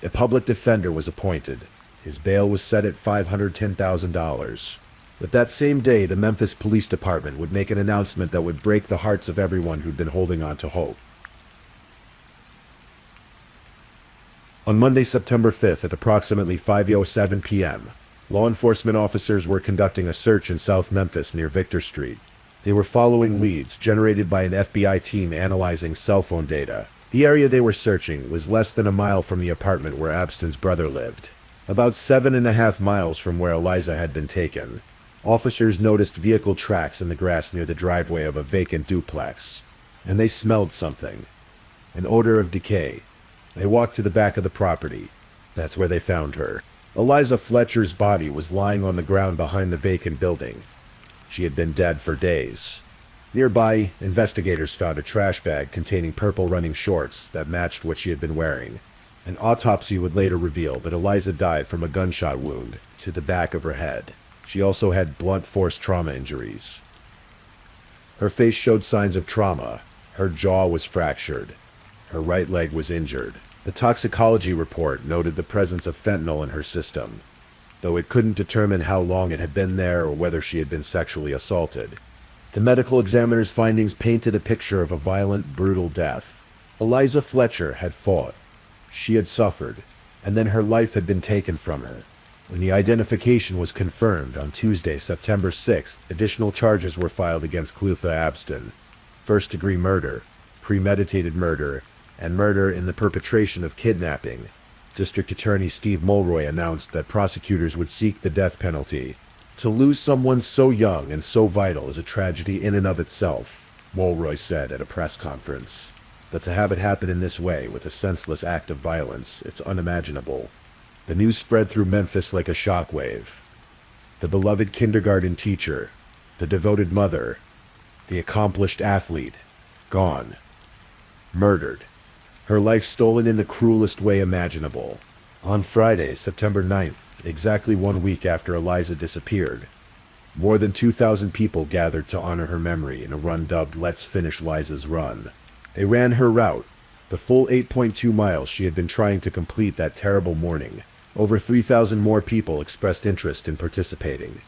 A public defender was appointed. His bail was set at $510,000. But that same day, the Memphis Police Department would make an announcement that would break the hearts of everyone who'd been holding on to hope. On Monday, September 5th, at approximately 5:07 p.m., law enforcement officers were conducting a search in South Memphis near Victor Street. They were following leads generated by an FBI team analyzing cell phone data. The area they were searching was less than a mile from the apartment where Abston's brother lived, about 7.5 miles from where Eliza had been taken. Officers noticed vehicle tracks in the grass near the driveway of a vacant duplex, and they smelled something, an odor of decay. They walked to the back of the property. That's where they found her. Eliza Fletcher's body was lying on the ground behind the vacant building. She had been dead for days. Nearby, investigators found a trash bag containing purple running shorts that matched what she had been wearing. An autopsy would later reveal that Eliza died from a gunshot wound to the back of her head. She also had blunt force trauma injuries. Her face showed signs of trauma. Her jaw was fractured. Her right leg was injured. The toxicology report noted the presence of fentanyl in her system, though it couldn't determine how long it had been there or whether she had been sexually assaulted. The medical examiner's findings painted a picture of a violent, brutal death. Eliza Fletcher had fought. She had suffered, and then her life had been taken from her. When the identification was confirmed on Tuesday, September 6th, additional charges were filed against Clutha Abston: first-degree murder, premeditated murder, and murder in the perpetration of kidnapping. District Attorney Steve Mulroy announced that prosecutors would seek the death penalty. To lose someone so young and so vital is a tragedy in and of itself, Mulroy said at a press conference. But to have it happen in this way, with a senseless act of violence, it's unimaginable. The news spread through Memphis like a shockwave. The beloved kindergarten teacher, the devoted mother, the accomplished athlete, gone. Murdered. Her life stolen in the cruelest way imaginable. On Friday, September 9th, exactly 1 week after Eliza disappeared, more than 2,000 people gathered to honor her memory in a run dubbed Let's Finish Liza's Run. They ran her route, the full 8.2 miles she had been trying to complete that terrible morning. Over 3,000 more people expressed interest in participating.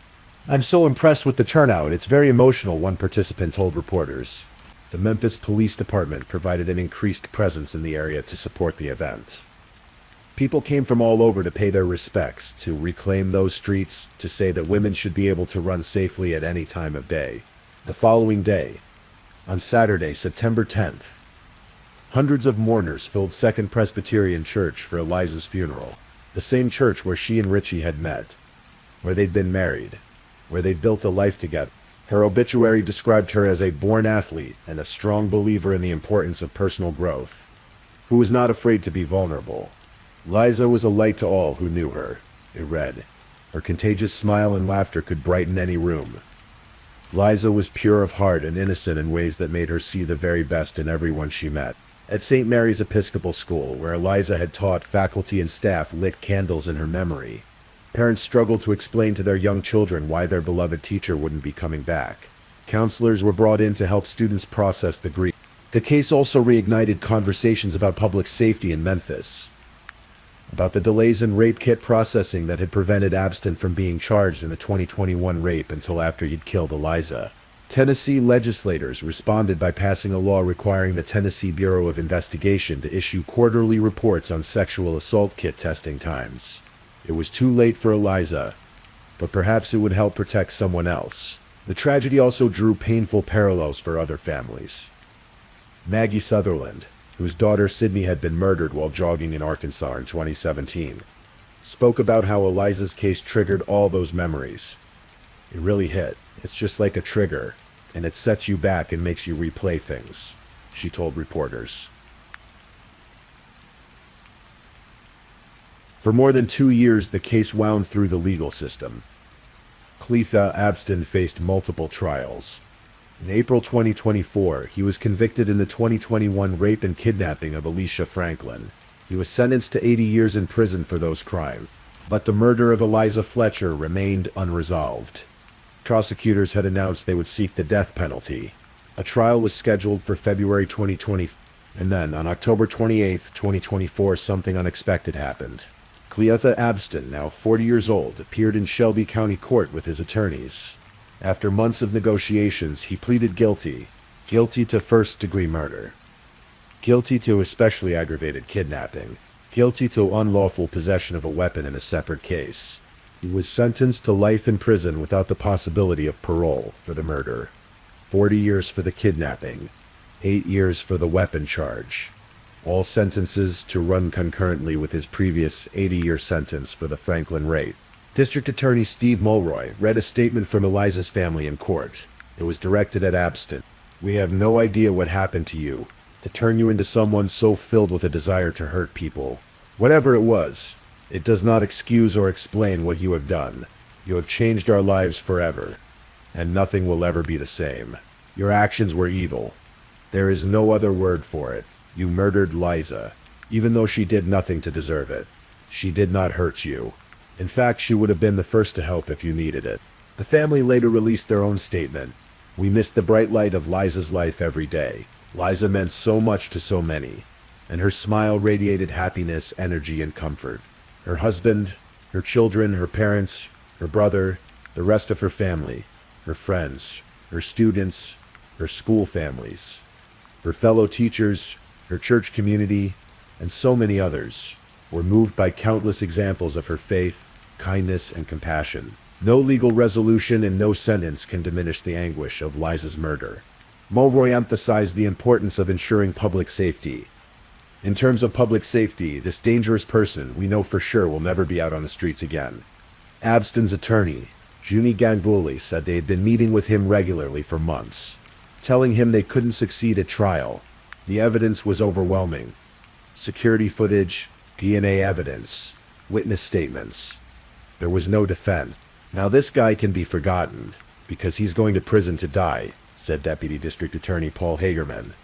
"I'm so impressed with the turnout, it's very emotional," one participant told reporters. The Memphis Police Department provided an increased presence in the area to support the event. People came from all over to pay their respects, to reclaim those streets, to say that women should be able to run safely at any time of day. The following day, on Saturday, September 10th, hundreds of mourners filled Second Presbyterian Church for Eliza's funeral, the same church where she and Richie had met, where they'd been married, where they'd built a life together. Her obituary described her as a born athlete and a strong believer in the importance of personal growth, who was not afraid to be vulnerable. Liza was a light to all who knew her, it read. Her contagious smile and laughter could brighten any room. Liza was pure of heart and innocent in ways that made her see the very best in everyone she met. At St. Mary's Episcopal School, where Eliza had taught, faculty and staff lit candles in her memory. Parents struggled to explain to their young children why their beloved teacher wouldn't be coming back. Counselors were brought in to help students process the grief. The case also reignited conversations about public safety in Memphis, about the delays in rape kit processing that had prevented Abston from being charged in the 2021 rape until after he'd killed Eliza. Tennessee legislators responded by passing a law requiring the Tennessee Bureau of Investigation to issue quarterly reports on sexual assault kit testing times. It was too late for Eliza, but perhaps it would help protect someone else. The tragedy also drew painful parallels for other families. Maggie Sutherland, whose daughter Sydney had been murdered while jogging in Arkansas in 2017, spoke about how Eliza's case triggered all those memories. It really hit. It's just like a trigger, and it sets you back and makes you replay things, she told reporters. For more than 2 years, the case wound through the legal system. Clutha Abston faced multiple trials. In April 2024, he was convicted in the 2021 rape and kidnapping of Alicia Franklin. He was sentenced to 80 years in prison for those crimes, but the murder of Eliza Fletcher remained unresolved. Prosecutors had announced they would seek the death penalty. A trial was scheduled for February 2020, and then on October 28, 2024, something unexpected happened. Clutha Abston, now 40 years old, appeared in Shelby County Court with his attorneys. After months of negotiations, he pleaded guilty. Guilty to first-degree murder. Guilty to especially aggravated kidnapping. Guilty to unlawful possession of a weapon in a separate case. He was sentenced to life in prison without the possibility of parole for the murder. 40 years for the kidnapping. 8 years for the weapon charge. all sentences to run concurrently with his previous 80-year sentence for the Franklin rape. District Attorney Steve Mulroy read a statement from Eliza's family in court. It was directed at Abston. "We have no idea what happened to you, to turn you into someone so filled with a desire to hurt people. Whatever it was, it does not excuse or explain what you have done. You have changed our lives forever, and nothing will ever be the same. Your actions were evil. There is no other word for it. You murdered Liza, even though she did nothing to deserve it. She did not hurt you. In fact, she would have been the first to help if you needed it." The family later released their own statement. "We miss the bright light of Liza's life every day. Liza meant so much to so many, and her smile radiated happiness, energy, and comfort. Her husband, her children, her parents, her brother, the rest of her family, her friends, her students, her school families, her fellow teachers, her church community, and so many others were moved by countless examples of her faith, kindness, and compassion. No legal resolution and no sentence can diminish the anguish of Liza's murder." Mulroy emphasized the importance of ensuring public safety. "In terms of public safety, this dangerous person we know for sure will never be out on the streets again." Abston's attorney, Junie Ganguly, said they had been meeting with him regularly for months, telling him they couldn't succeed at trial. The evidence was overwhelming. Security footage, DNA evidence, witness statements. There was no defense. "Now this guy can be forgotten, because he's going to prison to die," said Deputy District Attorney Paul Hagerman.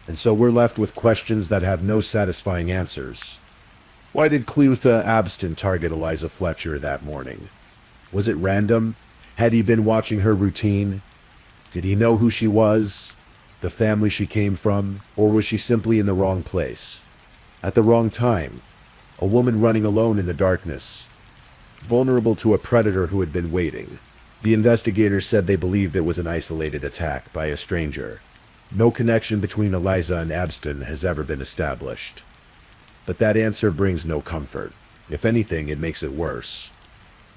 And so we're left with questions that have no satisfying answers. Why did Cleotha Abston target Eliza Fletcher that morning? Was it random? Had he been watching her routine? Did he know who she was, the family she came from, or was she simply in the wrong place, at the wrong time? A woman running alone in the darkness, vulnerable to a predator who had been waiting. The investigators said they believed it was an isolated attack by a stranger. No connection between Eliza and Abston has ever been established. But that answer brings no comfort. If anything, it makes it worse.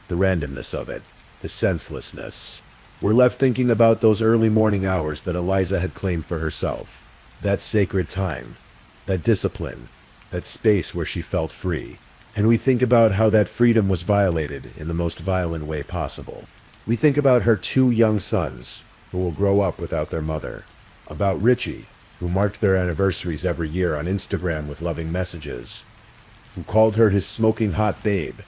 The randomness of it, the senselessness. We're left thinking about those early morning hours that Eliza had claimed for herself. That sacred time, that discipline, that space where she felt free. And we think about how that freedom was violated in the most violent way possible. We think about her two young sons, who will grow up without their mother. About Richie, who marked their anniversaries every year on Instagram with loving messages. Who called her his smoking hot babe.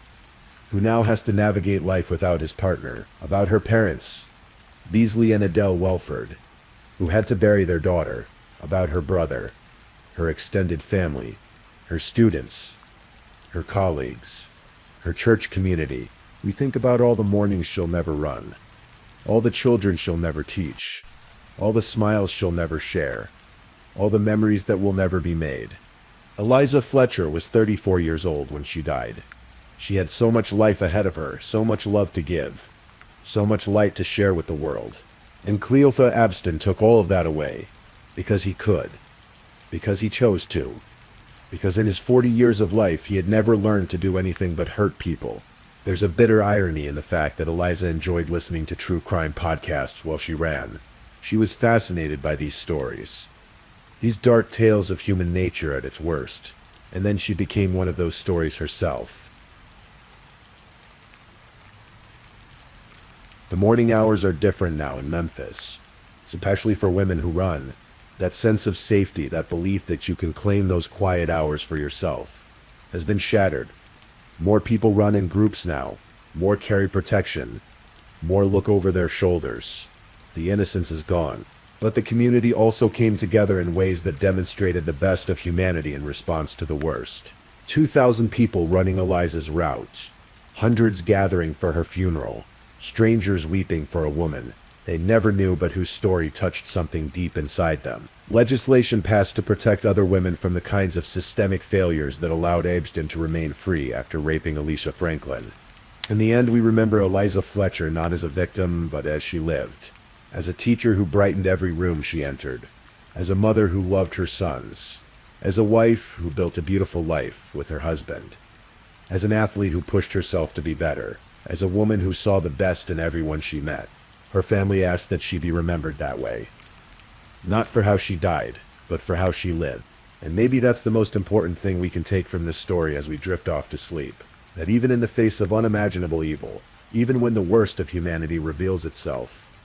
Who now has to navigate life without his partner. About her parents, Beasley and Adele Welford, who had to bury their daughter. About her brother, her extended family, her students, her colleagues, her church community. We think about all the mornings she'll never run, all the children she'll never teach, all the smiles she'll never share, all the memories that will never be made. Eliza Fletcher was 34 years old when she died. She had so much life ahead of her, so much love to give, so much light to share with the world. And Cleotha Abston took all of that away, because he could, because he chose to, because in his 40 years of life he had never learned to do anything but hurt people. There's a bitter irony in the fact that Eliza enjoyed listening to true crime podcasts while she ran. She was fascinated by these stories, these dark tales of human nature at its worst, and then she became one of those stories herself. The morning hours are different now in Memphis, especially for women who run. That sense of safety, that belief that you can claim those quiet hours for yourself, has been shattered. More people run in groups now, more carry protection, more look over their shoulders. The innocence is gone. But the community also came together in ways that demonstrated the best of humanity in response to the worst. 2,000 people running Eliza's route, hundreds gathering for her funeral, strangers weeping for a woman they never knew but whose story touched something deep inside them. Legislation passed to protect other women from the kinds of systemic failures that allowed Abston to remain free after raping Alicia Franklin. In the end, we remember Eliza Fletcher not as a victim, but as she lived. As a teacher who brightened every room she entered. As a mother who loved her sons. As a wife who built a beautiful life with her husband. As an athlete who pushed herself to be better. As a woman who saw the best in everyone she met. Her family asked that she be remembered that way. Not for how she died, but for how she lived. And maybe that's the most important thing we can take from this story as we drift off to sleep. That even in the face of unimaginable evil, even when the worst of humanity reveals itself,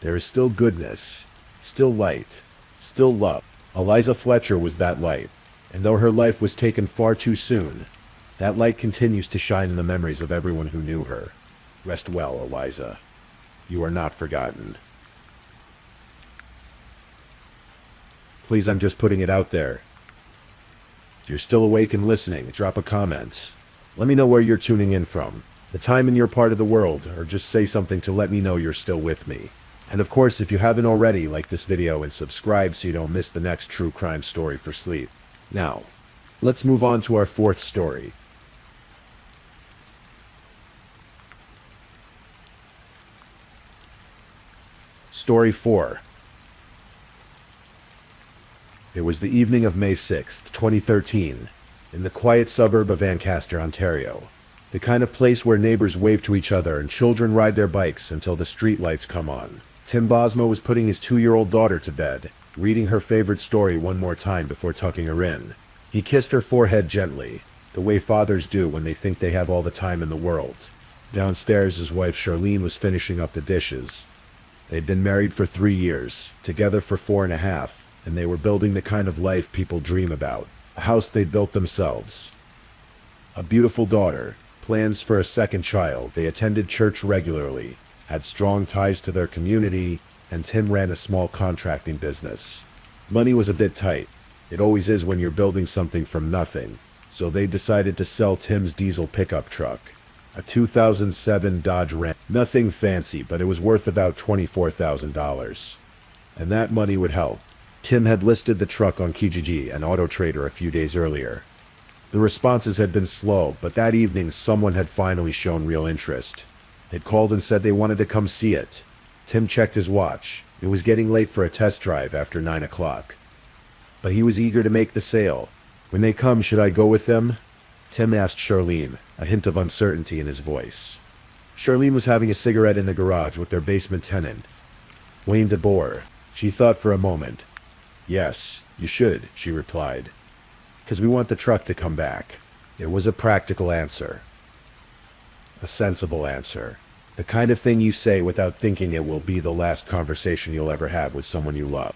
there is still goodness, still light, still love. Eliza Fletcher was that light, and though her life was taken far too soon, that light continues to shine in the memories of everyone who knew her. Rest well, Eliza. You are not forgotten. Please, I'm just putting it out there. If you're still awake and listening, drop a comment. Let me know where you're tuning in from, the time in your part of the world, or just say something to let me know you're still with me. And of course, if you haven't already, like this video and subscribe so you don't miss the next true crime story for sleep. Now, let's move on to our fourth story. Story 4. It was the evening of May 6th, 2013, in the quiet suburb of Ancaster, Ontario. The kind of place where neighbors wave to each other and children ride their bikes until the street lights come on. Tim Bosma was putting his 2-year-old daughter to bed, reading her favorite story one more time before tucking her in. He kissed her forehead gently, the way fathers do when they think they have all the time in the world. Downstairs, his wife Charlene was finishing up the dishes. They'd been married for 3 years, together for 4.5, and they were building the kind of life people dream about. A house they'd built themselves. A beautiful daughter, plans for a second child, they attended church regularly, had strong ties to their community, and Tim ran a small contracting business. Money was a bit tight. It always is when you're building something from nothing, so they decided to sell Tim's diesel pickup truck. A 2007 Dodge Ram. Nothing fancy, but it was worth about $24,000. And that money would help. Tim had listed the truck on Kijiji, an auto trader, a few days earlier. The responses had been slow, but that evening someone had finally shown real interest. They'd called and said they wanted to come see it. Tim checked his watch. It was getting late for a test drive after 9 o'clock. But he was eager to make the sale. When they come, should I go with them? Tim asked Charlene, a hint of uncertainty in his voice. Charlene was having a cigarette in the garage with their basement tenant, Wayne DeBoer. She thought for a moment. Yes, you should, she replied. Because we want the truck to come back. It was a practical answer. A sensible answer. The kind of thing you say without thinking it will be the last conversation you'll ever have with someone you love.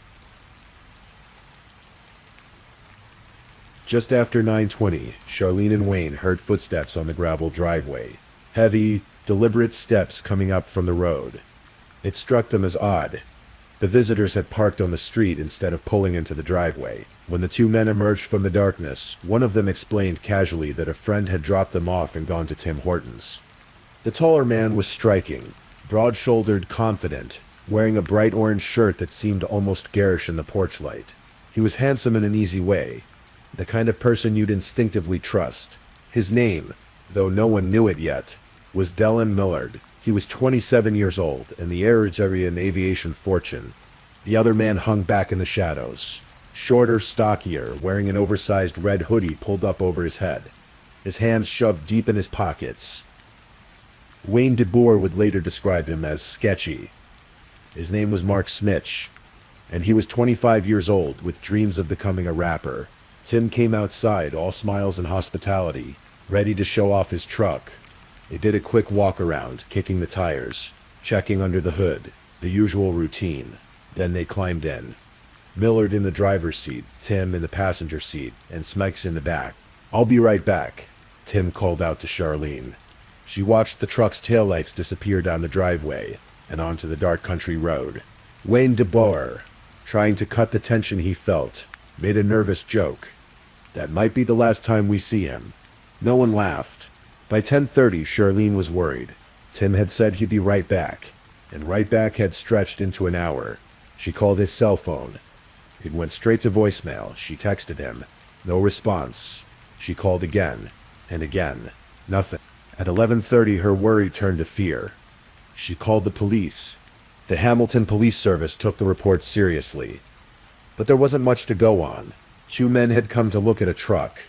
Just after 9:20, Charlene and Wayne heard footsteps on the gravel driveway. Heavy, deliberate steps coming up from the road. It struck them as odd. The visitors had parked on the street instead of pulling into the driveway. When the two men emerged from the darkness, one of them explained casually that a friend had dropped them off and gone to Tim Hortons. The taller man was striking, broad-shouldered, confident, wearing a bright orange shirt that seemed almost garish in the porch light. He was handsome in an easy way, the kind of person you'd instinctively trust. His name, though no one knew it yet, was Dylan Millard. He was 27 years old and the heir to an aviation fortune. The other man hung back in the shadows, shorter, stockier, wearing an oversized red hoodie pulled up over his head, his hands shoved deep in his pockets. Wayne DeBoer would later describe him as sketchy. His name was Mark Smitch, and he was 25 years old with dreams of becoming a rapper. Tim came outside, all smiles and hospitality, ready to show off his truck. They did a quick walk around, kicking the tires, checking under the hood, the usual routine. Then they climbed in. Millard in the driver's seat, Tim in the passenger seat, and Smikes in the back. "I'll be right back," Tim called out to Charlene. She watched the truck's taillights disappear down the driveway and onto the dark country road. Wayne DeBoer, trying to cut the tension he felt, made a nervous joke. That might be the last time we see him. No one laughed. By 10:30, Charlene was worried. Tim had said he'd be right back, and right back had stretched into an hour. She called his cell phone. It went straight to voicemail. She texted him. No response. She called again, and again. Nothing. At 11:30, her worry turned to fear. She called the police. The Hamilton Police Service took the report seriously. But there wasn't much to go on. 2 men had come to look at a truck.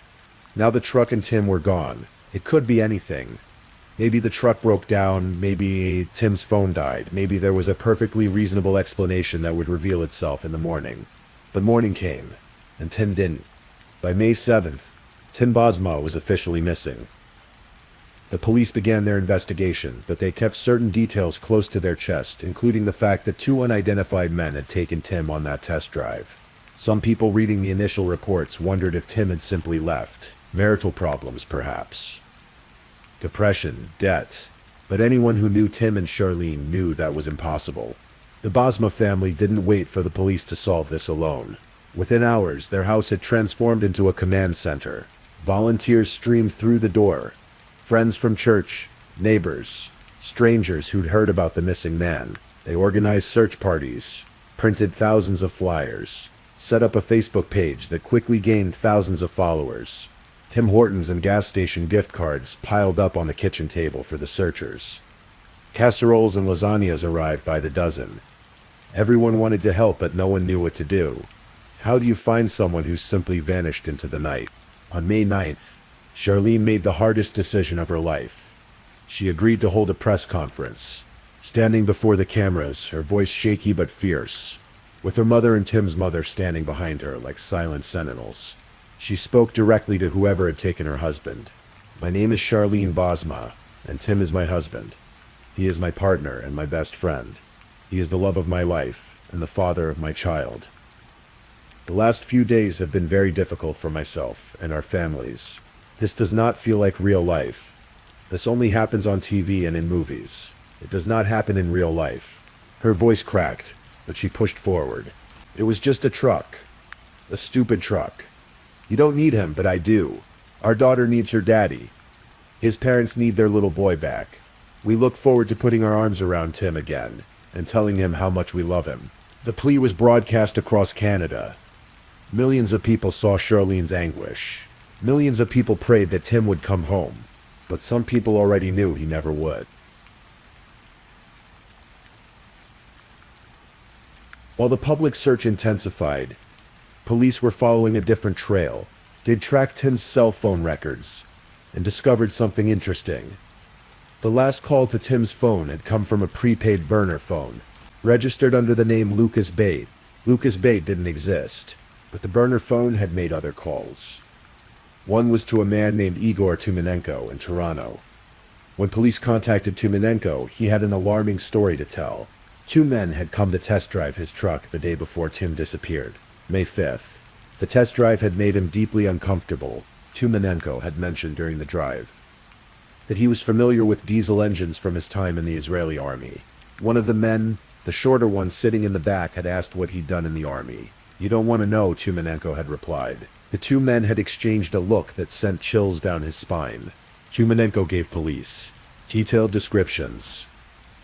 Now the truck and Tim were gone. It could be anything. Maybe the truck broke down, maybe Tim's phone died, maybe there was a perfectly reasonable explanation that would reveal itself in the morning. But morning came, and Tim didn't. By May 7th, Tim Bosma was officially missing. The police began their investigation, but they kept certain details close to their chest, including the fact that two unidentified men had taken Tim on that test drive. Some people reading the initial reports wondered if Tim had simply left. Marital problems, perhaps. Depression, debt. But anyone who knew Tim and Charlene knew that was impossible. The Bosma family didn't wait for the police to solve this alone. Within hours, their house had transformed into a command center. Volunteers streamed through the door. Friends from church, neighbors, strangers who'd heard about the missing man. They organized search parties, printed thousands of flyers, set up a Facebook page that quickly gained thousands of followers. Tim Hortons and gas station gift cards piled up on the kitchen table for the searchers. Casseroles and lasagnas arrived by the dozen. Everyone wanted to help, but no one knew what to do. How do you find someone who's simply vanished into the night? On May 9th, Charlene made the hardest decision of her life. She agreed to hold a press conference. Standing before the cameras, her voice shaky but fierce, with her mother and Tim's mother standing behind her like silent sentinels. She spoke directly to whoever had taken her husband. My name is Charlene Bosma, and Tim is my husband. He is my partner and my best friend. He is the love of my life and the father of my child. The last few days have been very difficult for myself and our families. This does not feel like real life. This only happens on TV and in movies. It does not happen in real life. Her voice cracked, but she pushed forward. It was just a truck. A stupid truck. You don't need him, but I do. Our daughter needs her daddy. His parents need their little boy back. We look forward to putting our arms around Tim again and telling him how much we love him. The plea was broadcast across Canada. Millions of people saw Charlene's anguish. Millions of people prayed that Tim would come home, but some people already knew he never would. While the public search intensified, police were following a different trail. They'd tracked Tim's cell phone records and discovered something interesting. The last call to Tim's phone had come from a prepaid burner phone, registered under the name Lucas Bate. Lucas Bate didn't exist, but the burner phone had made other calls. One was to a man named Igor Tumenenko in Toronto. When police contacted Tumenenko, he had an alarming story to tell. Two men had come to test drive his truck the day before Tim disappeared, May 5th. The test drive had made him deeply uncomfortable. Tumenenko had mentioned during the drive that he was familiar with diesel engines from his time in the Israeli army. One of the men, the shorter one sitting in the back, had asked what he'd done in the army. "You don't want to know," Tumenenko had replied. The two men had exchanged a look that sent chills down his spine. Tumenenko gave police detailed descriptions.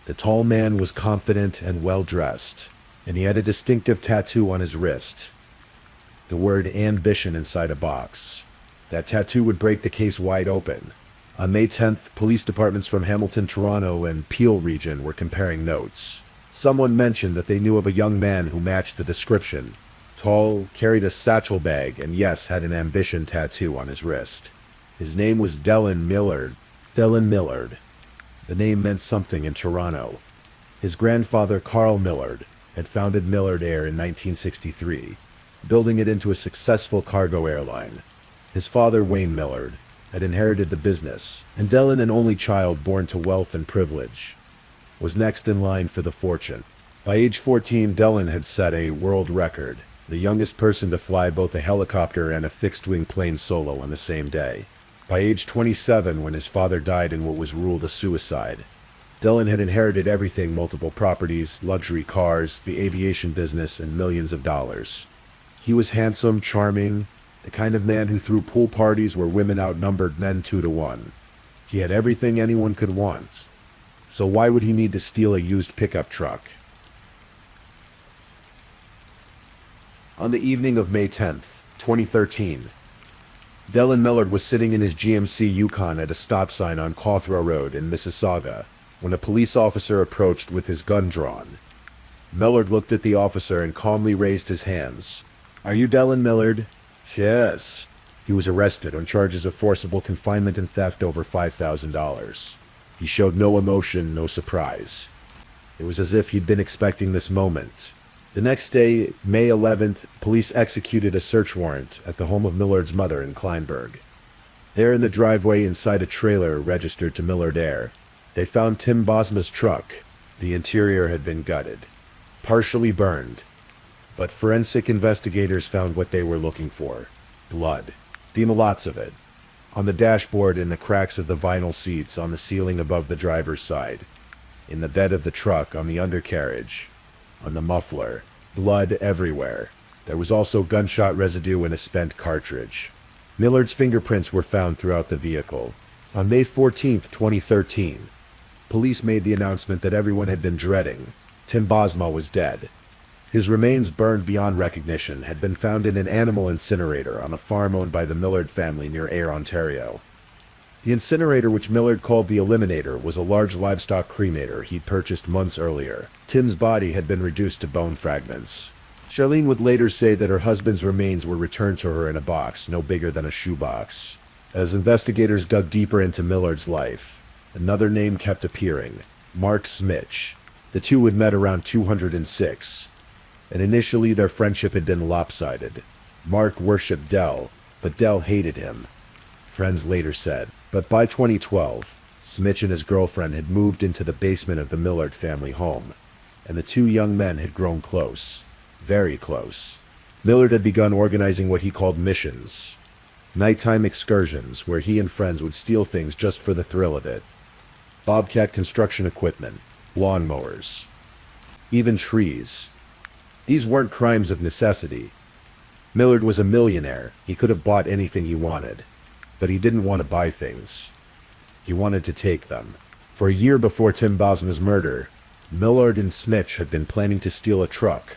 The tall man was confident and well-dressed, and he had a distinctive tattoo on his wrist. The word ambition inside a box. That tattoo would break the case wide open. On May 10th, police departments from Hamilton, Toronto, and Peel region were comparing notes. Someone mentioned that they knew of a young man who matched the description. Tall, carried a satchel bag, and yes, had an ambition tattoo on his wrist. His name was Dylan Millard. Dylan Millard. The name meant something in Toronto. His grandfather, Carl Millard, had founded Millard Air in 1963, building it into a successful cargo airline. His father, Wayne Millard, had inherited the business, and Dylan, an only child born to wealth and privilege, was next in line for the fortune. By age 14, Dylan had set a world record, the youngest person to fly both a helicopter and a fixed-wing plane solo on the same day. By age 27, when his father died in what was ruled a suicide, Dylan had inherited everything: multiple properties, luxury cars, the aviation business, and millions of dollars. He was handsome, charming, the kind of man who threw pool parties where women outnumbered men 2-1. He had everything anyone could want. So why would he need to steal a used pickup truck? On the evening of May 10th, 2013, Dylan Millard was sitting in his GMC Yukon at a stop sign on Cawthra Road in Mississauga when a police officer approached with his gun drawn. Millard looked at the officer and calmly raised his hands. "Are you Dylan Millard?" "Yes." He was arrested on charges of forcible confinement and theft over $5,000. He showed no emotion, no surprise. It was as if he'd been expecting this moment. The next day, May 11th, police executed a search warrant at the home of Millard's mother in Kleinburg. There in the driveway inside a trailer registered to Millard Air, they found Tim Bosma's truck. The interior had been gutted, partially burned, but forensic investigators found what they were looking for: blood. Lots of it. On the dashboard, in the cracks of the vinyl seats, on the ceiling above the driver's side, in the bed of the truck, on the undercarriage, on the muffler. Blood everywhere. There was also gunshot residue in a spent cartridge. Millard's fingerprints were found throughout the vehicle. On May 14, 2013, police made the announcement that everyone had been dreading. Tim Bosma was dead. His remains, burned beyond recognition, had been found in an animal incinerator on a farm owned by the Millard family near Ayr, Ontario. The incinerator, which Millard called the Eliminator, was a large livestock cremator he'd purchased months earlier. Tim's body had been reduced to bone fragments. Charlene would later say that her husband's remains were returned to her in a box no bigger than a shoebox. As investigators dug deeper into Millard's life, another name kept appearing: Mark Smitch. The two had met around 206, and initially their friendship had been lopsided. Mark worshipped Dell, but Dell hated him, friends later said. But by 2012, Smitch and his girlfriend had moved into the basement of the Millard family home, and the two young men had grown close. Very close. Millard had begun organizing what he called missions. Nighttime excursions where he and friends would steal things just for the thrill of it. Bobcat construction equipment, lawnmowers, even trees. These weren't crimes of necessity. Millard was a millionaire. He could have bought anything he wanted. But he didn't want to buy things. He wanted to take them. For a year before Tim Bosma's murder, Millard and Smitch had been planning to steal a truck.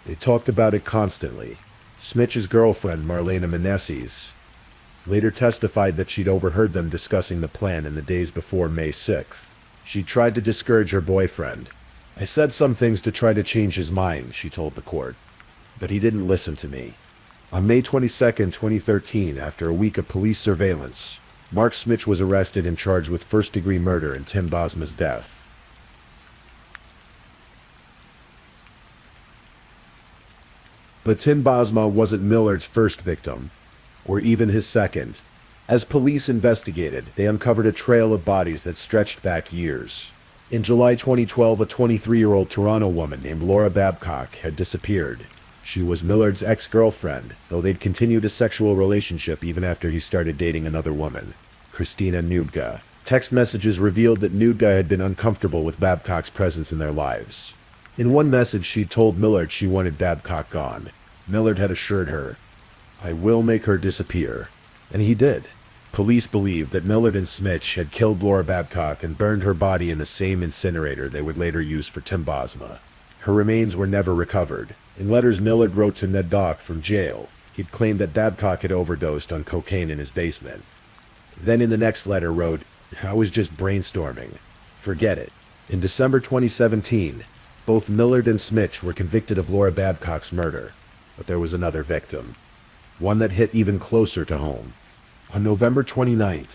They talked about it constantly. Smitch's girlfriend, Marlena Meneses, later testified that she'd overheard them discussing the plan in the days before May 6th. She tried to discourage her boyfriend. "I said some things to try to change his mind," she told the court, "but he didn't listen to me." On May 22, 2013, after a week of police surveillance, Mark Smitch was arrested and charged with first-degree murder in Tim Bosma's death. But Tim Bosma wasn't Millard's first victim, or even his second. As police investigated, they uncovered a trail of bodies that stretched back years. In July 2012, a 23-year-old Toronto woman named Laura Babcock had disappeared. She was Millard's ex-girlfriend, though they'd continued a sexual relationship even after he started dating another woman, Christina Nudga. Text messages revealed that Nudga had been uncomfortable with Babcock's presence in their lives. In one message, she told Millard she wanted Babcock gone. Millard had assured her, "I will make her disappear." And he did. Police believed that Millard and Smitch had killed Laura Babcock and burned her body in the same incinerator they would later use for Tim Bosma. Her remains were never recovered. In letters Millard wrote to Ned Dock from jail, he'd claimed that Babcock had overdosed on cocaine in his basement. Then in the next letter wrote, "I was just brainstorming. Forget it." In December 2017, both Millard and Smitch were convicted of Laura Babcock's murder, but there was another victim, one that hit even closer to home. On November 29,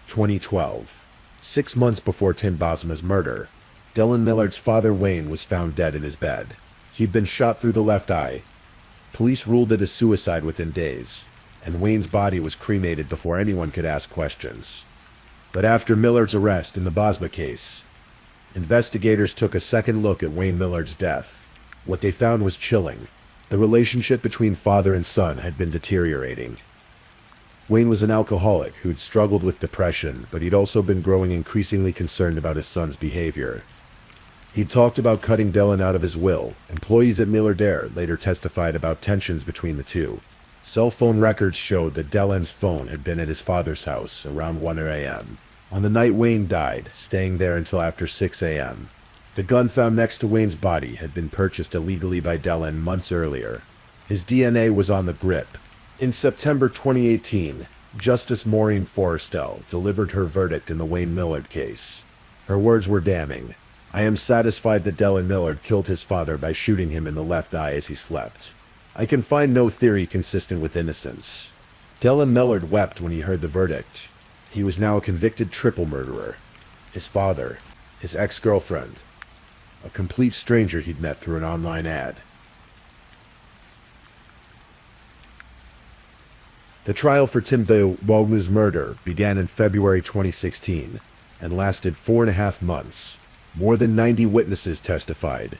2012, 6 months before Tim Bosma's murder, Dylan Millard's father Wayne was found dead in his bed. He'd been shot through the left eye. Police ruled it a suicide within days, and Wayne's body was cremated before anyone could ask questions. But after Millard's arrest in the Bosma case, investigators took a second look at Wayne Millard's death. What they found was chilling. The relationship between father and son had been deteriorating. Wayne was an alcoholic who'd struggled with depression, but he'd also been growing increasingly concerned about his son's behavior. He'd talked about cutting Dylan out of his will. Employees at Millard Air later testified about tensions between the two. Cell phone records showed that Dylan's phone had been at his father's house around 1 a.m. on the night Wayne died, staying there until after 6 a.m. The gun found next to Wayne's body had been purchased illegally by Dylan months earlier. His DNA was on the grip. In September 2018, Justice Maureen Forrestal delivered her verdict in the Wayne Millard case. Her words were damning. "I am satisfied that Dylan Millard killed his father by shooting him in the left eye as he slept. I can find no theory consistent with innocence." Dylan Millard wept when he heard the verdict. He was now a convicted triple murderer. his father, his ex-girlfriend, a complete stranger he'd met through an online ad. The trial for Tim Wogner's murder began in February 2016 and lasted 4.5 months. More than 90 witnesses testified.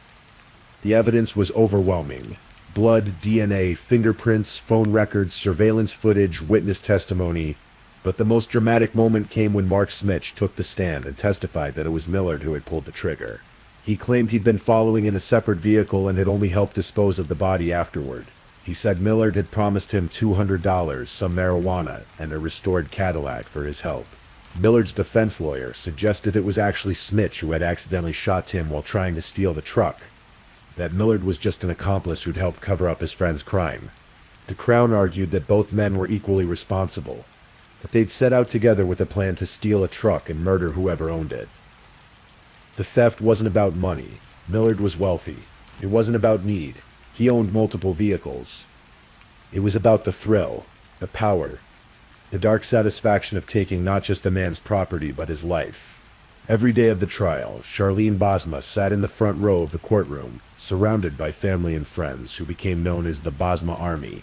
The evidence was overwhelming. Blood, DNA, fingerprints, phone records, surveillance footage, witness testimony. But the most dramatic moment came when Mark Smich took the stand and testified that it was Millard who had pulled the trigger. He claimed he'd been following in a separate vehicle and had only helped dispose of the body afterward. He said Millard had promised him $200, some marijuana, and a restored Cadillac for his help. Millard's defense lawyer suggested it was actually Smich who had accidentally shot Tim while trying to steal the truck, that Millard was just an accomplice who'd helped cover up his friend's crime. The Crown argued that both men were equally responsible, that they'd set out together with a plan to steal a truck and murder whoever owned it. The theft wasn't about money. Millard was wealthy. It wasn't about need. He owned multiple vehicles. It was about the thrill, the power, the dark satisfaction of taking not just a man's property but his life. Every day of the trial, Charlene Bosma sat in the front row of the courtroom, surrounded by family and friends who became known as the Bosma Army.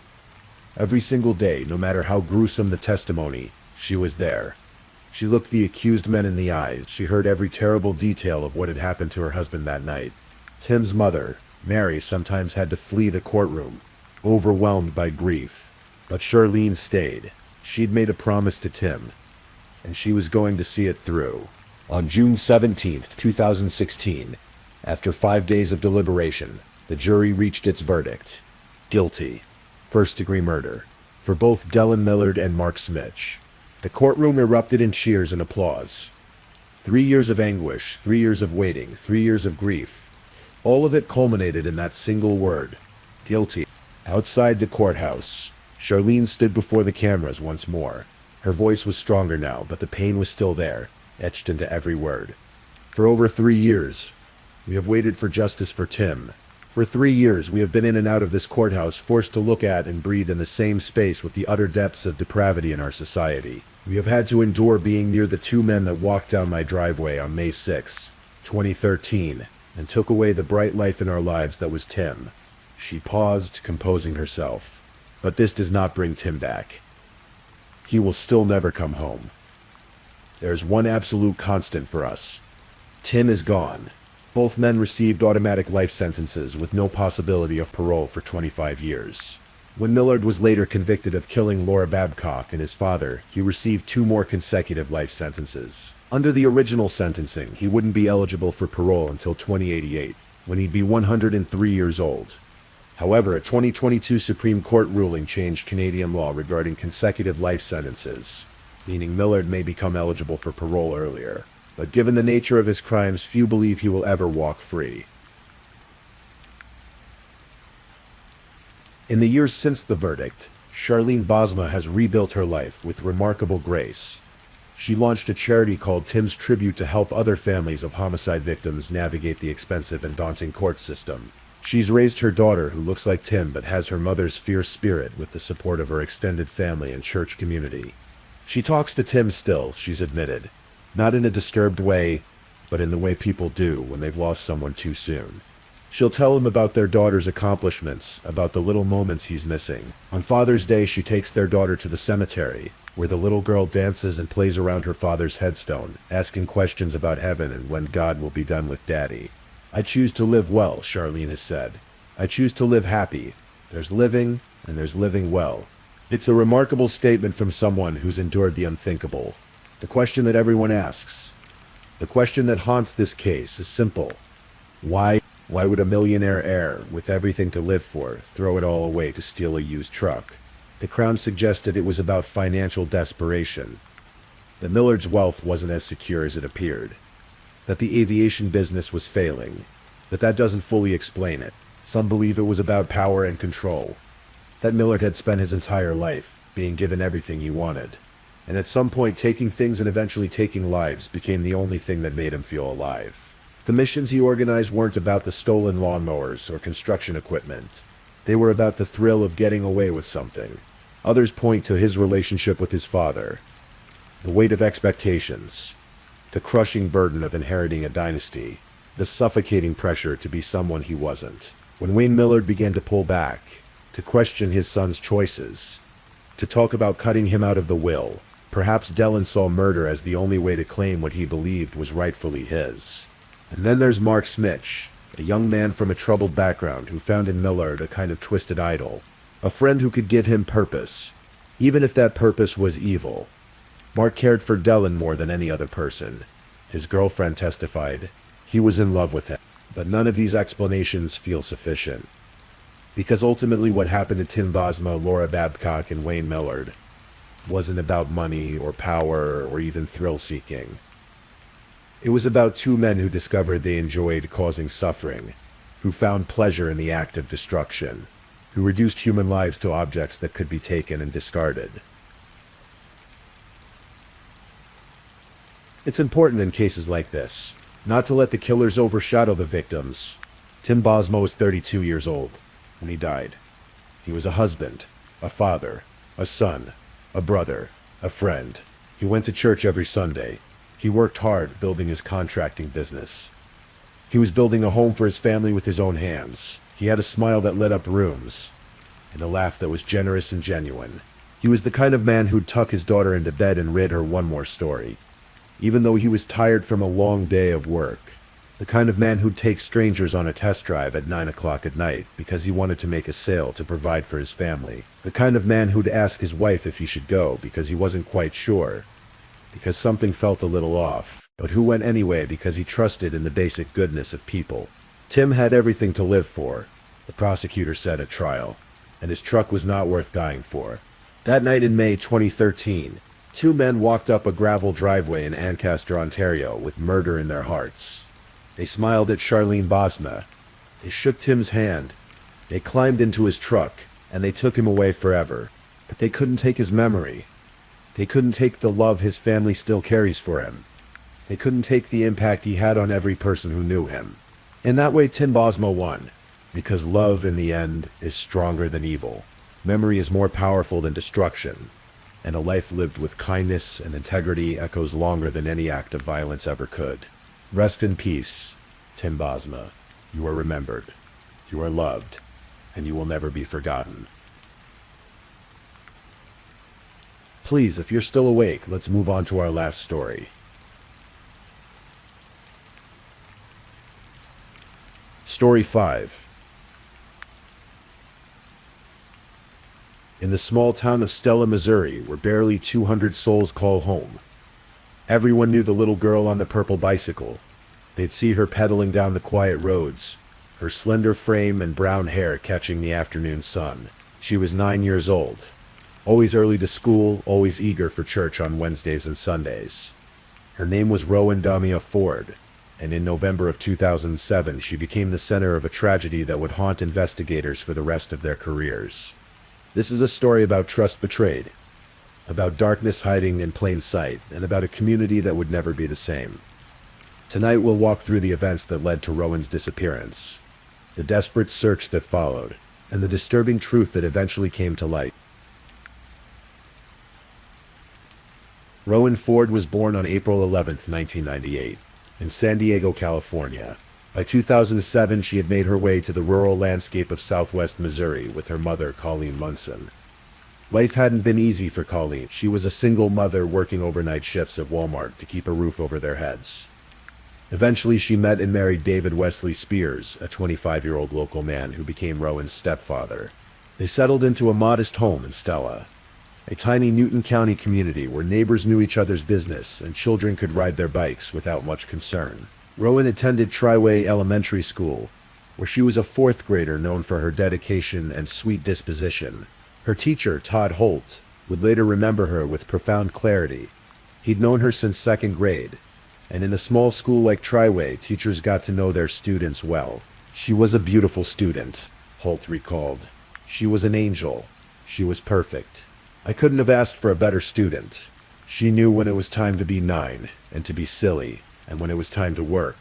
Every single day, no matter how gruesome the testimony, she was there. She looked the accused men in the eyes. She heard every terrible detail of what had happened to her husband that night. Tim's mother, Mary, sometimes had to flee the courtroom, overwhelmed by grief. But Charlene stayed. She'd made a promise to Tim, and she was going to see it through. On June 17, 2016, after 5 days of deliberation, the jury reached its verdict. Guilty. First-degree murder. For both Dylan Millard and Mark Smich. The courtroom erupted in cheers and applause. 3 years of anguish, 3 years of waiting, 3 years of grief. All of it culminated in that single word. Guilty. Outside the courthouse, Charlene stood before the cameras once more. Her voice was stronger now, but the pain was still there, etched into every word. For over 3 years, we have waited for justice for Tim. For 3 years, we have been in and out of this courthouse, forced to look at and breathe in the same space with the utter depths of depravity in our society. We have had to endure being near the 2 men that walked down my driveway on May 6, 2013, and took away the bright life in our lives that was Tim. She paused, composing herself. But this does not bring Tim back. He will still never come home. There's one absolute constant for us. Tim is gone. Both men received automatic life sentences with no possibility of parole for 25 years. When Millard was later convicted of killing Laura Babcock and his father, he received 2 more consecutive life sentences. Under the original sentencing, he wouldn't be eligible for parole until 2088, when he'd be 103 years old. However, a 2022 Supreme Court ruling changed Canadian law regarding consecutive life sentences, meaning Millard may become eligible for parole earlier. But given the nature of his crimes, few believe he will ever walk free. In the years since the verdict, Charlene Bosma has rebuilt her life with remarkable grace. She launched a charity called Tim's Tribute to help other families of homicide victims navigate the expensive and daunting court system. She's raised her daughter, who looks like Tim but has her mother's fierce spirit, with the support of her extended family and church community. She talks to Tim still, she's admitted. Not in a disturbed way, but in the way people do when they've lost someone too soon. She'll tell him about their daughter's accomplishments, about the little moments he's missing. On Father's Day, she takes their daughter to the cemetery, where the little girl dances and plays around her father's headstone, asking questions about heaven and when God will be done with Daddy. I choose to live well, Charlene has said. I choose to live happy. There's living, and there's living well. It's a remarkable statement from someone who's endured the unthinkable. The question that everyone asks, the question that haunts this case, is simple. Why would a millionaire heir, with everything to live for, throw it all away to steal a used truck? The Crown suggested it was about financial desperation. That Millard's wealth wasn't as secure as it appeared. That the aviation business was failing. But that doesn't fully explain it. Some believe it was about power and control. That Millard had spent his entire life being given everything he wanted. And at some point, taking things and eventually taking lives became the only thing that made him feel alive. The missions he organized weren't about the stolen lawnmowers or construction equipment. They were about the thrill of getting away with something. Others point to his relationship with his father. The weight of expectations. The crushing burden of inheriting a dynasty. The suffocating pressure to be someone he wasn't. When Wayne Millard began to pull back, to question his son's choices, to talk about cutting him out of the will, perhaps Dellon saw murder as the only way to claim what he believed was rightfully his. And then there's Mark Smitch, a young man from a troubled background who found in Millard a kind of twisted idol, a friend who could give him purpose, even if that purpose was evil. Mark cared for Dellon more than any other person. His girlfriend testified he was in love with him, but none of these explanations feel sufficient. Because ultimately what happened to Tim Bosma, Laura Babcock, and Wayne Millard wasn't about money or power or even thrill-seeking. It was about two men who discovered they enjoyed causing suffering, who found pleasure in the act of destruction, who reduced human lives to objects that could be taken and discarded. It's important in cases like this not to let the killers overshadow the victims. Tim Bosma was 32 years old when he died. He was a husband, a father, a son, a brother, a friend. He went to church every Sunday. He worked hard building his contracting business. He was building a home for his family with his own hands. He had a smile that lit up rooms, and a laugh that was generous and genuine. He was the kind of man who'd tuck his daughter into bed and read her one more story, even though he was tired from a long day of work. The kind of man who'd take strangers on a test drive at 9 o'clock at night because he wanted to make a sale to provide for his family. The kind of man who'd ask his wife if he should go because he wasn't quite sure, because something felt a little off, but who went anyway because he trusted in the basic goodness of people. Tim had everything to live for, the prosecutor said at trial, and his truck was not worth dying for. That night in May 2013, two men walked up a gravel driveway in Ancaster, Ontario, with murder in their hearts. They smiled at Charlene Bosma. They shook Tim's hand. They climbed into his truck, and they took him away forever. But they couldn't take his memory. They couldn't take the love his family still carries for him. They couldn't take the impact he had on every person who knew him. In that way, Tim Bosma won, because love, in the end, is stronger than evil. Memory is more powerful than destruction, and a life lived with kindness and integrity echoes longer than any act of violence ever could. Rest in peace, Tim Bosma. You are remembered, you are loved, and you will never be forgotten. Please, if you're still awake, let's move on to our last story. Story 5. In the small town of Stella, Missouri, where barely 200 souls call home, everyone knew the little girl on the purple bicycle. They'd see her pedaling down the quiet roads, her slender frame and brown hair catching the afternoon sun. She was 9 years old, always early to school, always eager for church on Wednesdays and Sundays. Her name was Rowan Damia Ford, and in November of 2007 she became the center of a tragedy that would haunt investigators for the rest of their careers. This is a story about trust betrayed, about darkness hiding in plain sight, and about a community that would never be the same. Tonight we'll walk through the events that led to Rowan's disappearance, the desperate search that followed, and the disturbing truth that eventually came to light. Rowan Ford was born on April 11, 1998, in San Diego, California. By 2007, she had made her way to the rural landscape of southwest Missouri with her mother, Colleen Munson. Life hadn't been easy for Colleen. She was a single mother working overnight shifts at Walmart to keep a roof over their heads. Eventually, she met and married David Wesley Spears, a 25-year-old local man who became Rowan's stepfather. They settled into a modest home in Stella, a tiny Newton County community where neighbors knew each other's business and children could ride their bikes without much concern. Rowan attended Triway Elementary School, where she was a fourth grader known for her dedication and sweet disposition. Her teacher, Todd Holt, would later remember her with profound clarity. He'd known her since second grade, and in a small school like Triway, teachers got to know their students well. She was a beautiful student, Holt recalled. She was an angel. She was perfect. I couldn't have asked for a better student. She knew when it was time to be 9 and to be silly, and when it was time to work.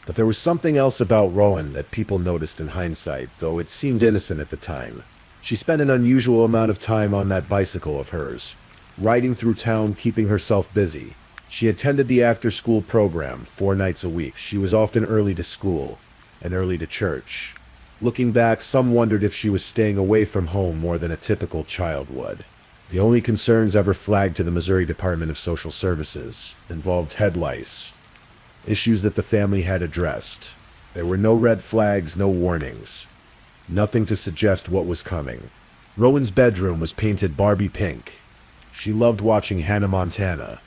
But there was something else about Rowan that people noticed in hindsight, though it seemed innocent at the time. She spent an unusual amount of time on that bicycle of hers, riding through town, keeping herself busy. She attended the after-school program 4 nights a week. She was often early to school and early to church. Looking back, some wondered if she was staying away from home more than a typical child would. The only concerns ever flagged to the Missouri Department of Social Services involved head lice, issues that the family had addressed. There were no red flags, no warnings, nothing to suggest what was coming. Rowan's bedroom was painted Barbie pink. She loved watching Hannah Montana,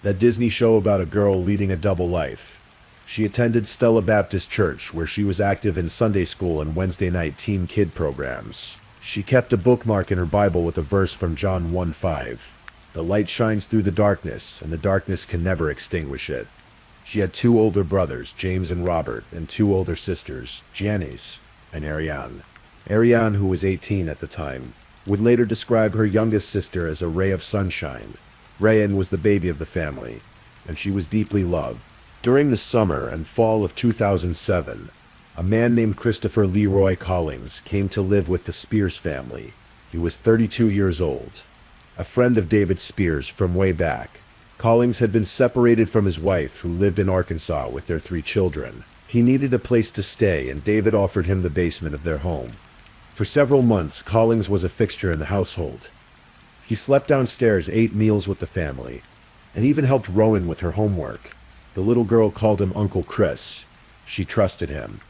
that Disney show about a girl leading a double life. She attended Stella Baptist Church, where she was active in Sunday school and Wednesday night teen kid programs. She kept a bookmark in her Bible with a verse from John 1:5. The light shines through the darkness, and the darkness can never extinguish it. She had 2 older brothers, James and Robert, and 2 older sisters, Janice and Ariane. Ariane, who was 18 at the time, would later describe her youngest sister as a ray of sunshine. Rayan was the baby of the family, and she was deeply loved. During the summer and fall of 2007, a man named Christopher Leroy Collings came to live with the Spears family. He was 32 years old, a friend of David Spears from way back. Collings had been separated from his wife, who lived in Arkansas with their 3 children. He needed a place to stay, and David offered him the basement of their home. For several months, Collings was a fixture in the household. He slept downstairs, ate meals with the family, and even helped Rowan with her homework. The little girl called him Uncle Chris. She trusted him.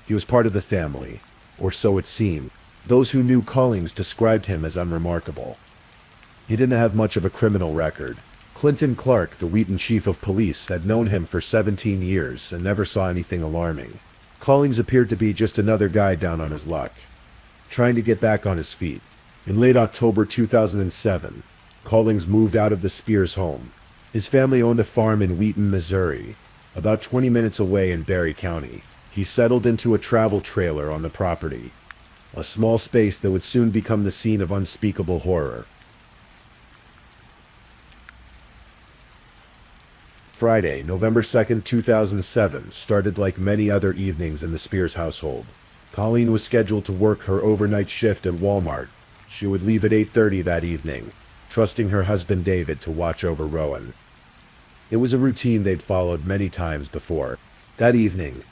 He was part of the family, or so it seemed. Those who knew Collings described him as unremarkable. He didn't have much of a criminal record. Clinton Clark, the Wheaton chief of police, had known him for 17 years and never saw anything alarming. Collings appeared to be just another guy down on his luck, trying to get back on his feet. In late October 2007, Collings moved out of the Spears home. His family owned a farm in Wheaton, Missouri, about 20 minutes away in Berry County. He settled into a travel trailer on the property, a small space that would soon become the scene of unspeakable horror. Friday, November 2nd, 2007, started like many other evenings in the Spears household. Colleen was scheduled to work her overnight shift at Walmart. She would leave at 8:30 that evening, trusting her husband David to watch over Rowan. It was a routine they'd followed many times before. That evening,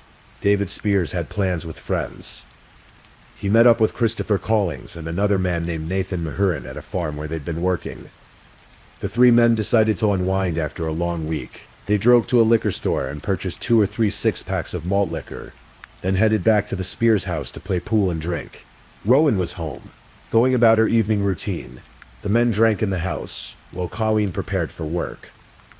David Spears had plans with friends. He met up with Christopher Collings and another man named Nathan Mahurin at a farm where they'd been working. The 3 men decided to unwind after a long week. They drove to a liquor store and purchased 2 or 3 six-packs of malt liquor, then headed back to the Spears house to play pool and drink. Rowan was home, going about her evening routine. The men drank in the house, while Colleen prepared for work.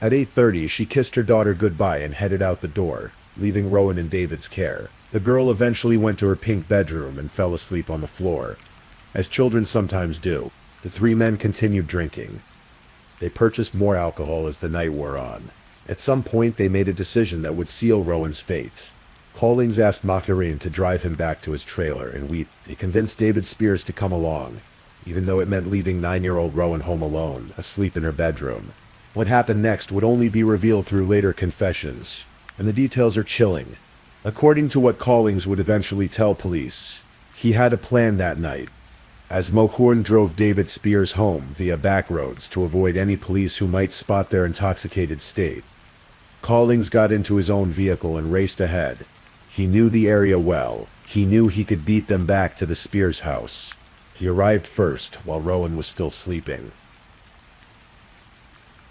At 8:30, she kissed her daughter goodbye and headed out the door, leaving Rowan in David's care. The girl eventually went to her pink bedroom and fell asleep on the floor, as children sometimes do. The 3 men continued drinking. They purchased more alcohol as the night wore on. At some point, they made a decision that would seal Rowan's fate. Collings asked Macarin to drive him back to his trailer in Wheat. He convinced David Spears to come along, even though it meant leaving 9-year-old Rowan home alone, asleep in her bedroom. What happened next would only be revealed through later confessions, and the details are chilling. According to what Collings would eventually tell police, he had a plan that night, as Mohorn drove David Spears home via back roads to avoid any police who might spot their intoxicated state. Collings got into his own vehicle and raced ahead. He knew the area well. He knew he could beat them back to the Spears house. He arrived first, while Rowan was still sleeping.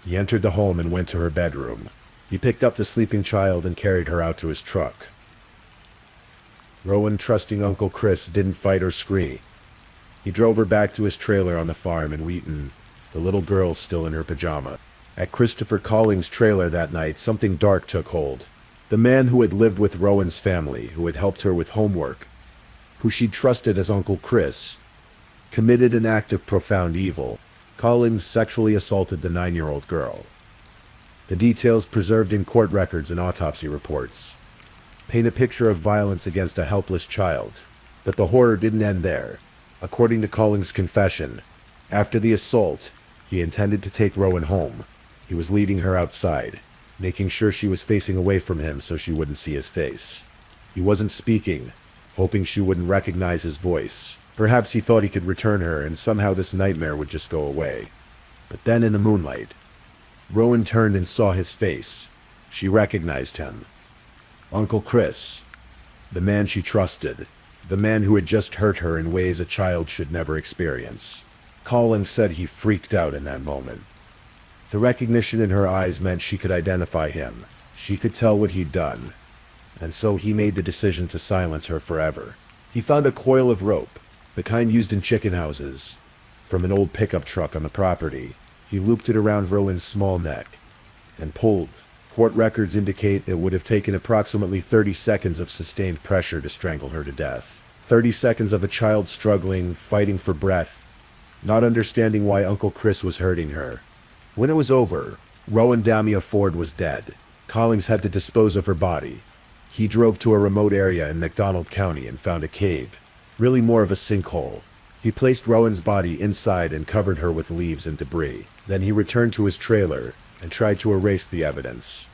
He entered the home and went to her bedroom. He picked up the sleeping child and carried her out to his truck. Rowan, trusting Uncle Chris, didn't fight or scream. He drove her back to his trailer on the farm in Wheaton, the little girl still in her pajama. At Christopher Collings' trailer that night, something dark took hold. The man who had lived with Rowan's family, who had helped her with homework, who she'd trusted as Uncle Chris, committed an act of profound evil. Collings sexually assaulted the 9-year-old girl. The details preserved in court records and autopsy reports paint a picture of violence against a helpless child. But the horror didn't end there. According to Collings' confession, after the assault, he intended to take Rowan home. He was leading her outside, making sure she was facing away from him so she wouldn't see his face. He wasn't speaking, hoping she wouldn't recognize his voice. Perhaps he thought he could return her and somehow this nightmare would just go away. But then in the moonlight, Rowan turned and saw his face. She recognized him. Uncle Chris. The man she trusted. The man who had just hurt her in ways a child should never experience. Collins said he freaked out in that moment. The recognition in her eyes meant she could identify him. She could tell what he'd done. And so he made the decision to silence her forever. He found a coil of rope, the kind used in chicken houses, from an old pickup truck on the property. He looped it around Rowan's small neck and pulled. Court records indicate it would have taken approximately 30 seconds of sustained pressure to strangle her to death. 30 seconds of a child struggling, fighting for breath, not understanding why Uncle Chris was hurting her. When it was over, Rowan Damia Ford was dead. Collins had to dispose of her body. He drove to a remote area in McDonald County and found a cave, really more of a sinkhole. He placed Rowan's body inside and covered her with leaves and debris. Then he returned to his trailer and tried to erase the evidence.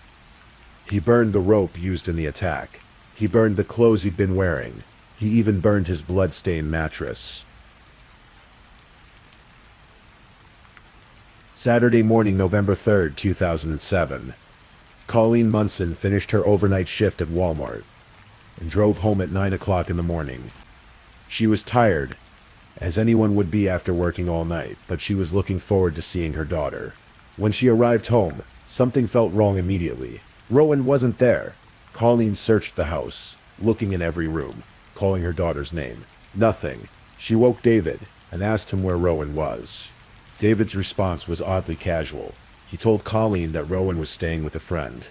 He burned the rope used in the attack. He burned the clothes he'd been wearing. He even burned his blood-stained mattress. Saturday morning, November 3rd, 2007. Colleen Munson finished her overnight shift at Walmart and drove home at 9 o'clock in the morning. She was tired, as anyone would be after working all night, but she was looking forward to seeing her daughter. When she arrived home, something felt wrong immediately. Rowan wasn't there. Colleen searched the house, looking in every room, calling her daughter's name. Nothing. She woke David and asked him where Rowan was. David's response was oddly casual. He told Colleen that Rowan was staying with a friend.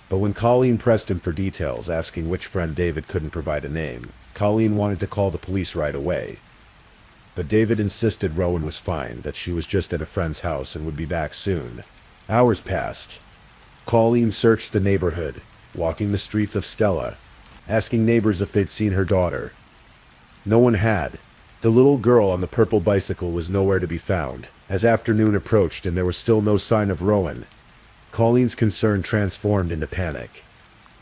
But when Colleen pressed him for details, asking which friend, David couldn't provide a name. Colleen wanted to call the police right away. But David insisted Rowan was fine, that she was just at a friend's house and would be back soon. Hours passed. Colleen searched the neighborhood, walking the streets of Stella, asking neighbors if they'd seen her daughter. No one had. The little girl on the purple bicycle was nowhere to be found. As afternoon approached and there was still no sign of Rowan, Colleen's concern transformed into panic.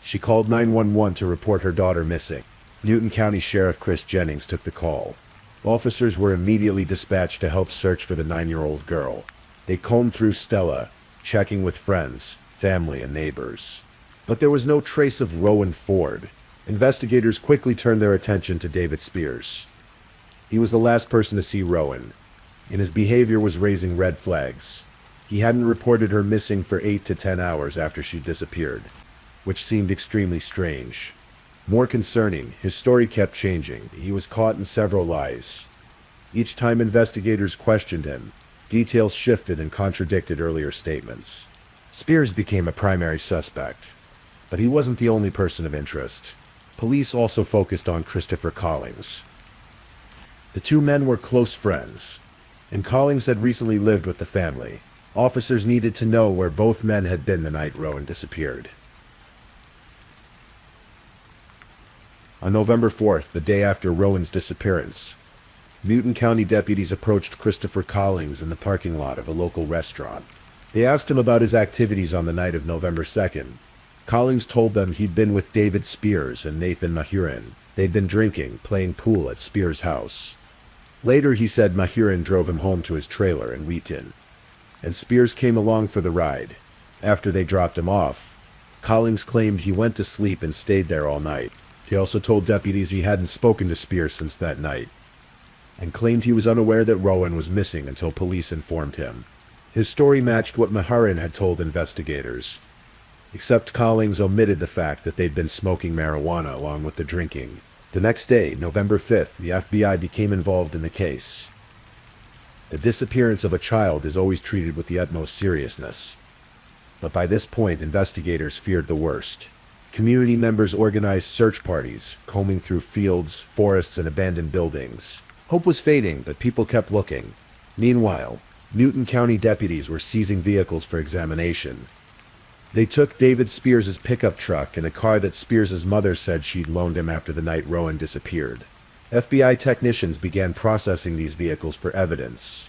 She called 911 to report her daughter missing. Newton County Sheriff Chris Jennings took the call. Officers were immediately dispatched to help search for the 9-year-old girl. They combed through Stella, checking with friends, family, and neighbors. But there was no trace of Rowan Ford. Investigators quickly turned their attention to David Spears. He was the last person to see Rowan, and his behavior was raising red flags. He hadn't reported her missing for 8 to 10 hours after she disappeared, which seemed extremely strange. More concerning, his story kept changing. He was caught in several lies. Each time investigators questioned him, details shifted and contradicted earlier statements. Spears became a primary suspect, but he wasn't the only person of interest. Police also focused on Christopher Collins. The two men were close friends, and Collins had recently lived with the family. Officers needed to know where both men had been the night Rowan disappeared. On November 4th, the day after Rowan's disappearance, Newton County deputies approached Christopher Collins in the parking lot of a local restaurant. They asked him about his activities on the night of November 2nd. Collins told them he'd been with David Spears and Nathan Mahurin. They'd been drinking, playing pool at Spears' house. Later, he said Mahurin drove him home to his trailer in Wheaton, and Spears came along for the ride. After they dropped him off, Collins claimed he went to sleep and stayed there all night. He also told deputies he hadn't spoken to Spears since that night, and claimed he was unaware that Rowan was missing until police informed him. His story matched what Mahurin had told investigators, except Collins omitted the fact that they'd been smoking marijuana along with the drinking. The next day, November 5th, the FBI became involved in the case. The disappearance of a child is always treated with the utmost seriousness, but by this point, investigators feared the worst. Community members organized search parties, combing through fields, forests, and abandoned buildings. Hope was fading, but people kept looking. Meanwhile, Newton County deputies were seizing vehicles for examination. They took David Spears' pickup truck and a car that Spears' mother said she'd loaned him after the night Rowan disappeared. FBI technicians began processing these vehicles for evidence.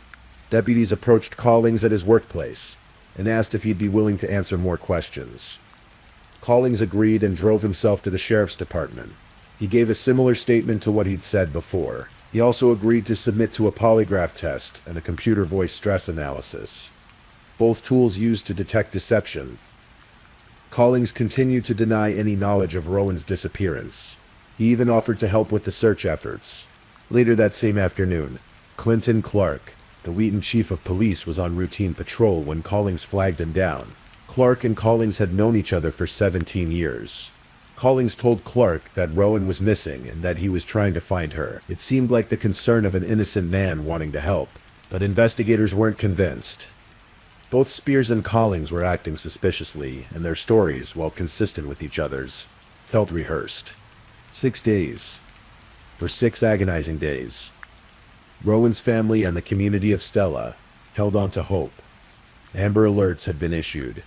Deputies approached Collins at his workplace and asked if he'd be willing to answer more questions. Collins agreed and drove himself to the sheriff's department. He gave a similar statement to what he'd said before. He also agreed to submit to a polygraph test and a computer voice stress analysis. both tools used to detect deception. Collings continued to deny any knowledge of Rowan's disappearance. He even offered to help with the search efforts. Later that same afternoon, Clinton Clark, the Wheaton chief of police, was on routine patrol when Collings flagged him down. Clark and Collings had known each other for 17 years. Collings told Clark that Rowan was missing and that he was trying to find her. It seemed like the concern of an innocent man wanting to help, but investigators weren't convinced. Both Spears and Collings were acting suspiciously, and their stories, while consistent with each other's, felt rehearsed. 6 days. For 6 agonizing days, Rowan's family and the community of Stella held on to hope. Amber Alerts had been issued.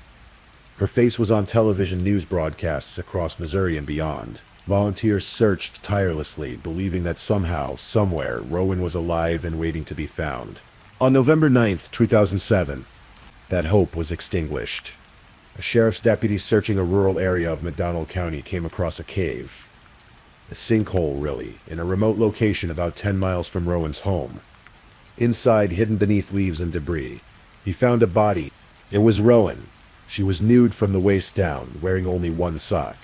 Her face was on television news broadcasts across Missouri and beyond. Volunteers searched tirelessly, believing that somehow, somewhere, Rowan was alive and waiting to be found. On November 9th, 2007, that hope was extinguished. A sheriff's deputy searching a rural area of McDonald County came across a cave. A sinkhole, really, in a remote location about 10 miles from Rowan's home. Inside, hidden beneath leaves and debris, he found a body. It was Rowan. She was nude from the waist down, wearing only one sock.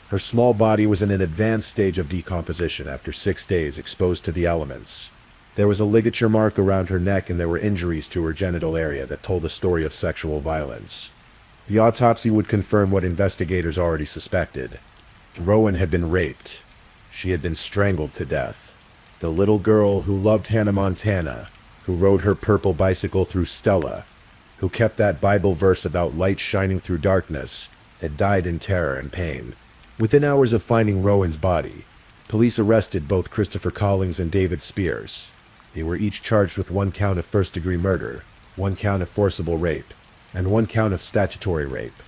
Her small body was in an advanced stage of decomposition after 6 days exposed to the elements. There was a ligature mark around her neck and there were injuries to her genital area that told a story of sexual violence. The autopsy would confirm what investigators already suspected. Rowan had been raped. She had been strangled to death. The little girl who loved Hannah Montana, who rode her purple bicycle through Stella, who kept that Bible verse about light shining through darkness, had died in terror and pain. Within hours of finding Rowan's body, police arrested both Christopher Collings and David Spears. They were each charged with 1 count of first-degree murder, 1 count of forcible rape, and 1 count of statutory rape.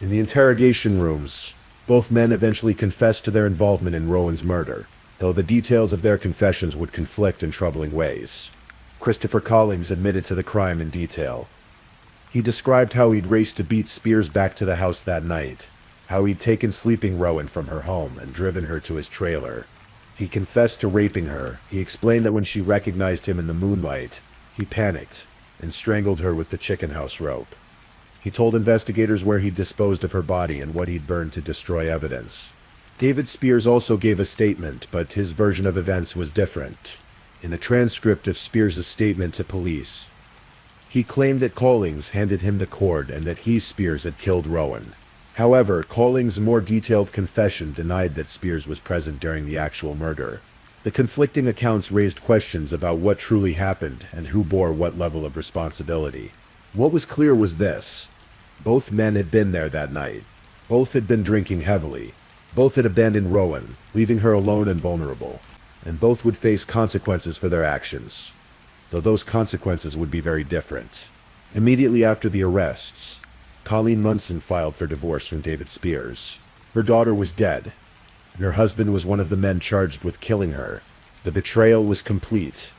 In the interrogation rooms, both men eventually confessed to their involvement in Rowan's murder, though the details of their confessions would conflict in troubling ways. Christopher Collings admitted to the crime in detail. He described how he'd raced to beat Spears back to the house that night, how he'd taken sleeping Rowan from her home and driven her to his trailer. He confessed to raping her. He explained that when she recognized him in the moonlight, he panicked and strangled her with the chicken house rope. He told investigators where he'd disposed of her body and what he'd burned to destroy evidence. David Spears also gave a statement, but his version of events was different. In a transcript of Spears' statement to police, he claimed that Collings handed him the cord and that he, Spears, had killed Rowan. However, Collings' more detailed confession denied that Spears was present during the actual murder. The conflicting accounts raised questions about what truly happened and who bore what level of responsibility. What was clear was this: both men had been there that night. Both had been drinking heavily. Both had abandoned Rowan, leaving her alone and vulnerable. And both would face consequences for their actions, though those consequences would be very different. Immediately after the arrests, Colleen Munson filed for divorce from David Spears. Her daughter was dead, and her husband was one of the men charged with killing her. The betrayal was complete.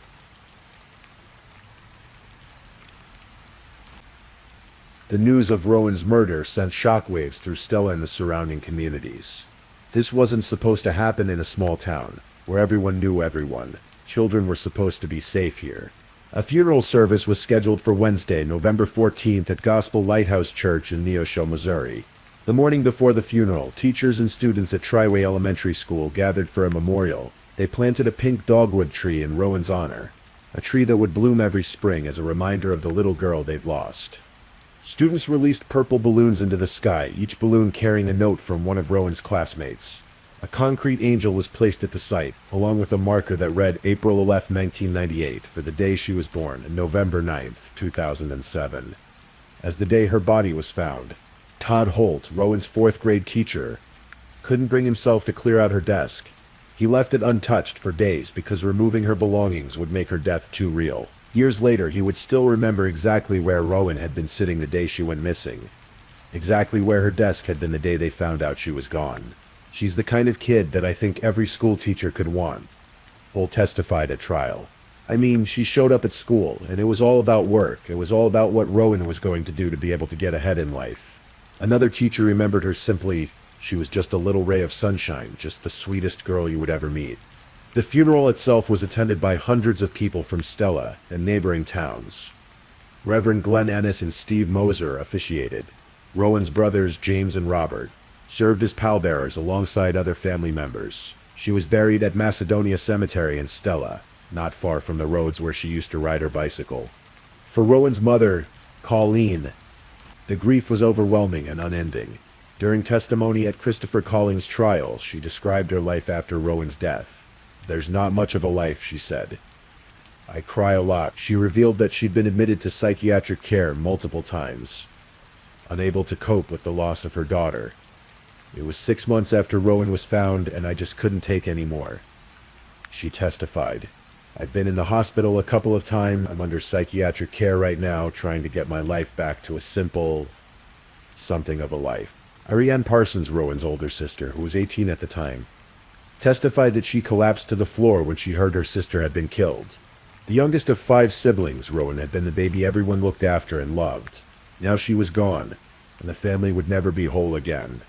The news of Rowan's murder sent shockwaves through Stella and the surrounding communities. This wasn't supposed to happen in a small town, where everyone knew everyone. Children were supposed to be safe here. A funeral service was scheduled for Wednesday, November 14th at Gospel Lighthouse Church in Neosho, Missouri. The morning before the funeral, teachers and students at Triway Elementary School gathered for a memorial. They planted a pink dogwood tree in Rowan's honor, a tree that would bloom every spring as a reminder of the little girl they'd lost. Students released purple balloons into the sky, each balloon carrying a note from one of Rowan's classmates. A concrete angel was placed at the site, along with a marker that read April 11, 1998, for the day she was born, and November 9, 2007. As the day her body was found, Todd Holt, Rowan's 4th grade teacher, couldn't bring himself to clear out her desk. He left it untouched for days because removing her belongings would make her death too real. Years later, he would still remember exactly where Rowan had been sitting the day she went missing, exactly where her desk had been the day they found out she was gone. She's the kind of kid that I think every school teacher could want, Holt testified at trial. I mean, she showed up at school, and it was all about work. It was all about what Rowan was going to do to be able to get ahead in life. Another teacher remembered her simply, she was just a little ray of sunshine, just the sweetest girl you would ever meet. The funeral itself was attended by hundreds of people from Stella and neighboring towns. Reverend Glenn Ennis and Steve Moser officiated. Rowan's brothers, James and Robert, served as pallbearers alongside other family members. She was buried at Macedonia Cemetery in Stella, not far from the roads where she used to ride her bicycle. For Rowan's mother, Colleen, the grief was overwhelming and unending. During testimony at Christopher Collings' trial, she described her life after Rowan's death. "There's not much of a life," she said. "I cry a lot." She revealed that she'd been admitted to psychiatric care multiple times, unable to cope with the loss of her daughter. "It was 6 months after Rowan was found, and I just couldn't take any more," she testified. "I've been in the hospital a couple of times. I'm under psychiatric care right now, trying to get my life back to a simple something of a life." Ariane Parsons, Rowan's older sister, who was 18 at the time, testified that she collapsed to the floor when she heard her sister had been killed. The youngest of 5 siblings, Rowan had been the baby everyone looked after and loved. Now she was gone, and the family would never be whole again.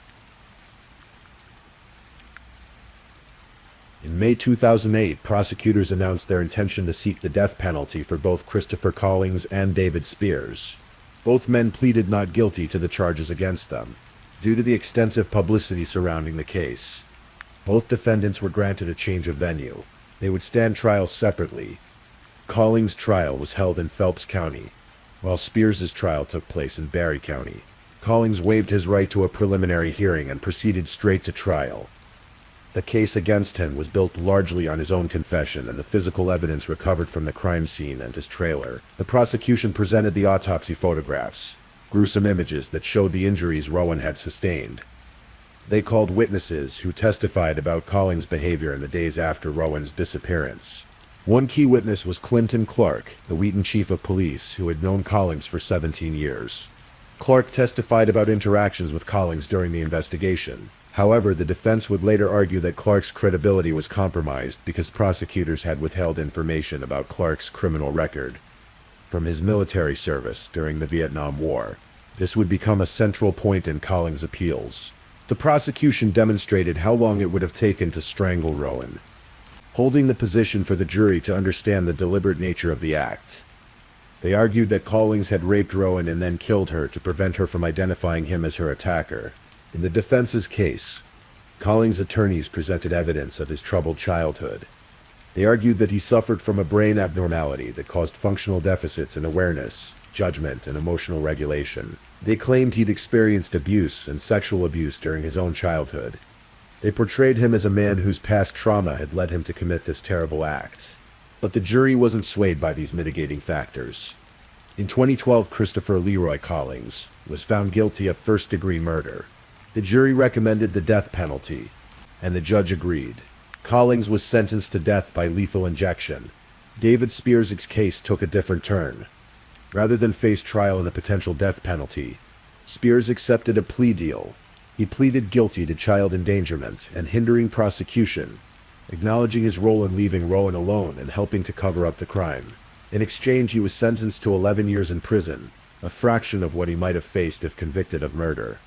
In May 2008, prosecutors announced their intention to seek the death penalty for both Christopher Collings and David Spears. Both men pleaded not guilty to the charges against them, due to the extensive publicity surrounding the case. Both defendants were granted a change of venue. They would stand trial separately. Collings' trial was held in Phelps County, while Spears' trial took place in Barry County. Collings waived his right to a preliminary hearing and proceeded straight to trial. The case against him was built largely on his own confession and the physical evidence recovered from the crime scene and his trailer. The prosecution presented the autopsy photographs, gruesome images that showed the injuries Rowan had sustained. They called witnesses who testified about Collings' behavior in the days after Rowan's disappearance. One key witness was Clinton Clark, the Wheaton chief of police, who had known Collings for 17 years. Clark testified about interactions with Collings during the investigation. However, the defense would later argue that Clark's credibility was compromised because prosecutors had withheld information about Clark's criminal record from his military service during the Vietnam War. This would become a central point in Collings' appeals. The prosecution demonstrated how long it would have taken to strangle Rowan, holding the position for the jury to understand the deliberate nature of the act. They argued that Collings had raped Rowan and then killed her to prevent her from identifying him as her attacker. In the defense's case, Collings' attorneys presented evidence of his troubled childhood. They argued that he suffered from a brain abnormality that caused functional deficits in awareness, judgment, and emotional regulation. They claimed he'd experienced abuse and sexual abuse during his own childhood. They portrayed him as a man whose past trauma had led him to commit this terrible act. But the jury wasn't swayed by these mitigating factors. In 2012, Christopher Leroy Collings was found guilty of first-degree murder. The jury recommended the death penalty, and the judge agreed. Collings was sentenced to death by lethal injection. David Spears' case took a different turn. Rather than face trial and the potential death penalty, Spears accepted a plea deal. He pleaded guilty to child endangerment and hindering prosecution, acknowledging his role in leaving Rowan alone and helping to cover up the crime. In exchange, he was sentenced to 11 years in prison, a fraction of what he might have faced if convicted of murder.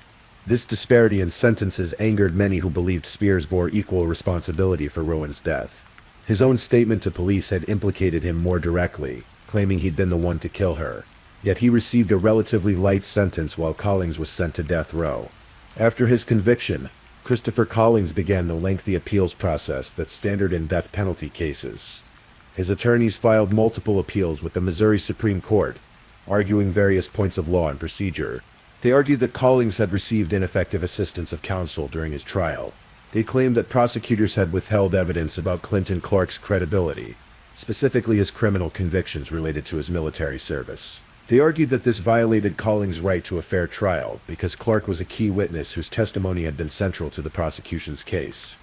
This disparity in sentences angered many who believed Spears bore equal responsibility for Rowan's death. His own statement to police had implicated him more directly, claiming he'd been the one to kill her. Yet he received a relatively light sentence while Collings was sent to death row. After his conviction, Christopher Collings began the lengthy appeals process that's standard in death penalty cases. His attorneys filed multiple appeals with the Missouri Supreme Court, arguing various points of law and procedure. They argued that Collings had received ineffective assistance of counsel during his trial. They claimed that prosecutors had withheld evidence about Clinton Clark's credibility, specifically his criminal convictions related to his military service. They argued that this violated Collings' right to a fair trial because Clark was a key witness whose testimony had been central to the prosecution's case.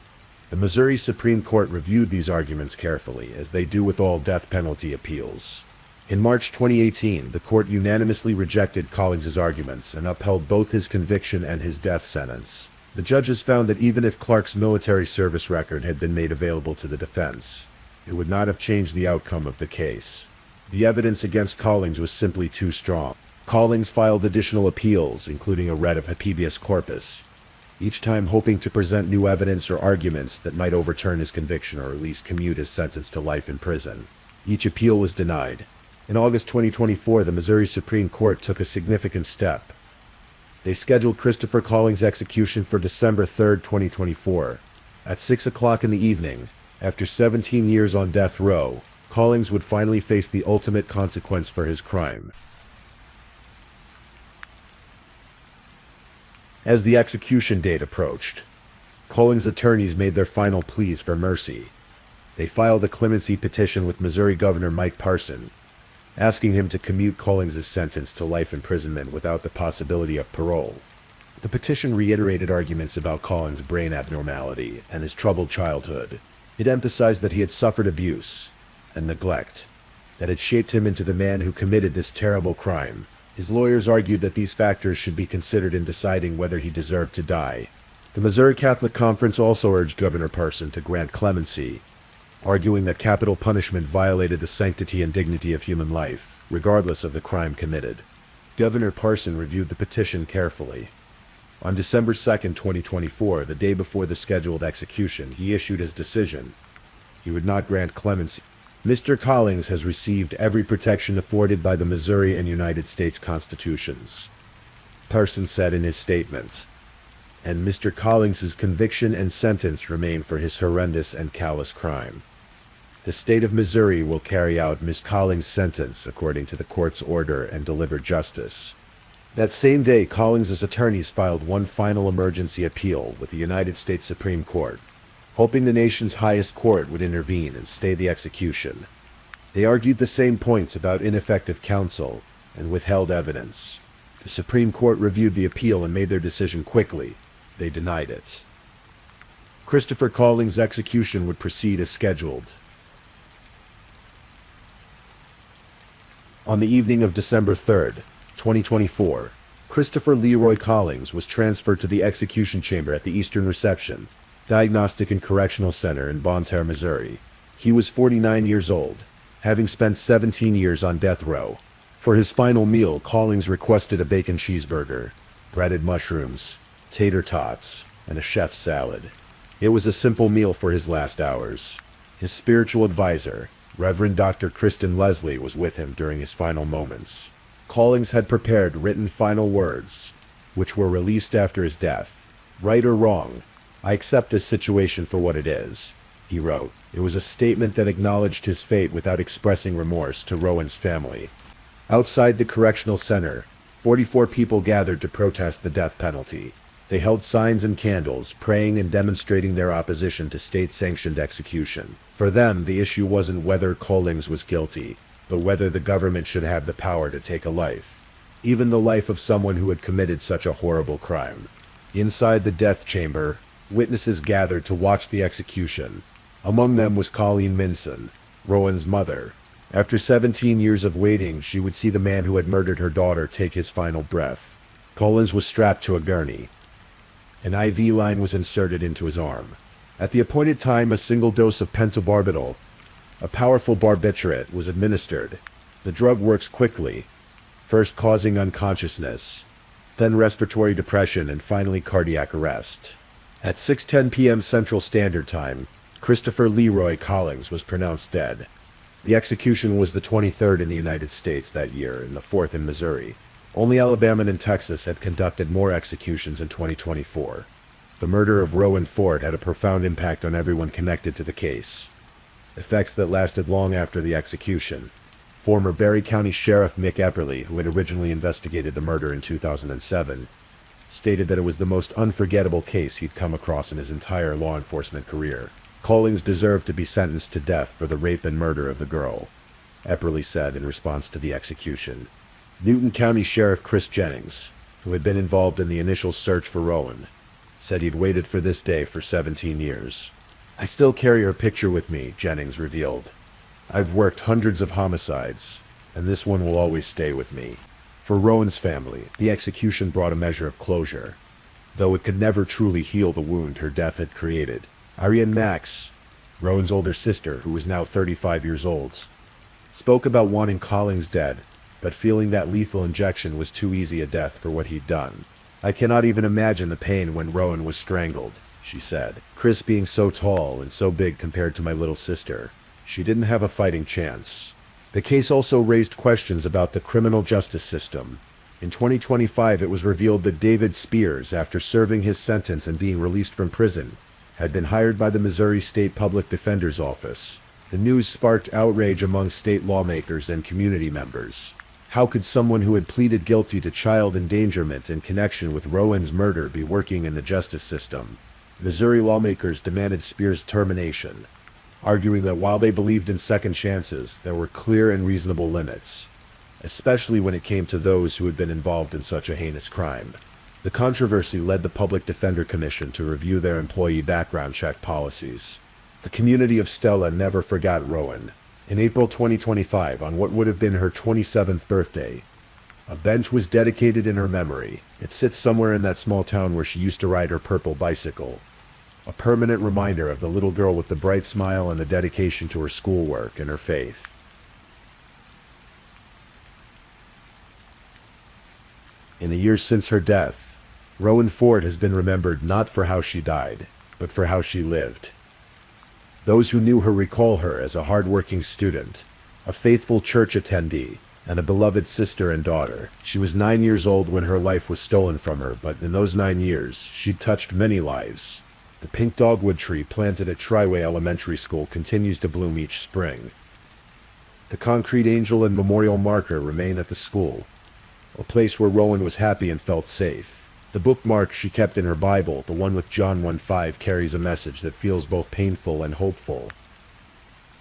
The Missouri Supreme Court reviewed these arguments carefully, as they do with all death penalty appeals. In March 2018, the court unanimously rejected Collings' arguments and upheld both his conviction and his death sentence. The judges found that even if Clark's military service record had been made available to the defense, it would not have changed the outcome of the case. The evidence against Collings was simply too strong. Collings filed additional appeals, including a writ of habeas corpus, each time hoping to present new evidence or arguments that might overturn his conviction or at least commute his sentence to life in prison. Each appeal was denied. In August 2024, the Missouri Supreme Court took a significant step. They scheduled Christopher Collings' execution for December 3, 2024. At 6 o'clock in the evening, after 17 years on death row, Collings would finally face the ultimate consequence for his crime. As the execution date approached, Collings' attorneys made their final pleas for mercy. They filed a clemency petition with Missouri Governor Mike Parson, asking him to commute Collings' sentence to life imprisonment without the possibility of parole. The petition reiterated arguments about Collings' brain abnormality and his troubled childhood. It emphasized that he had suffered abuse and neglect that had shaped him into the man who committed this terrible crime. His lawyers argued that these factors should be considered in deciding whether he deserved to die. The Missouri Catholic Conference also urged Governor Parson to grant clemency, arguing that capital punishment violated the sanctity and dignity of human life, regardless of the crime committed. Governor Parson reviewed the petition carefully. On December 2, 2024, the day before the scheduled execution, he issued his decision. He would not grant clemency. Mr. Collings has received every protection afforded by the Missouri and United States Constitutions, Parson said in his statement. And Mr. Collings' conviction and sentence remain for his horrendous and callous crime. The state of Missouri will carry out Ms. Collings' sentence according to the court's order and deliver justice. That same day, Collings' attorneys filed one final emergency appeal with the United States Supreme Court, hoping the nation's highest court would intervene and stay the execution. They argued the same points about ineffective counsel and withheld evidence. The Supreme Court reviewed the appeal and made their decision quickly. They denied it. Christopher Collings' execution would proceed as scheduled. On the evening of December 3, 2024, Christopher Leroy Collings was transferred to the execution chamber at the Eastern Reception, Diagnostic and Correctional Center in Bonne Terre, Missouri. He was 49 years old, having spent 17 years on death row. For his final meal, Collings requested a bacon cheeseburger, breaded mushrooms, tater tots, and a chef's salad. It was a simple meal for his last hours. His spiritual advisor, Reverend Dr. Kristen Leslie, was with him during his final moments. Collings had prepared written final words, which were released after his death. Right or wrong, I accept this situation for what it is, he wrote. It was a statement that acknowledged his fate without expressing remorse to Rowan's family. Outside the correctional center, 44 people gathered to protest the death penalty. They held signs and candles, praying and demonstrating their opposition to state-sanctioned execution. For them, the issue wasn't whether Collings was guilty, but whether the government should have the power to take a life, even the life of someone who had committed such a horrible crime. Inside the death chamber, witnesses gathered to watch the execution. Among them was Colleen Minson, Rowan's mother. After 17 years of waiting, she would see the man who had murdered her daughter take his final breath. Collings was strapped to a gurney. An IV line was inserted into his arm. At the appointed time, a single dose of pentobarbital, a powerful barbiturate, was administered. The drug works quickly, first causing unconsciousness, then respiratory depression, and finally cardiac arrest. At 6:10 p.m. Central Standard Time, Christopher Leroy Collings was pronounced dead. The execution was the 23rd in the United States that year and the 4th in Missouri. Only Alabama and Texas had conducted more executions in 2024. The murder of Rowan Ford had a profound impact on everyone connected to the case, effects that lasted long after the execution. Former Berry County Sheriff Mick Epperly, who had originally investigated the murder in 2007, stated that it was the most unforgettable case he'd come across in his entire law enforcement career. Collings deserved to be sentenced to death for the rape and murder of the girl, Epperly said in response to the execution. Newton County Sheriff Chris Jennings, who had been involved in the initial search for Rowan, said he'd waited for this day for 17 years. I still carry her picture with me, Jennings revealed. I've worked hundreds of homicides, and this one will always stay with me. For Rowan's family, the execution brought a measure of closure, though it could never truly heal the wound her death had created. Ariane Max, Rowan's older sister, who was now 35 years old, spoke about wanting Collings dead, but feeling that lethal injection was too easy a death for what he'd done. I cannot even imagine the pain when Rowan was strangled, she said. Chris being so tall and so big compared to my little sister, she didn't have a fighting chance. The case also raised questions about the criminal justice system. In 2025, it was revealed that David Spears, after serving his sentence and being released from prison, had been hired by the Missouri State Public Defender's Office. The news sparked outrage among state lawmakers and community members. How could someone who had pleaded guilty to child endangerment in connection with Rowan's murder be working in the justice system? Missouri lawmakers demanded Spears' termination, arguing that while they believed in second chances, there were clear and reasonable limits, especially when it came to those who had been involved in such a heinous crime. The controversy led the Public Defender Commission to review their employee background check policies. The community of Stella never forgot Rowan. In April 2025, on what would have been her 27th birthday, a bench was dedicated in her memory. It sits somewhere in that small town where she used to ride her purple bicycle, a permanent reminder of the little girl with the bright smile and the dedication to her schoolwork and her faith. In the years since her death, Rowan Ford has been remembered not for how she died, but for how she lived. Those who knew her recall her as a hard-working student, a faithful church attendee, and a beloved sister and daughter. She was 9 years old when her life was stolen from her, but in those 9 years, she'd touched many lives. The pink dogwood tree planted at Triway Elementary School continues to bloom each spring. The concrete angel and memorial marker remain at the school, a place where Rowan was happy and felt safe. The bookmark she kept in her Bible, the one with John 1:5, carries a message that feels both painful and hopeful.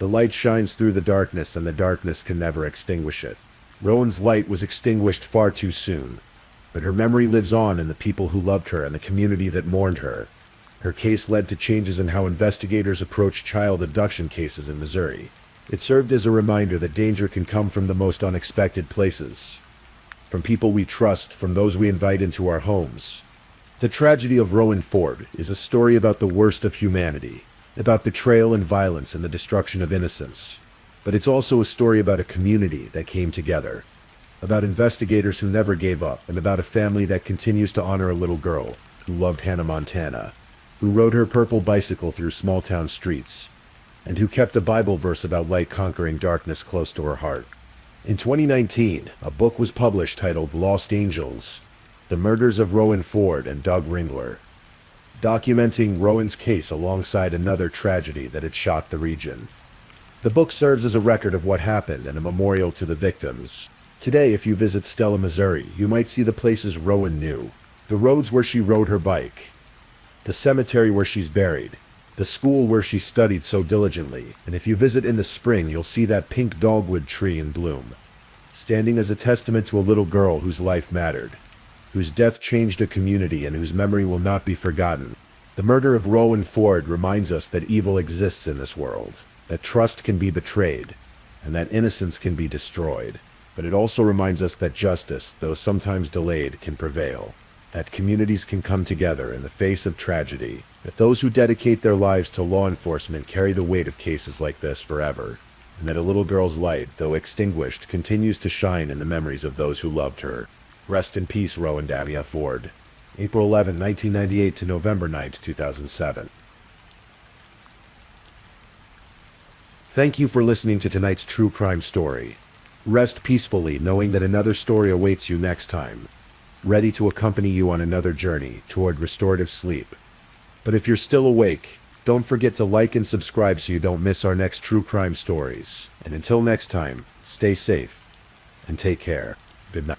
The light shines through the darkness, and the darkness can never extinguish it. Rowan's light was extinguished far too soon, but her memory lives on in the people who loved her and the community that mourned her. Her case led to changes in how investigators approach child abduction cases in Missouri. It served as a reminder that danger can come from the most unexpected places, from people we trust, from those we invite into our homes. The tragedy of Rowan Ford is a story about the worst of humanity, about betrayal and violence and the destruction of innocence. But it's also a story about a community that came together, about investigators who never gave up, and about a family that continues to honor a little girl who loved Hannah Montana, who rode her purple bicycle through small-town streets, and who kept a Bible verse about light conquering darkness close to her heart. In 2019, a book was published titled Lost Angels: The Murders of Rowan Ford and Doug Ringler, documenting Rowan's case alongside another tragedy that had shocked the region. The book serves as a record of what happened and a memorial to the victims. Today, if you visit Stella, Missouri, you might see the places Rowan knew, the roads where she rode her bike, the cemetery where she's buried, the school where she studied so diligently, and if you visit in the spring, you'll see that pink dogwood tree in bloom, standing as a testament to a little girl whose life mattered, whose death changed a community, and whose memory will not be forgotten. The murder of Rowan Ford reminds us that evil exists in this world, that trust can be betrayed, and that innocence can be destroyed. But it also reminds us that justice, though sometimes delayed, can prevail, that communities can come together in the face of tragedy, that those who dedicate their lives to law enforcement carry the weight of cases like this forever, and that a little girl's light, though extinguished, continues to shine in the memories of those who loved her. Rest in peace, Rowan Damia Ford. April 11, 1998 to November 9, 2007. Thank you for listening to tonight's true crime story. Rest peacefully knowing that another story awaits you next time, ready to accompany you on another journey toward restorative sleep. But if you're still awake, don't forget to like and subscribe so you don't miss our next true crime stories. And until next time, stay safe and take care. Good night.